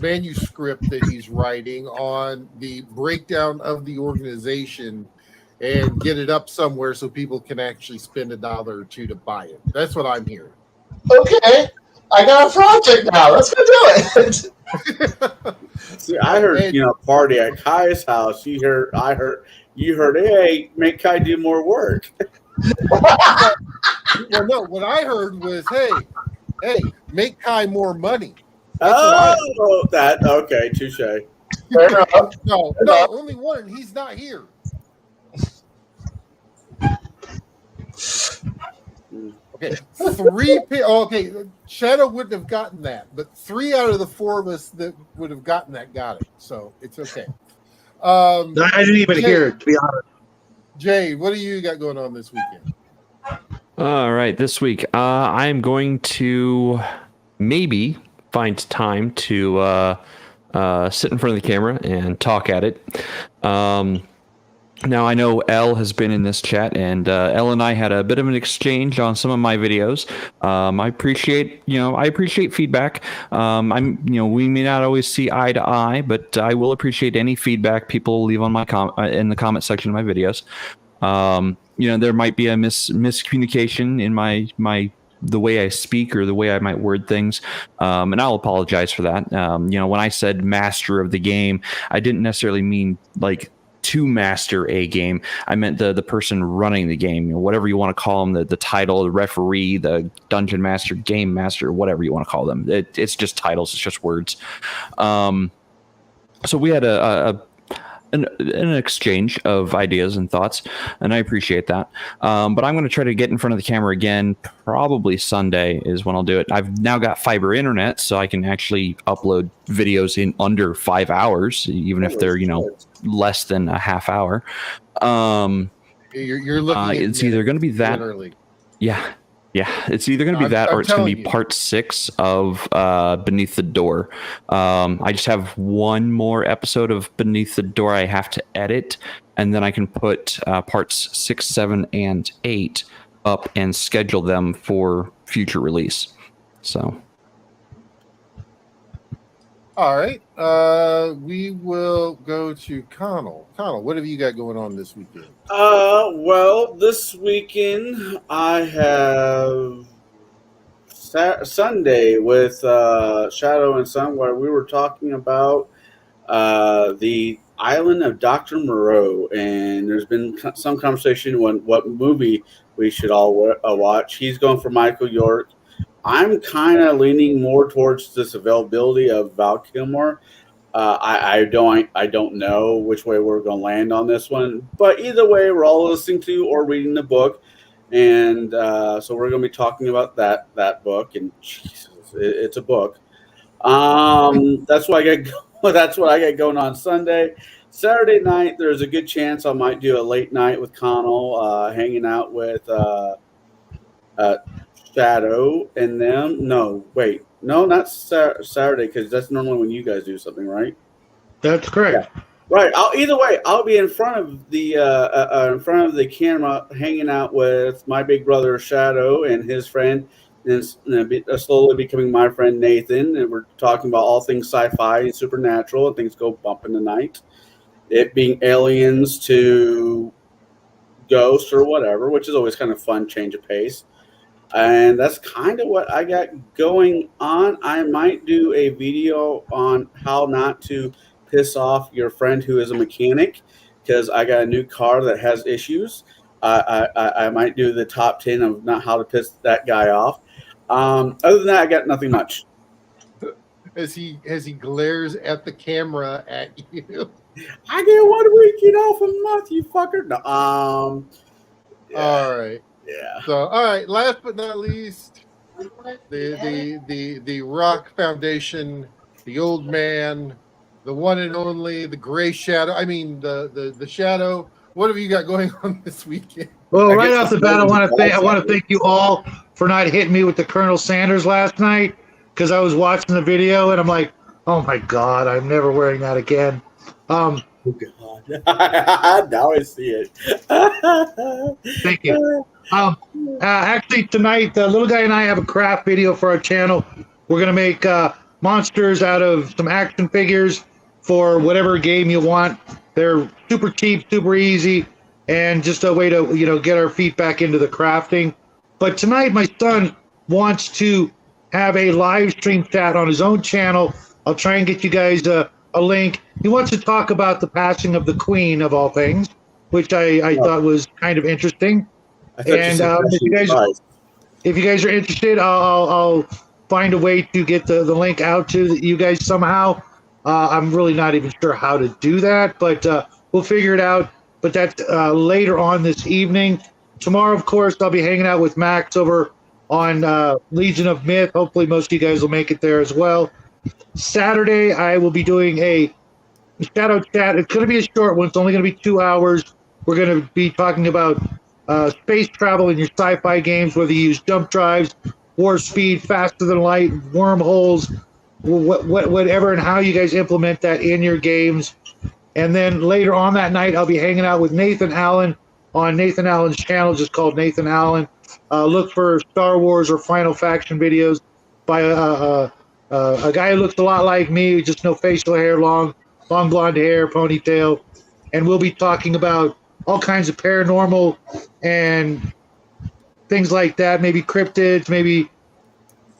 Speaker 1: manuscript that he's writing on the breakdown of the organization and get it up somewhere so people can actually spend $1 or $2 to buy it. That's what I'm hearing.
Speaker 3: Okay. I got a project now. Let's go do it.
Speaker 2: See, I heard, party at Kai's house. You heard, hey, make Kai do more work.
Speaker 1: Well, no, what I heard was, hey, make Kai more money.
Speaker 2: Okay, touche.
Speaker 3: Fair enough.
Speaker 1: No, only one. He's not here. Okay, okay, Shadow wouldn't have gotten that, but 3 out of the 4 of us that would have gotten that got it, so it's okay.
Speaker 5: I didn't even hear it, to be honest.
Speaker 1: Jay, what do you got going on this weekend?
Speaker 4: All right, this week I'm going to maybe find time to sit in front of the camera and talk at it. Now I know Elle has been in this chat, and Elle and I had a bit of an exchange on some of my videos. I appreciate feedback. We may not always see eye to eye, but I will appreciate any feedback people leave on my in the comment section of my videos. There might be a miscommunication in the way I speak or the way I might word things, and I'll apologize for that. When I said master of the game, I didn't necessarily mean like to master a game. I meant the person running the game, whatever you want to call them, the title, the referee, the dungeon master, game master, whatever you want to call them. It's just titles. It's just words. So we had an exchange of ideas and thoughts, and I appreciate that. But I'm going to try to get in front of the camera again. Probably Sunday is when I'll do it. I've now got fiber internet, so I can actually upload videos in under 5 hours, even if they're less than a half hour.
Speaker 1: You're looking.
Speaker 4: It's either going to be that.
Speaker 1: Literally.
Speaker 4: Yeah. It's either going to be that, or it's going to be part 6 of Beneath the Door. I just have one more episode of Beneath the Door I have to edit, and then I can put parts 6, 7, and 8 up and schedule them for future release. So
Speaker 1: All right. We will go to Connell. Connell, what have you got going on this weekend?
Speaker 2: Well, this weekend I have Sunday with Shadow and Sun, where we were talking about the island of Dr. Moreau, and there's been some conversation on what movie we should all watch. He's going for Michael York. I'm kind of leaning more towards this availability of Val Kilmer. I don't know which way we're going to land on this one, but either way, we're all listening to or reading the book, and so we're going to be talking about that book. And Jesus, it's a book. That's what I get. That's what I get going on Sunday. Saturday night, there's a good chance I might do a late night with Connell, hanging out with Shadow and them. No, wait, no, not Saturday, because that's normally when you guys do something, right?
Speaker 5: That's correct.
Speaker 2: Yeah. Right. Either way, I'll be in front of the camera, hanging out with my big brother Shadow and his friend, and slowly becoming my friend Nathan. And we're talking about all things sci-fi and supernatural, and things go bump in the night. It being aliens to ghosts or whatever, which is always kind of fun, change of pace. And that's kind of what I got going on. I might do a video on how not to piss off your friend who is a mechanic, because I got a new car that has issues. I might do the top 10 of not how to piss that guy off. Other than that, I got nothing much.
Speaker 1: As he glares at the camera at you.
Speaker 2: I get 1 weekend off a month, you fucker. No, yeah.
Speaker 1: All right.
Speaker 2: Yeah.
Speaker 1: So, all right. Last but not least, the Rock Foundation, the old man, the one and only, the Gray Shadow. I mean, the Shadow. What have you got going on this weekend?
Speaker 5: Well, right off the bat, I want to thank you all for not hitting me with the Colonel Sanders last night, because I was watching the video and I'm like, oh my God, I'm never wearing that again.
Speaker 2: Oh God! Now I see it.
Speaker 5: Thank you. Actually, tonight, the little guy and I have a craft video for our channel. We're going to make monsters out of some action figures for whatever game you want. They're super cheap, super easy, and just a way to, get our feet back into the crafting. But tonight, my son wants to have a live stream chat on his own channel. I'll try and get you guys a link. He wants to talk about the passing of the Queen, of all things, which I thought was kind of interesting. And if you guys are interested, I'll find a way to get the link out to you guys somehow. I'm really not even sure how to do that, but we'll figure it out. But that's later on this evening. Tomorrow, of course, I'll be hanging out with Max over on Legion of Myth. Hopefully most of you guys will make it there as well. Saturday, I will be doing a shadow chat. It's going to be a short one. It's only going to be 2 hours. We're going to be talking about space travel in your sci-fi games, whether you use jump drives, warp speed, faster than light, wormholes, whatever, and how you guys implement that in your games. And then later on that night, I'll be hanging out with Nathan Allen on Nathan Allen's channel, just called Nathan Allen. Look for Star Wars or Final Faction videos by a guy who looks a lot like me, just no facial hair, long blonde hair, ponytail. And we'll be talking about all kinds of paranormal and things like that, maybe cryptids, maybe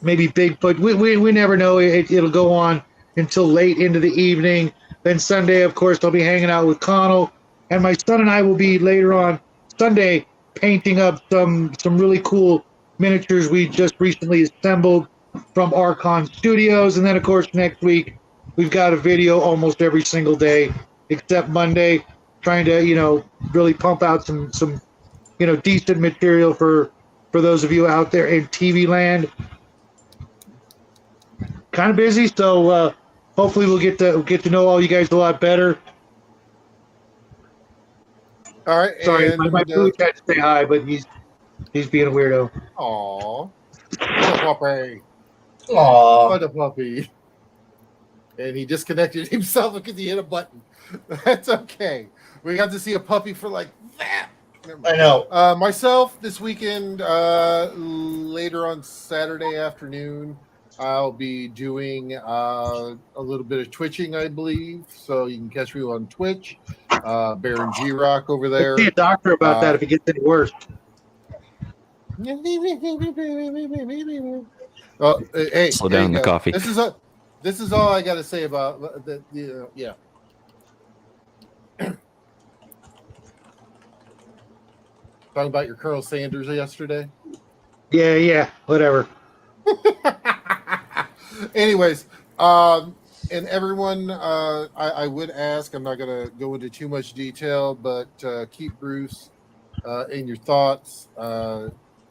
Speaker 5: Bigfoot. We never know. It'll go on until late into the evening. Then Sunday, of course, I'll be hanging out with Connell, and my son and I will be later on Sunday painting up some really cool miniatures we just recently assembled from Archon Studios. And then, of course, next week we've got a video almost every single day except Monday, trying to really pump out some decent material for those of you out there in TV land. Kind of busy, so hopefully we'll get to know all you guys a lot better.
Speaker 1: All right.
Speaker 5: Sorry, my food had to say hi, but he's being a weirdo.
Speaker 1: Aw. What a puppy.
Speaker 3: Aw.
Speaker 1: What a puppy. And he disconnected himself because he hit a button. That's okay. We got to see a puppy for like that.
Speaker 3: I know.
Speaker 1: Myself this weekend, later on Saturday afternoon, I'll be doing a little bit of twitching, I believe. So you can catch me on Twitch. Baron G Rock over there.
Speaker 5: See a doctor about that if it gets any worse.
Speaker 1: Oh, hey,
Speaker 4: Slow
Speaker 1: there
Speaker 4: down
Speaker 1: you
Speaker 4: the
Speaker 1: go.
Speaker 4: coffee.
Speaker 1: This is all I got to say about the yeah. Talking about your Colonel Sanders yesterday.
Speaker 5: Yeah, whatever.
Speaker 1: Anyways, and everyone, I would ask. I'm not going to go into too much detail, but keep Bruce in your thoughts.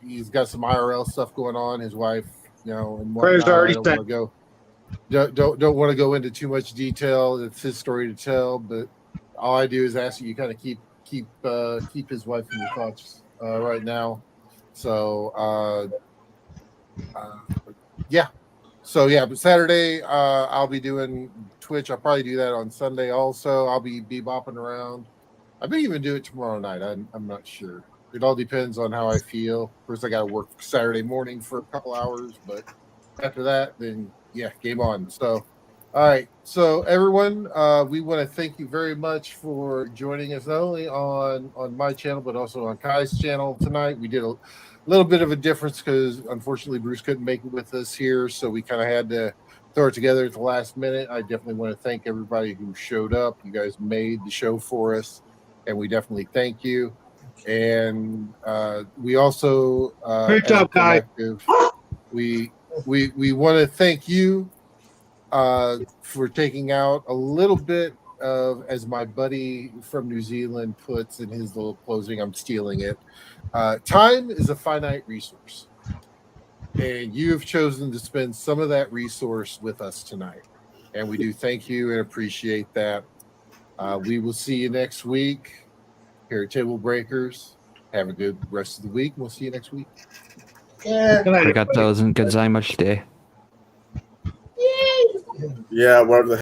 Speaker 1: He's got some IRL stuff going on. His wife, and
Speaker 5: Prayers
Speaker 1: whatnot.
Speaker 5: already
Speaker 1: I don't
Speaker 5: sent.
Speaker 1: want to go. Don't want to go into too much detail. It's his story to tell, but all I do is ask you kind of keep his wife in your thoughts right now. So yeah. So yeah, but Saturday I'll be doing Twitch. I'll probably do that on Sunday also. I'll be bebopping around. I may even do it tomorrow night. I'm not sure. It all depends on how I feel. First, I got to work Saturday morning for a couple hours, but after that, then yeah, game on. So, all right. So everyone, we want to thank you very much for joining us not only on my channel but also on Kai's channel tonight. We did a little bit of a difference because unfortunately Bruce couldn't make it with us here, so we kind of had to throw it together at the last minute. I definitely want to thank everybody who showed up. You guys made the show for us, and we definitely thank you. And we also,
Speaker 5: Great
Speaker 1: as a
Speaker 5: job, Kai.
Speaker 1: collective, we want to thank you for taking out a little bit of, as my buddy from New Zealand puts in his little closing, I'm stealing it. Time is a finite resource, and you have chosen to spend some of that resource with us tonight, and we do thank you and appreciate that. We will see you next week here at Table Breakers. Have a good rest of the week. We'll see you next week.
Speaker 3: Yeah.
Speaker 5: Good night, everybody.
Speaker 4: Arigatou gozaimasu.
Speaker 2: Yeah, whatever the